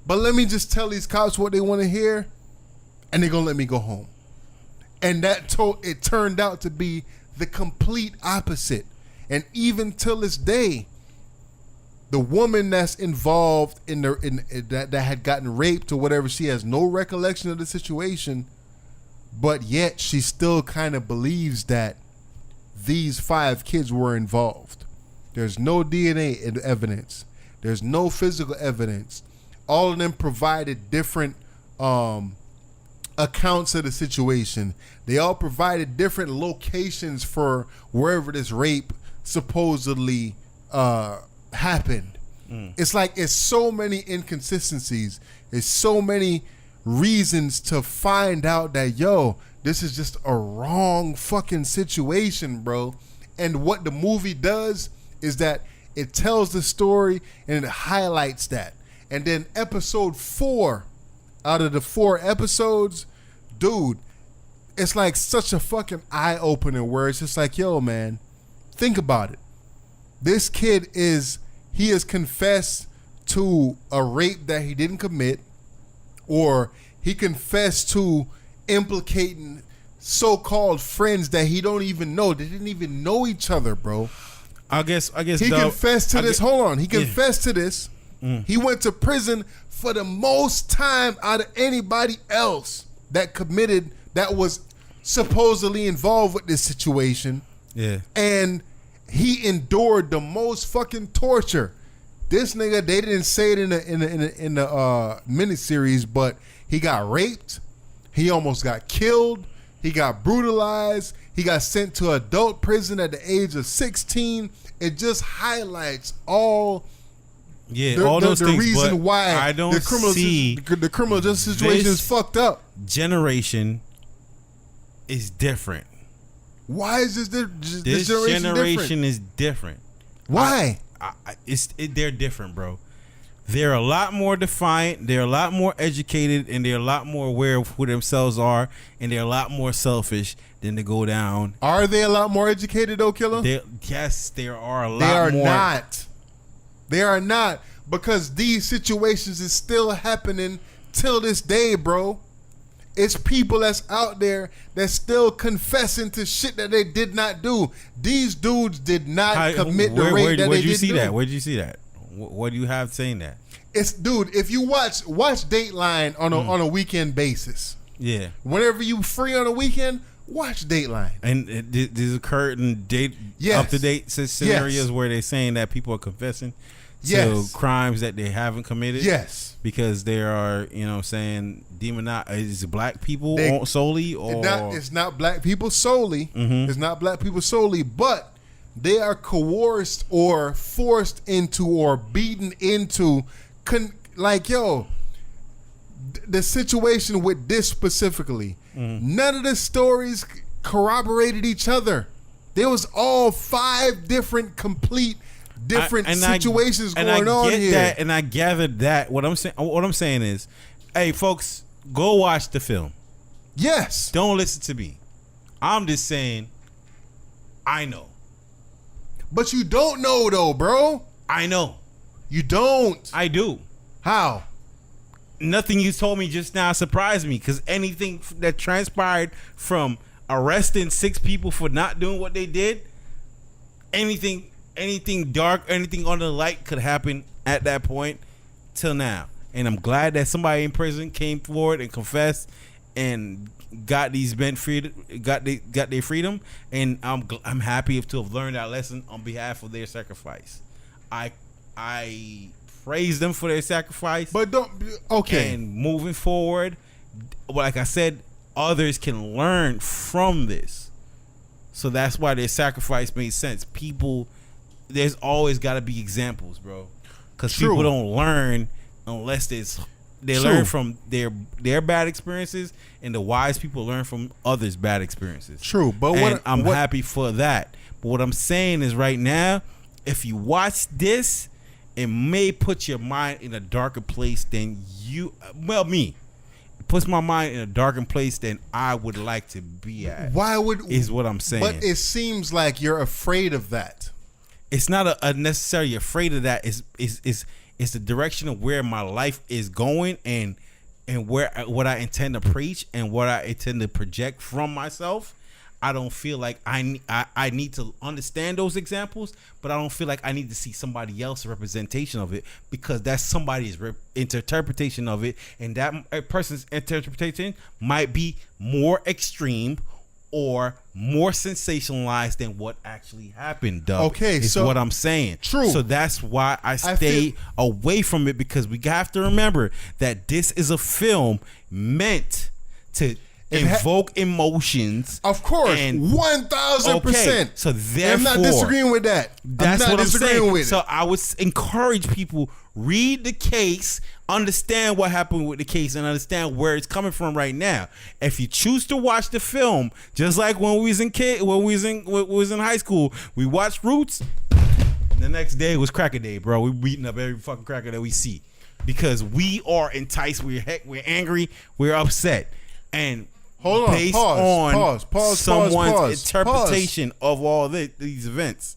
but let me just tell these cops what they want to hear and they're going to let me go home. And it turned out to be the complete opposite. And even till this day, the woman that's involved that had gotten raped or whatever, she has no recollection of the situation, but yet she still kind of believes that these 5 kids were involved. There's no DNA evidence. There's no physical evidence. All of them provided different accounts of the situation. They all provided different locations for wherever this rape supposedly happened. It's like it's so many inconsistencies. It's so many reasons to find out that, yo, this is just a wrong fucking situation, bro. And what the movie does is that it tells the story and it highlights that. And then episode 4 out of the 4 episodes, dude, it's like such a fucking eye-opener where it's just like, yo, man, think about it. This kid he has confessed to a rape that he didn't commit, or he confessed to implicating so-called friends that he don't even know. They didn't even know each other, bro. I guess he confessed to this. Hold on. He confessed to this, He went to prison for the most time out of anybody else that was supposedly involved with this situation. Yeah. And he endured the most fucking torture. This nigga, they didn't say it in the miniseries, but he got raped. He almost got killed. He got brutalized. He got sent to adult prison at the age of 16. It just highlights all those things. Reason why I don't see the criminal justice situation is fucked up. Generation is different. Why is this generation is different? Why? They're different, bro. They're a lot more defiant. They're a lot more educated, and they're a lot more aware of who themselves are, and they're a lot more selfish than to go down. Are they a lot more educated, though, Killer? Yes, there are a lot more. They are not. They are not, because these situations is still happening till this day, bro. It's people that's out there that's still confessing to shit that they did not do. These dudes did not commit the rape that they did do. Where'd you see that? Where'd you see that? What do you have saying that? It's, dude, if you watch Dateline on a weekend basis. Yeah. Whenever you free on a weekend, watch Dateline. And there's occurred in up-to-date scenarios where they're saying that people are confessing to crimes that they haven't committed. Yes. Because they are, saying is it black people solely, or it's not black people solely. Mm-hmm. It's not black people solely, but they are coerced or forced into or beaten into, the situation with this specifically. None of the stories corroborated each other. There was all 5 different situations going on here. That, and I gathered that. What I'm saying is, hey, folks, go watch the film. Yes. Don't listen to me. I'm just saying, I know. But you don't know, though, bro. I know. You don't. I do. How? Nothing you told me just now surprised me, because anything that transpired from arresting 6 people for not doing what they did, anything dark, anything under the light could happen at that point till now. And I'm glad that somebody in prison came forward and confessed and got these men freed, got their freedom. And I'm happy to have learned that lesson on behalf of their sacrifice. I praise them for their sacrifice. But And moving forward, like I said, others can learn from this. So that's why their sacrifice made sense. There's always got to be examples, bro. Because people don't learn unless they learn from their bad experiences, and the wise people learn from others' bad experiences. True, but I'm happy for that. But what I'm saying is, right now, if you watch this, it may put your mind in a darker place than me. It puts my mind in a darker place than I would like to be at. Is what I'm saying. But it seems like you're afraid of that. It's not a necessarily afraid of that. It's the direction of where my life is going, and what I intend to preach and what I intend to project from myself. I don't feel like I need to understand those examples, but I don't feel like I need to see somebody else's representation of it, because that's somebody's interpretation of it, and that person's interpretation might be more extreme or more sensationalized than what actually happened, Doug. Okay, is so what I'm saying. True. So that's why I stay away from it, because we have to remember that this is a film meant to invoke emotions. Of course, 1,000%. So therefore, I'm not disagreeing with that. That's what I'm saying. So I would encourage people, read the case, understand what happened with the case, and understand where it's coming from right now. If you choose to watch the film, just like when we was in high school, we watched Roots. The next day was Cracker Day, bro. We beating up every fucking cracker that we see, because we are enticed. We're angry. We're upset, and based on someone's interpretation of all these events.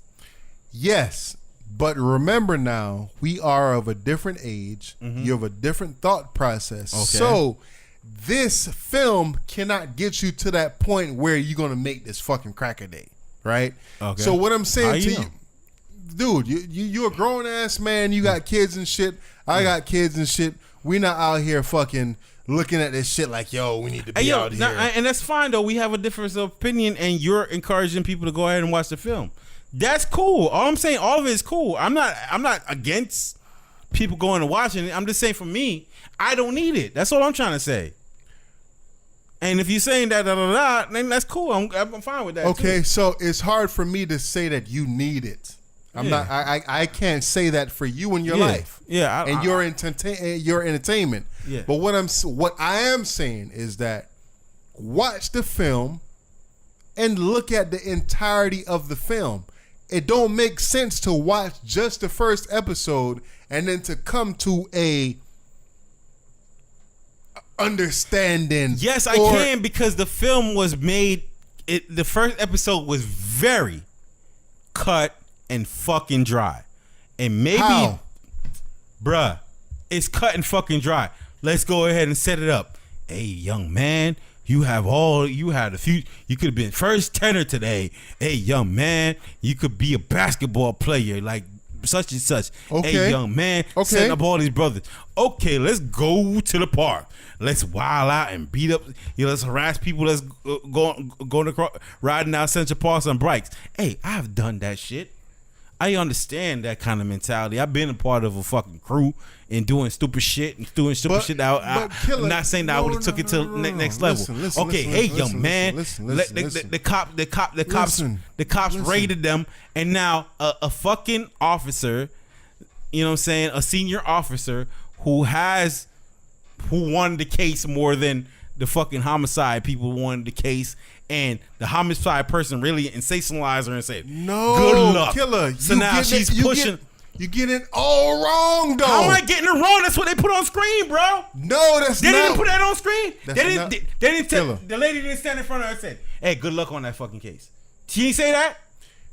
Yes, but remember now, we are of a different age. Mm-hmm. You have a different thought process. Okay. So this film cannot get you to that point where you're going to make this fucking Cracker Day, right? Okay. So what I'm saying to you, dude, you a grown ass man. You got kids and shit. I got kids and shit. We not out here fucking looking at this shit like, yo, we need to be out here. And that's fine though. We have a difference of opinion, and you're encouraging people to go ahead and watch the film. That's cool. All I'm saying, all of it is cool. I'm not against people going and watching it. I'm just saying, for me, I don't need it. That's all I'm trying to say. And if you're saying that, then that's cool. I'm fine with that. Okay, too. so it's hard for me to say that you need it. I'm not. I can't say that for you in your life. Yeah, and your entertainment. Yeah. But what I am saying is that watch the film and look at the entirety of the film. It don't make sense to watch just the first episode and then to come to a understanding. Yes, I can, because the film was made. The first episode was very cut and fucking dry, and maybe, bruh, it's cut and fucking dry. Let's go ahead and set it up. Hey, young man, you had a few. You could have been first tenor today. Hey, young man, you could be a basketball player like such and such. Okay. Hey, young man, setting up all these brothers. Okay, let's go to the park. Let's wild out and beat up. Let's harass people. Let's going across, riding out Central Park on bikes. Hey, I've done that shit. I understand that kind of mentality. I've been a part of a fucking crew and doing stupid shit and doing stupid shit. I'm not saying that I would have took it to the next level. Young man, the cops raided them, and now a fucking officer, you know what I'm saying, a senior officer who wanted the case more than the fucking homicide people wanted the case. And the homicide person really sensationalized her and said, "No, good luck, killer." So now she's pushing. You get it all wrong, though. How am I getting it wrong? That's what they put on screen, bro. No, that's not. They didn't put that on screen. They didn't tell. The lady didn't stand in front of her and said, "Hey, good luck on that fucking case." She didn't say that.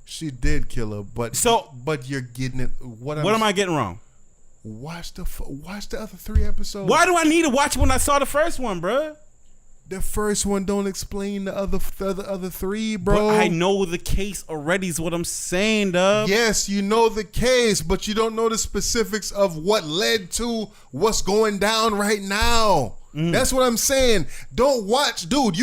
She did, killer. But you're getting it. What am I getting wrong? Watch the other 3 episodes. Why do I need to watch it when I saw the first one, bro? The first one don't explain the other 3, bro. But I know the case already is what I'm saying, dub. Yes, you know the case, but you don't know the specifics of what led to what's going down right now. That's what I'm saying. Don't watch, dude.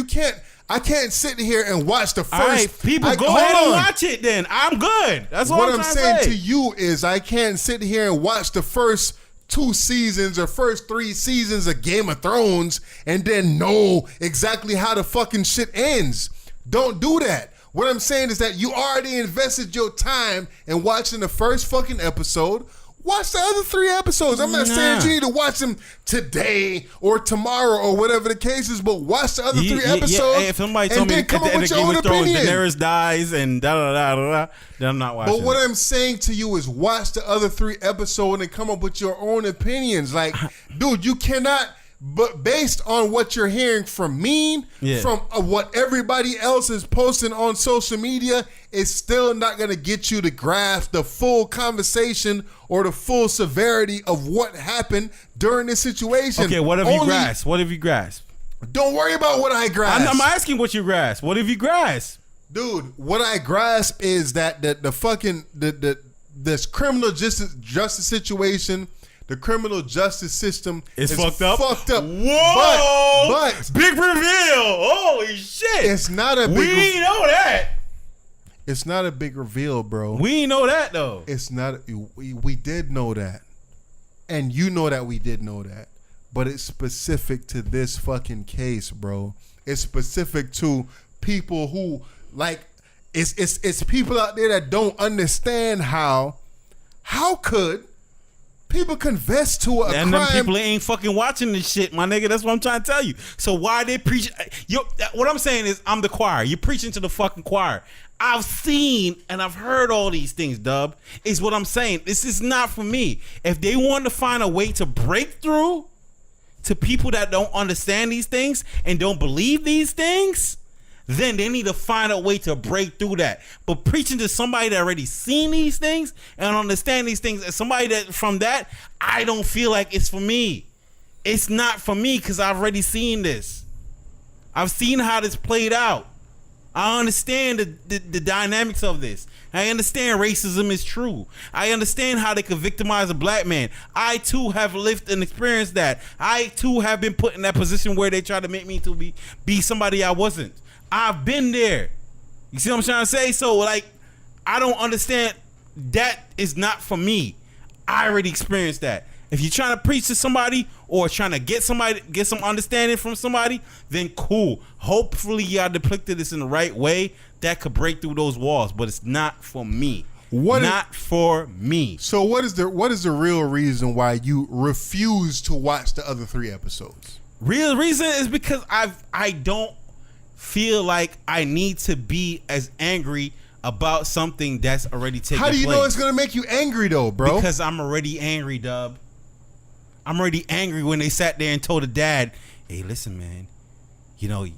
I can't sit here and watch the first. All right, people, go ahead and watch it then. I'm good. That's what I'm saying to you is I can't sit here and watch the first 2 seasons or first 3 seasons of Game of Thrones and then know exactly how the fucking shit ends. Don't do that. What I'm saying is that you already invested your time in watching the first fucking episode. Watch the other 3 episodes. I'm not saying that you need to watch them today or tomorrow or whatever the case is, but watch the other 3 episodes. Hey, if somebody told me at the end of Game of Thrones, Daenerys dies and then I'm not watching. But what I'm saying to you is watch the other 3 episodes and come up with your own opinions. Like, dude, you cannot. But based on what you're hearing from me, from what everybody else is posting on social media, it's still not going to get you to grasp the full conversation or the full severity of what happened during this situation. Okay, what have you grasped? What have you grasped? Don't worry about what I grasped. I'm asking what you grasped. What have you grasped? Dude, what I grasp is that this criminal justice situation, the criminal justice system is fucked up. Whoa! But big reveal! Holy shit! It's not a big. We didn't know that. It's not a big reveal, bro. We didn't know that though. It's not. We did know that, and you know that we did know that. But it's specific to this fucking case, bro. It's specific to people who like. It's people out there that don't understand how could people confess to a crime. And them people ain't fucking watching this shit, my nigga. That's what I'm trying to tell you. So why they preach? What I'm saying is I'm the choir. You're preaching to the fucking choir. I've seen and I've heard all these things, dub. Is what I'm saying. This is not for me. If they want to find a way to break through to people that don't understand these things and don't believe these things, then they need to find a way to break through that. But preaching to somebody that already seen these things and understand these things, as somebody that from that, I don't feel like it's for me. It's not for me because I've already seen this. I've seen how this played out. I understand the dynamics of this. I understand racism is true. I understand how they can victimize a black man. I too have lived and experienced that. I too have been put in that position where they try to make me to be somebody I wasn't. I've been there. You see what I'm trying to say? So like, I don't understand. That is not for me. I already experienced that. If you're trying to preach to somebody or trying to get some understanding from somebody, then cool. Hopefully y'all depicted this in the right way that could break through those walls, but it's not for me. For me. So what is the real reason why you refuse to watch the other 3 episodes? Real reason is because I don't feel like I need to be as angry about something that's already taken place. How do you know it's gonna make you angry though, bro? Because I'm already angry, Dub. I'm already angry when they sat there and told the dad, "Hey, listen, man, you know, you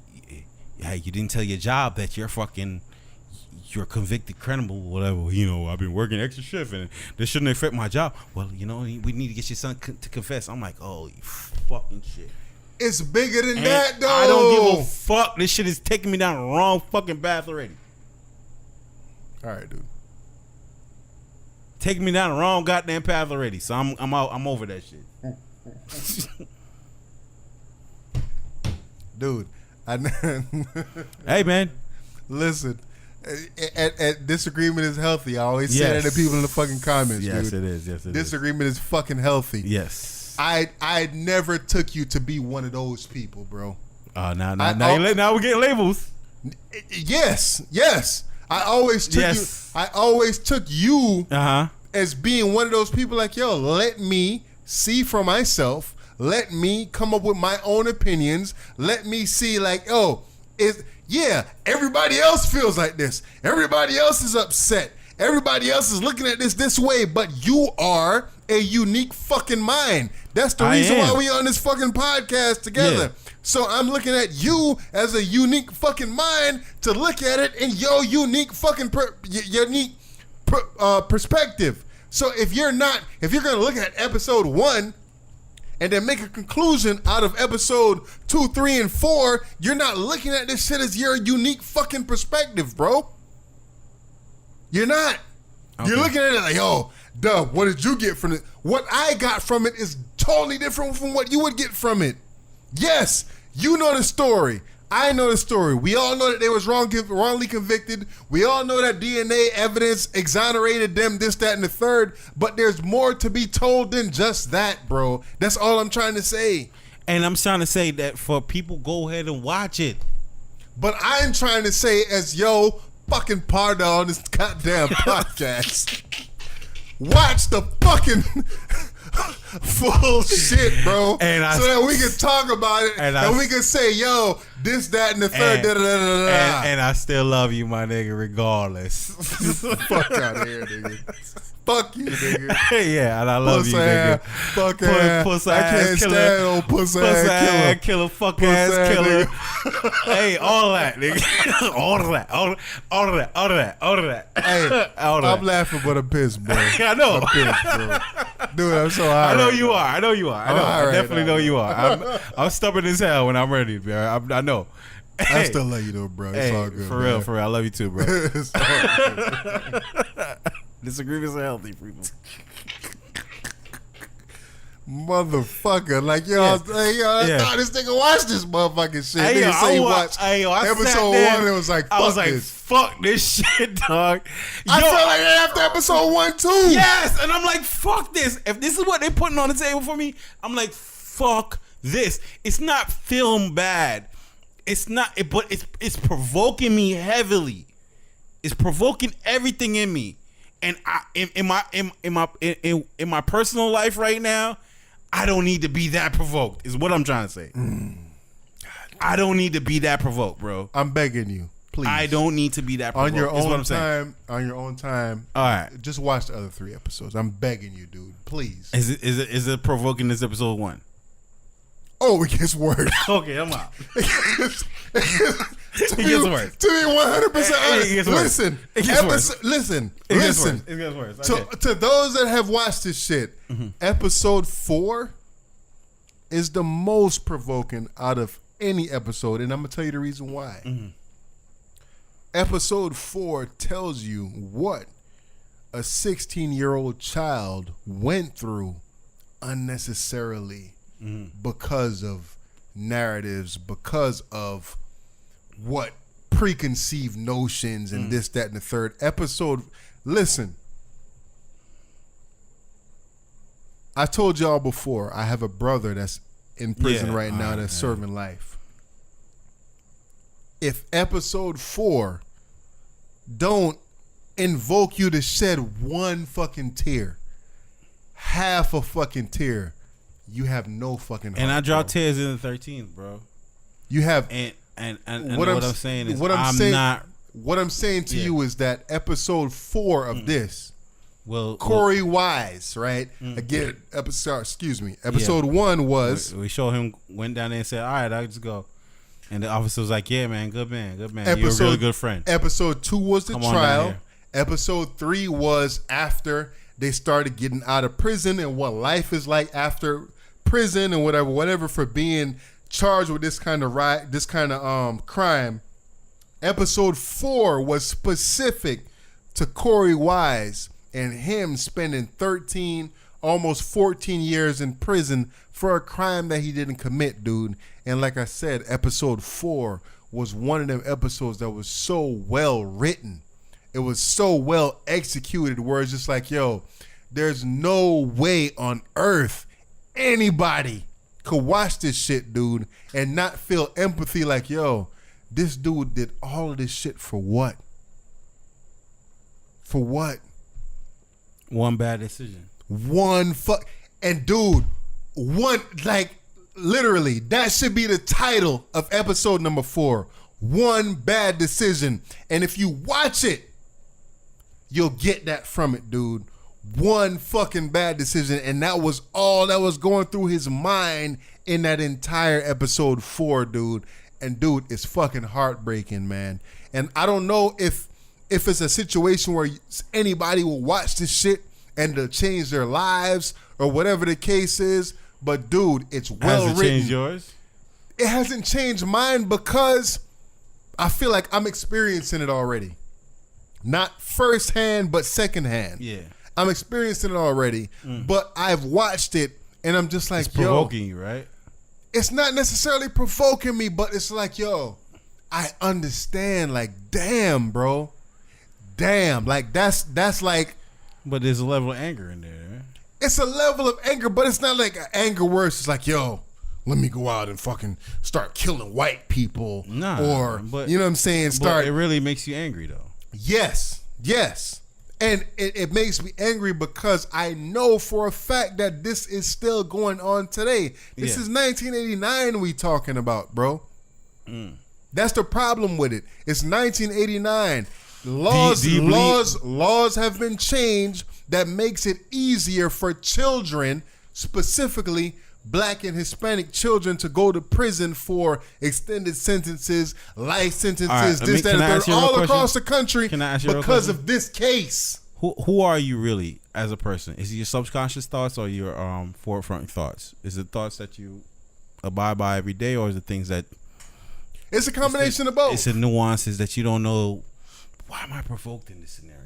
didn't tell your job that you're a convicted criminal, whatever. You know, I've been working extra shift and this shouldn't affect my job. Well, you know, we need to get your son to confess." I'm like, oh, you fucking shit. It's bigger than that, though. I don't give a fuck. This shit is taking me down the wrong fucking path already. All right, dude. Taking me down the wrong goddamn path already. So I'm out. I'm over that shit. Dude, hey man, listen. At disagreement is healthy. I always say that to people in the fucking comments. Yes, dude. it is. Yes, it disagreement is fucking healthy. Yes. I never took you to be one of those people, bro. Now we're getting labels. Yes. I always took you as being one of those people like, yo, let me see for myself. Let me come up with my own opinions. Let me see like, everybody else feels like this. Everybody else is upset. Everybody else is looking at this way, but you are a unique fucking mind. That's the reason why we on this fucking podcast together. Yeah. So I'm looking at you as a unique fucking mind to look at it in your unique fucking perspective. So if you're gonna look at episode 1 and then make a conclusion out of episode 2, 3, and 4, you're not looking at this shit as your unique fucking perspective, bro. You're not. Okay. You're looking at it like, yo, Dub, what did you get from it? What I got from it is totally different from what you would get from it. Yes, you know the story. I know the story. We all know that they was wrongly convicted. We all know that DNA evidence exonerated them, this, that, and the third. But there's more to be told than just that, bro. That's all I'm trying to say. And I'm trying to say that for people, go ahead and watch it. But I'm trying to say as yo fucking partner on this goddamn podcast, watch the fucking full shit, bro. So that we can talk about it and we can say, yo, this, that, and the third, and I still love you, my nigga, regardless. Fuck out of here, nigga. Fuck you, nigga. Yeah, and I love you, nigga. Fuck ass. I can't stand old pussy ass killer. Fuck ass killer. Hey, all that, nigga. All of that. Hey, I'm laughing but I'm pissed, bro. I know. I'm pissed, bro. Dude, I'm so high. I know you are. I definitely know you are. I'm stubborn as hell when I'm ready, bro. I know. I still love you though, bro. It's all good. For real. I love you too, bro. It's all good. Disagreements are healthy, people. Motherfucker, like I thought this nigga watched this motherfucking shit. Nigga say he watched episode 1 and was like, fuck I was like, this. Fuck this shit, dog. I felt like that after episode 1 too. Yes, and I'm like, fuck this. If this is what they're putting on the table for me, I'm like, fuck this. It's not film bad. It's not, but it's provoking me heavily. It's provoking everything in me. And in my personal life right now, I don't need to be that provoked. Is what I'm trying to say. I don't need to be that provoked, bro. I'm begging you, please. I don't need to be that provoked. On your own time. On your own time. All right. Just watch the other 3 episodes. I'm begging you, dude. Please. Is it provoking this episode 1? Oh, it gets worse. Okay, I'm out. It gets worse. To be 100% honest, listen. It gets worse. Listen. It gets worse. Okay. To those that have watched this shit, episode 4 is the most provoking out of any episode, and I'm gonna tell you the reason why. Episode 4 tells you what a 16-year-old child went through unnecessarily because of narratives, because of what preconceived notions and this, that, and the third. Listen, I told y'all before, I have a brother that's in prison right now that's serving life. If episode 4 don't invoke you to shed one fucking tear, half a fucking tear, you have no fucking heart. And I draw tears in the 13th, bro. You have and what I'm saying is what I'm saying to you is that episode 4 of this, Corey Wise, right? Again, episode 1 was we show him went down there and said, all right, I'll just go. And the officer was like, yeah, man, good man. You're a really good friend. Episode 2 was the trial. Episode 3 was after they started getting out of prison and what life is like after prison and whatever for being charged with this kind of crime. Episode 4 was specific to Corey Wise and him spending 13, almost 14 years in prison for a crime that he didn't commit, dude. And like I said, episode 4 was one of them episodes that was so well written. It was so well executed where it's just like, yo, there's no way on earth anybody could watch this shit, dude, and not feel empathy like, yo, this dude did all of this shit for what? For what? One bad decision. And dude, literally, that should be the title of episode number 4. One bad decision. And if you watch it, you'll get that from it, dude. One fucking bad decision. And that was all that was going through his mind in that entire episode 4, dude. And dude, it's fucking heartbreaking, man. And I don't know if it's a situation where anybody will watch this shit and they'll change their lives or whatever the case is. But dude, it's well written. Has it changed yours? It hasn't changed mine because I feel like I'm experiencing it already. Not firsthand, but secondhand. Yeah. I'm experiencing it already. But I've watched it and I'm just like, it's provoking you, right? It's not necessarily provoking me, but it's like, yo, I understand. Like, damn, bro. Damn. Like, that's like. But there's a level of anger in there, right? It's a level of anger, but it's not like an anger where it's just like, yo, let me go out and fucking start killing white people. Nah. But, you know what I'm saying? But it really makes you angry, though. Yes. And it makes me angry because I know for a fact that this is still going on today. This is 1989 we talking about, bro. That's the problem with it. It's 1989. Laws have been changed that makes it easier for children, specifically Black and Hispanic children, to go to prison for extended sentences, life sentences, this, that, and third, all across the country because of this case. Who are you really as a person? Is it your subconscious thoughts or your forefront thoughts? Is it thoughts that you abide by every day, or is it things that... It's a combination of both. It's the nuances that you don't know. Why am I provoked in this scenario?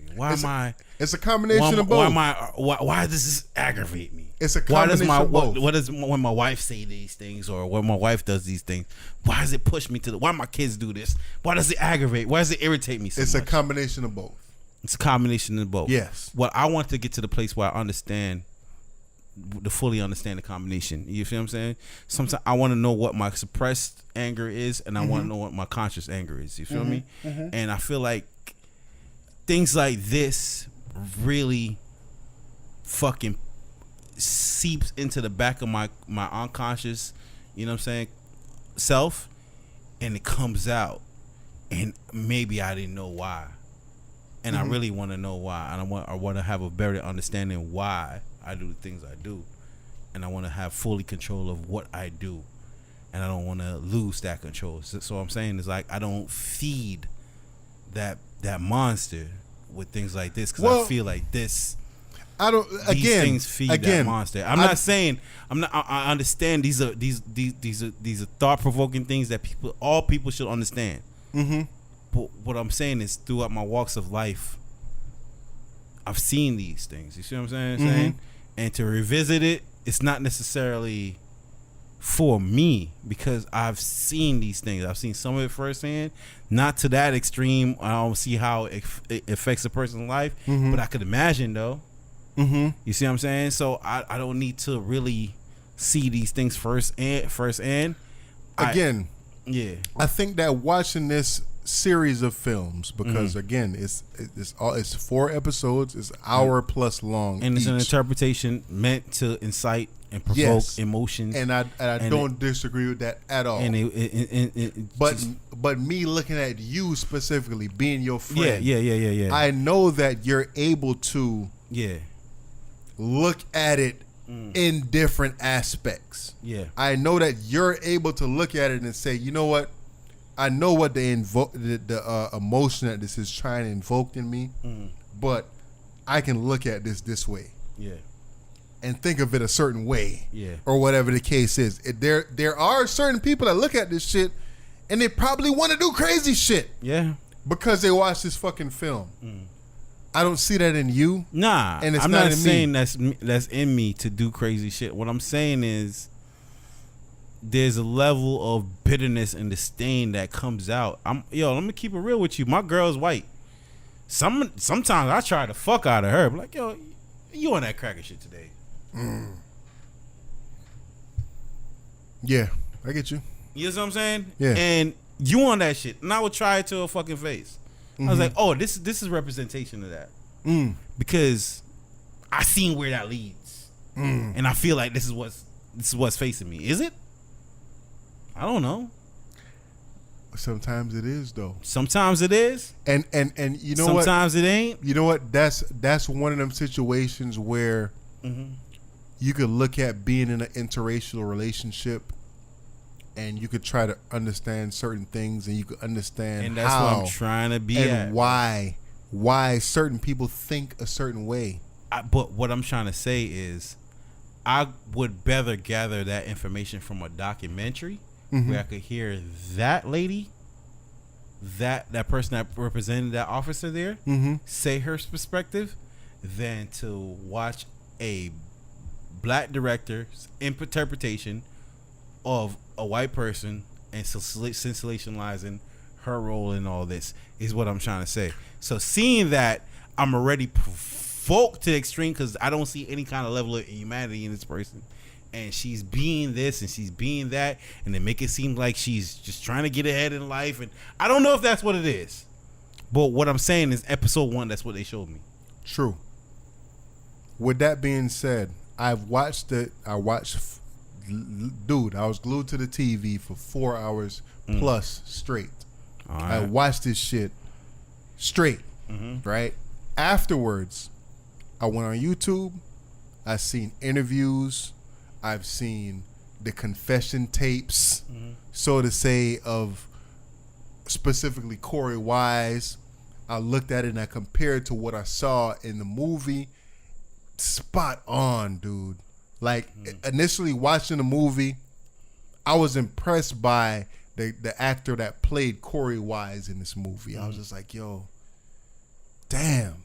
It's a combination of both. Why does this aggravate me? It's a combination of both. What does when my wife say these things, or when my wife does these things? Why does it push me to why my kids do this? Why does it aggravate? Why does it irritate me so much? It's a combination of both. It's a combination of both. Yes. Well, I want to get to the place where I fully understand the combination. You feel what I'm saying? Sometimes I want to know what my suppressed anger is, and I want to know what my conscious anger is. You feel me? And I feel like things like this really fucking seeps into the back of my unconscious, you know what I'm saying, self, and it comes out, and maybe I didn't know why, and I really want to know why, and I want to have a better understanding why I do the things I do, and I want to have fully control of what I do, and I don't want to lose that control. So what I'm saying is, like, I don't feed that monster with things like this, because I feel like this. I don't. These things feed that monster. Not saying. I understand these are thought provoking things that all people should understand. But what I'm saying is, throughout my walks of life, I've seen these things. You see what I'm saying? Mm-hmm. And to revisit it, it's not necessarily for me because I've seen these things. I've seen some of it firsthand, not to that extreme. I don't see how it affects a person's life, but I could imagine though. You see what I'm saying? So I don't need to really see these things firsthand. Again, I think that watching this series of films, because again, it's 4 episodes, it's an hour plus long, and it's each. an interpretation meant to incite and provoke emotions. And I don't disagree with that at all. But me looking at you specifically, being your friend, yeah. I know that you're able to look at it in different aspects. Yeah, I know that you're able to look at it and say, you know what, I know what the emotion that this is trying to invoke in me, but I can look at this way. Yeah. And think of it a certain way. Yeah. Or whatever the case is. There are certain people that look at this shit and they probably want to do crazy shit. Yeah. Because they watch this fucking film. I don't see that in you. Nah. And I'm not saying that's in me to do crazy shit. What I'm saying is there's a level of bitterness and disdain that comes out. Let me keep it real with you. My girl's white. Sometimes I try to fuck out of her. I'm like, yo, you on that cracker shit today? Yeah, I get you. You know what I'm saying? Yeah. And you on that shit, and I would try it to her fucking face. I was like, oh, this is representation of that, because I seen where that leads, and I feel like this is what's facing me. Is it? I don't know. Sometimes it is though. Sometimes it is, and you know what? Sometimes it ain't. You know what? That's one of them situations where you could look at being in an interracial relationship, and you could try to understand certain things, and you could understand and that's how what I'm trying to be and at. why certain people think a certain way. But what I'm trying to say is, I would better gather that information from a documentary where I could hear that lady, that person that represented that officer there, say her perspective, than to watch a black director's interpretation of a white person and sensationalizing her role in all this, is what I'm trying to say. So seeing that, I'm already provoked to the extreme because I don't see any kind of level of humanity in this person. And she's being this and she's being that, and they make it seem like she's just trying to get ahead in life. And I don't know if that's what it is. But what I'm saying is episode 1, that's what they showed me. True. With that being said, I was glued to the TV for 4 hours plus straight. All right. I watched this shit straight, right? Afterwards, I went on YouTube. I seen interviews. I've seen the confession tapes, so to say, of specifically Corey Wise. I looked at it and I compared to what I saw in the movie. Spot on, dude. Like, initially watching the movie, I was impressed by the actor that played Corey Wise in this movie. I was just like, yo, damn,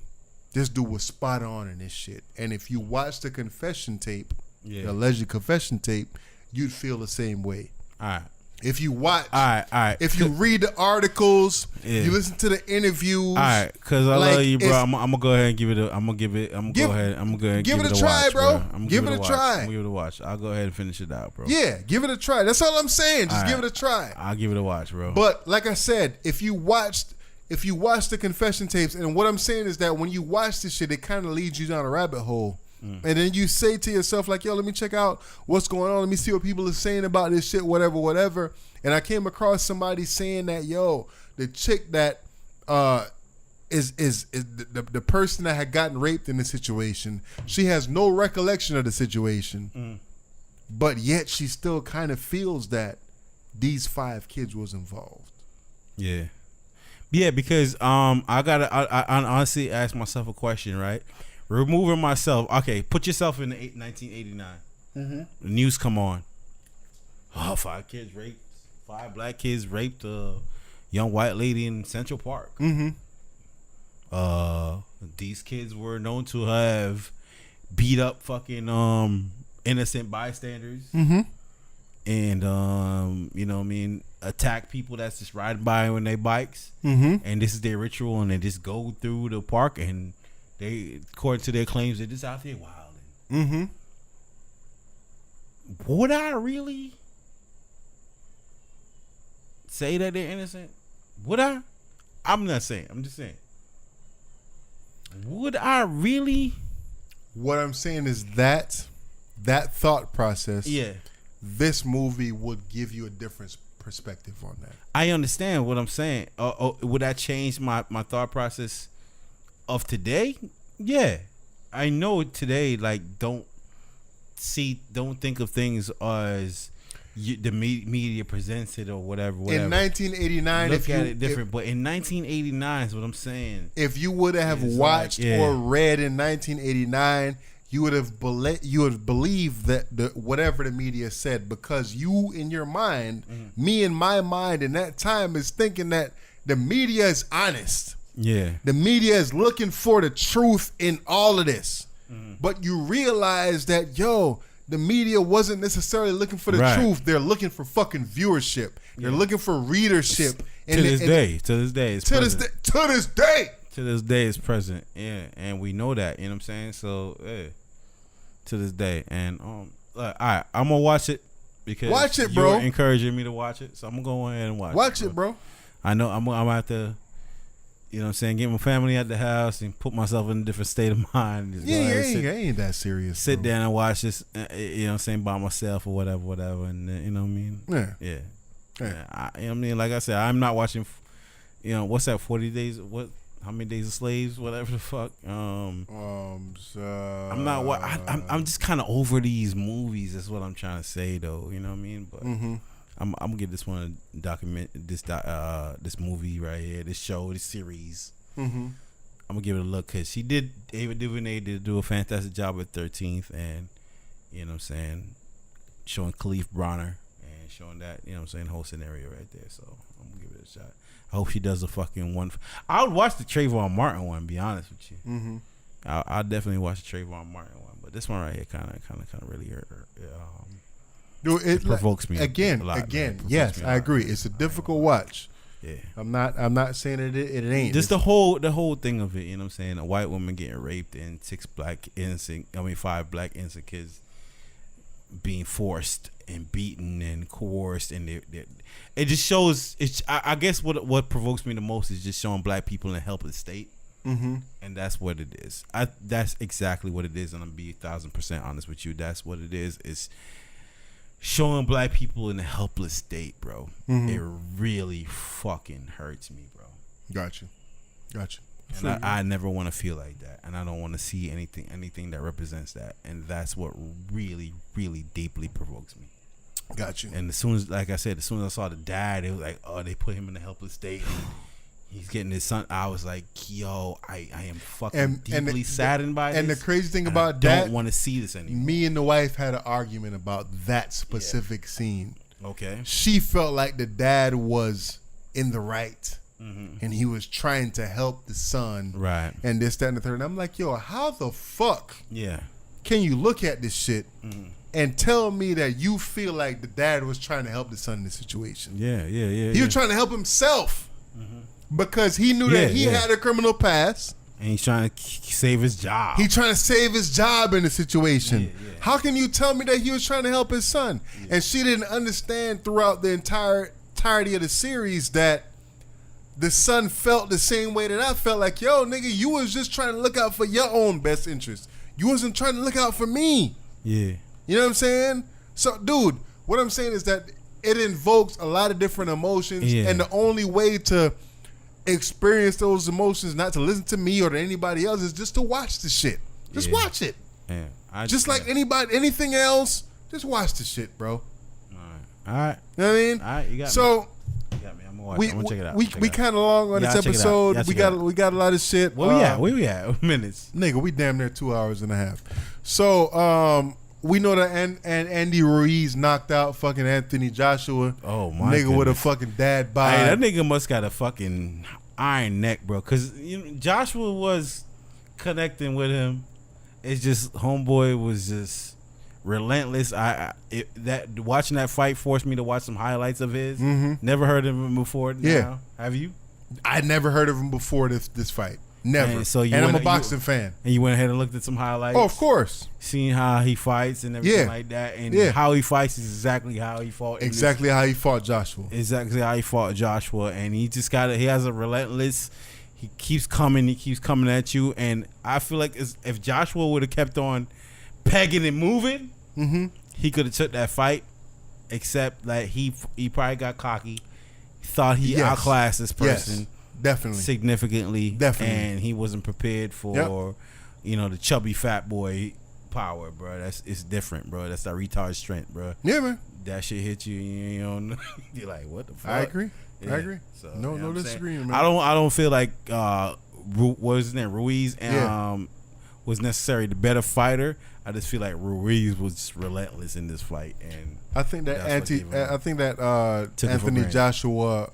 this dude was spot on in this shit. And if you watch the confession tape, the alleged confession tape, you'd feel the same way. All right. If you watch, all right. If you read the articles, you listen to the interviews. All right, because I love you, bro. I'm gonna go ahead and give it a. Give it a try, watch, bro. Give it a try. Give it a watch. I'll go ahead and finish it out, bro. Yeah, give it a try. That's all I'm saying. Just give it a try. I'll give it a watch, bro. But like I said, if you watch the confession tapes, and what I'm saying is that when you watch this shit, it kind of leads you down a rabbit hole. And then you say to yourself, like, yo, let me check out what's going on. Let me see what people are saying about this shit, whatever. And I came across somebody saying that, yo, the chick that is the person that had gotten raped in the situation, she has no recollection of the situation, but yet she still kind of feels that these 5 kids was involved. Yeah. Yeah, because I honestly asked myself a question, right? Removing myself. Okay, put yourself in 1989. The news come on. Oh, 5 kids raped. 5 black kids raped. young white lady in Central Park. These kids were known to have beat up fucking innocent bystanders. And you know what I mean, attack people that's just riding by on their bikes. And this is their ritual, and they just go through the park, and they, according to their claims, they're just out there wilding. Would I really say that they're innocent? Would I? I'm not saying. I'm just saying. Would I really? What I'm saying is that thought process. Yeah. This movie would give you a different perspective on that. I understand what I'm saying. Would that change my thought process of today? Yeah. I know today, like, don't think of things as the media presents it or whatever. In 1989, look at it different. But in 1989 is what I'm saying. If you would have watched or read in 1989, you would have believed that whatever the media said, because you in your mind, me in my mind in that time is thinking that the media is honest. Yeah. The media is looking for the truth in all of this. But you realize that, the media wasn't necessarily looking for the truth. They're looking for fucking viewership. They're looking for readership. To this day, it's present. To this day. To this day, it's present. Yeah, and we know that. You know what I'm saying? So, yeah, to this day. And all right, I'm gonna watch it because watch it, bro. You're encouraging me to watch it, so I'm gonna go ahead and watch it. Watch it, bro. I know I'm gonna have to, you know what I'm saying, get my family at the house and put myself in a different state of mind. Just ain't that serious. Sit down and watch this, you know what I'm saying, by myself or whatever, and you know what I mean? Yeah. You know what I mean? Like I said, I'm not watching, what's that, 40 days, how many days of slaves, whatever the fuck. I'm not, I'm just kind of over these movies, that's what I'm trying to say, though, you know what I mean? But I'm gonna give this one a document, this movie right here, this show, this series. I'm gonna give it a look, because Ava Duvernay did do a fantastic job at 13th, and you know what I'm saying, showing Khalif Bronner and showing that, you know what I'm saying, the whole scenario right there. So I'm gonna give it a shot. I hope she does a fucking one. I would watch the Trayvon Martin one, be honest with you. I'll definitely watch the Trayvon Martin one, but this one right here kind of really Dude, it provokes me again. Yes, I agree. It's a difficult watch. Yeah, I'm not saying it ain't. Just the whole thing of it. You know what I'm saying? A white woman getting raped and 5 black innocent kids being forced and beaten and coerced, and it just shows. I guess what provokes me the most is just showing black people in a helpless state. And that's what it is. That's exactly what it is, and I'm gonna be 1,000% honest with you. That's what it is. It's showing black people in a helpless state, bro. It really fucking hurts me, bro. Gotcha. And I never want to feel like that, and I don't want to see anything that represents that, and that's what really, really deeply provokes me. Got you. And as soon as I saw the dad, it was like, oh, they put him in a helpless state. He's getting his son. I was like, yo, I am fucking deeply saddened by this. And the crazy thing about that, I that, don't want to see this anymore. Me and the wife had an argument about that specific scene. Okay. She felt like the dad was in the right. And he was trying to help the son. Right. And this, that, and the third. And I'm like, yo, how the fuck can you look at this shit and tell me that you feel like the dad was trying to help the son in this situation? Yeah. He was trying to help himself. Because he knew that he had a criminal past. And he's trying to save his job. He's trying to save his job in the situation. How can you tell me that he was trying to help his son? And she didn't understand throughout the entirety of the series that the son felt the same way that I felt. Like, yo, nigga, you was just trying to look out for your own best interest. You wasn't trying to look out for me. Yeah. You know what I'm saying? So, dude, what I'm saying is that it invokes a lot of different emotions. And the only way to experience those emotions, not to listen to me or to anybody else, is just to watch the shit. Just watch it. Just like anything else, just watch the shit, bro. All right. You know what I mean? All right, you got me. So You got me. I'm gonna check it out. We kind of long on this episode. We got a lot of shit. Where we at? Minutes. Nigga, we damn near 2 hours and a half. So We know that and Andy Ruiz knocked out fucking Anthony Joshua. Oh my nigga goodness. with a fucking dad bod. Hey, that nigga must got a fucking iron neck, bro. Cause Joshua was connecting with him. It's just homeboy was just relentless. Watching that fight forced me to watch some highlights of his. Mm-hmm. Never heard of him before. Now. Have you? I never heard of him before this fight. Never. And I'm a boxing fan. And you went ahead and looked at some highlights. Oh, of course. Seeing how he fights and everything like that, and how he fights is exactly how he fought. Exactly how he fought Joshua. Exactly how he fought Joshua, and he just he has a relentless. He keeps coming at you, and I feel like if Joshua would have kept on pegging and moving, he could have took that fight. Except that he probably got cocky, thought he outclassed this person. Yes. Definitely. Significantly. Definitely. And he wasn't prepared for, the chubby fat boy power, bro. It's different, bro. That's that retard strength, bro. Yeah, man. That shit hit you, you're like, what the fuck? I agree. Yeah. I agree. So, no disagreement, man. I don't feel like what was his name? Ruiz was necessarily the better fighter. I just feel like Ruiz was just relentless in this fight, and I think that Anthony Joshua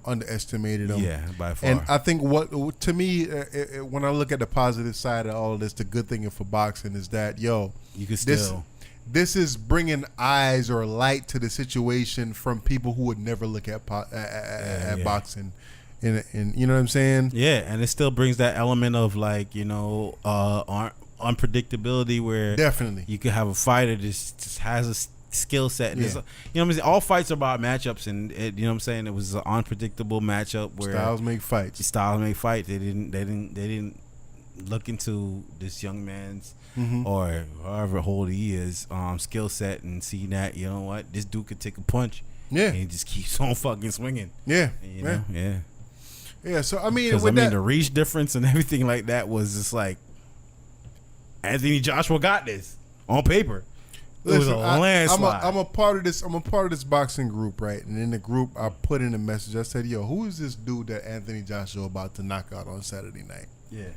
underestimated him. Yeah, by far. And I think what to me, when I look at the positive side of all of this, the good thing for boxing is that you can still. This is bringing eyes or light to the situation from people who would never look at boxing, and you know what I'm saying? Yeah, and it still brings that element of unpredictability where definitely you could have a fighter just has a skill set. And what I'm saying? All fights are about matchups, and you know what I'm saying? It was an unpredictable matchup where styles make fights. They didn't look into this young man's or however old he is skill set and see that this dude could take a punch. Yeah, and he just keeps on fucking swinging. Yeah, Yeah. So I mean, the reach difference and everything like that was just like Anthony Joshua got this on paper. It was a landslide. I'm a part of this. I'm a part of this boxing group, right? And in the group, I put in a message. I said, "Yo, who is this dude that Anthony Joshua about to knock out on Saturday night?" Yeah,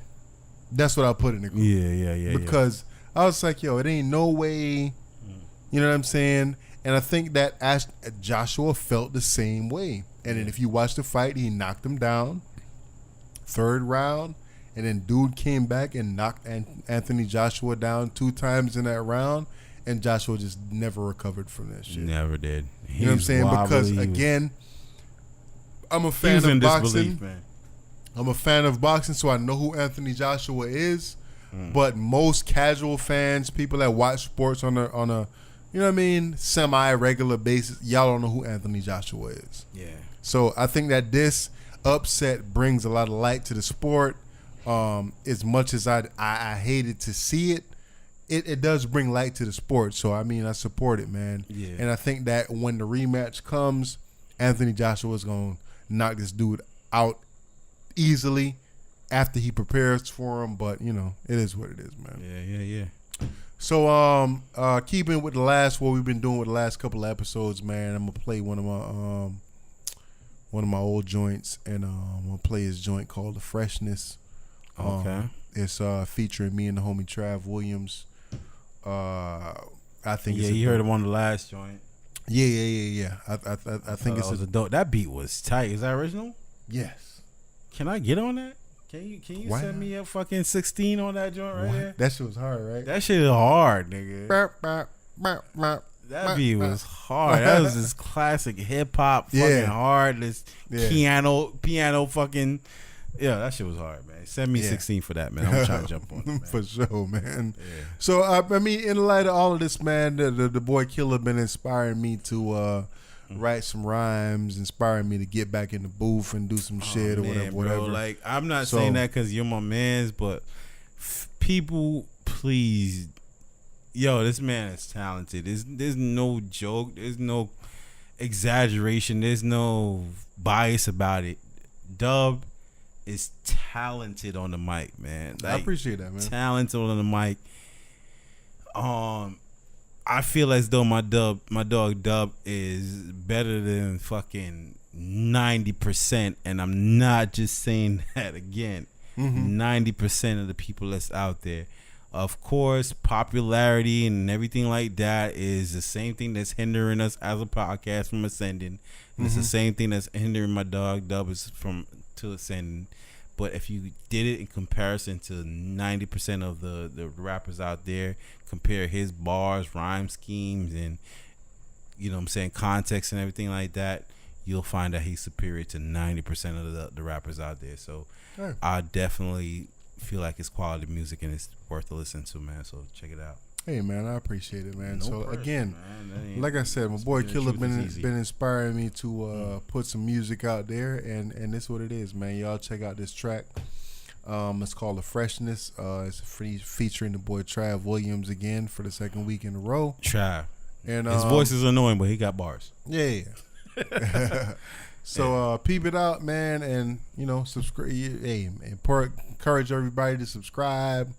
that's what I put in the group. Yeah. Because I was like, "Yo, it ain't no way." You know what I'm saying? And I think that Joshua felt the same way. And then if you watch the fight, he knocked him down. Third round. And then dude came back and knocked Anthony Joshua down 2 times in that round. And Joshua just never recovered from that shit. Never did. You know what I'm saying? Wobbly. Because, again, I'm a fan of boxing. Man. I'm a fan of boxing, so I know who Anthony Joshua is. But most casual fans, people that watch sports on a you know what I mean, semi-regular basis, y'all don't know who Anthony Joshua is. Yeah. So I think that this upset brings a lot of light to the sport. As much as I hated to see it, it does bring light to the sport. So, I mean, I support it, man. Yeah. And I think that when the rematch comes, Anthony Joshua is going to knock this dude out easily after he prepares for him. But, it is what it is, man. Yeah. So, keeping with what we've been doing with the last couple of episodes, man, I'm going to play one of my old joints, and I'm going to play his joint called The Freshness. Okay. It's featuring me and the homie Trav Williams. I think it's you heard him on the last joint. Yeah. I think it's a dope. That beat was tight. Is that original? Yes. Can I get on that? Can you send me a fucking 16 on that joint right there? That shit was hard, right? That shit is hard, nigga. That beat was hard. That was this classic hip hop fucking hard. This piano fucking. Yeah, that shit was hard, man. Send me 16 for that, man. I'm trying to jump on it, man. For sure, man. Yeah. So, I mean, in light of all of this, man, the boy Killer been inspiring me to write some rhymes, inspiring me to get back in the booth and do some shit or whatever. Bro, like, I'm not saying that because you're my mans, but people, please, this man is talented. There's no joke. There's no exaggeration. There's no bias about it. Dub is talented on the mic, man. Like, I appreciate that, man. Talented on the mic. I feel as though my dog Dub is better than fucking 90%, and I'm not just saying that again. 90% of the people that's out there. Of course, popularity and everything like that is the same thing that's hindering us as a podcast from ascending. And it's the same thing that's hindering my dog Dubs to ascending. But if you did it in comparison to 90% of the rappers out there, compare his bars, rhyme schemes, and context and everything like that, you'll find that he's superior to 90% of the rappers out there. So I definitely feel like it's quality music and it's worth to listen to, man. So check it out. Hey, man, I appreciate it, man. No so pressure, again, man. like I said, my boy Killer been inspiring me to put some music out there, and this is what it is, man. Y'all check out this track. It's called The Freshness. It's featuring the boy Trav Williams again for the second week in a row. Trav. And his voice is annoying, but he got bars. Yeah. So peep it out, man, and subscribe. Hey, encourage everybody to subscribe.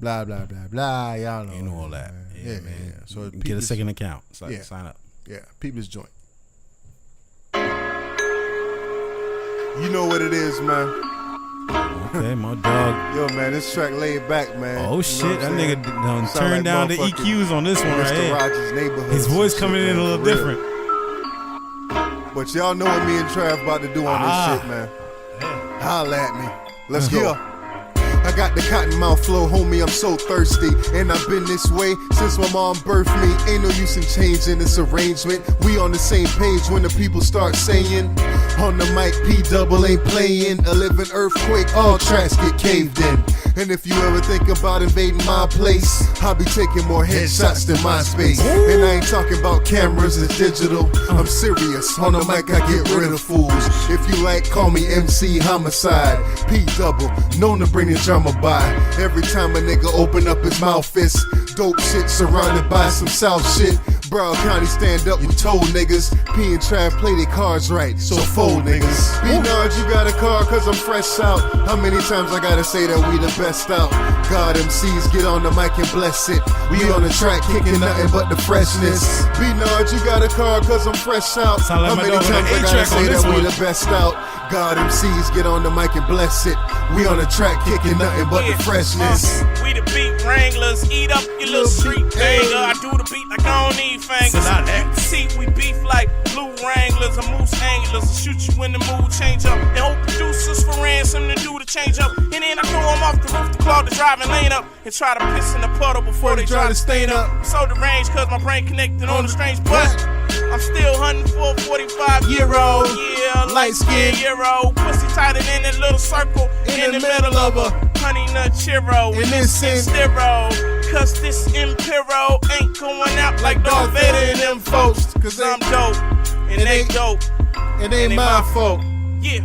Blah blah blah blah. Y'all know. You know all that. Yeah, man. Yeah. So get a second account. Sign up. Yeah, peep this joint. You know what it is, man. Okay, my dog. Yo, man, this track laid back, man. Oh shit, that nigga done turned down the EQs on this one right here. Rogers' Neighborhood. His voice coming in a little different. But y'all know what me and Trav about to do on this shit, man. Holla at me. Let's go. I got the cotton mouth flow, homie, I'm so thirsty. And I've been this way since my mom birthed me. Ain't no use in changing this arrangement. We on the same page when the people start saying, on the mic, P-double ain't playing. A living earthquake, all tracks get caved in. And if you ever think about invading my place, I'll be taking more headshots than MySpace. And I ain't talking about cameras, it's digital. I'm serious, on the mic I get rid of fools. If you like, call me MC Homicide. P-double, known to bring the drama by. Every time a nigga open up his mouth, it's dope shit surrounded by some South shit. Broward County stand up, you told niggas. P and Trav play their cards right, so fold niggas. B-Nard, you got a card cause I'm fresh out. How many times I gotta say that we the best out? God MCs, get on the mic and bless it. We on the track kicking nothing but the freshness. B-Nard, you got a card cause I'm fresh out. How many times I gotta say that we the best out? God MCs, get on the mic and bless it. We on the track kicking nothing but the freshness. We the beat wranglers, eat up your little street banger. I do the beat like I don't need fingers. See, we beef like blue wranglers or moose anglers. I shoot you when the mood change up. And hold producers for ransom to do the change up. And then I throw them off the roof to clog the driving lane up and try to piss in the puddle before they try to stain up. So deranged cause my brain connected on the strange butt. I'm still hunting for a 45-year-old. Yeah, light-skinned Euro. Pussy tighter than that little circle in the middle of a honey nut churro. Innocent stero. Cause this Impero ain't going out like Darth Vader and them folks. Cause I'm dope, and they dope, and they my fault. Yeah.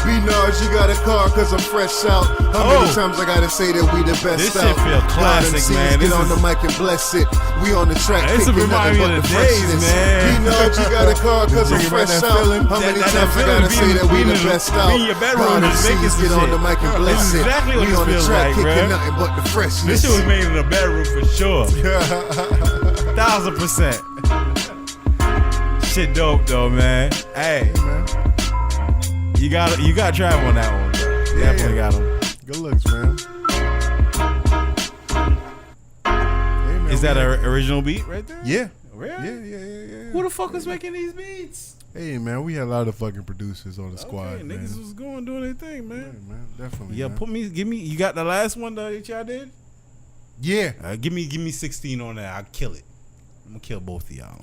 B-Nard, you got a car cause I'm fresh out. How many times I gotta say that we the best this out? This shit feel classic, man. Get on the mic and bless it. We on the track this kicking nothing but the freshness. B-Nard, you got a car cause I'm fresh out. How many times I gotta say that we the best out? God MCs, get on the mic and bless it. We on the track kicking nothing but the freshness. This shit was made in a bedroom for sure. 1000%. Shit dope though, man. Hey, man. You got Trav on that one, bro. Definitely got him. Good looks, man. Hey, man. Is that an original beat right there? Yeah. Really? Yeah. Who the fuck was making these beats? Hey, man, we had a lot of fucking producers on the squad, man. Niggas was doing their thing, man. Yeah, man, definitely. Yeah, man. give me. You got the last one that y'all did? Yeah. Give me 16 on that. I'll kill it. I'm gonna kill both of y'all.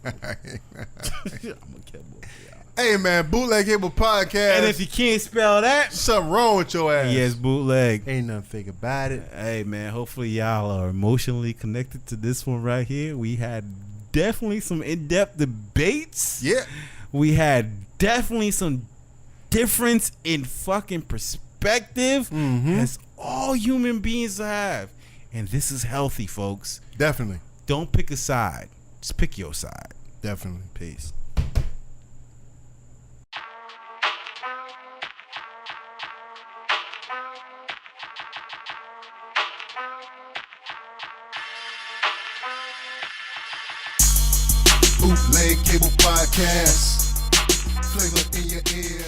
I'm gonna kill both of y'all. Hey, man, Bootleg Cable Podcast. And if you can't spell that, something wrong with your ass. Yes, bootleg. Ain't nothing fake about it. Hey, man, hopefully y'all are emotionally connected to this one right here. We had definitely some in-depth debates. Yeah. We had definitely some difference in fucking perspective. As all human beings have. And this is healthy, folks. Definitely. Don't pick a side. Just pick your side. Definitely. Peace. Bootleg Cable Podcast. Flavor in your ear.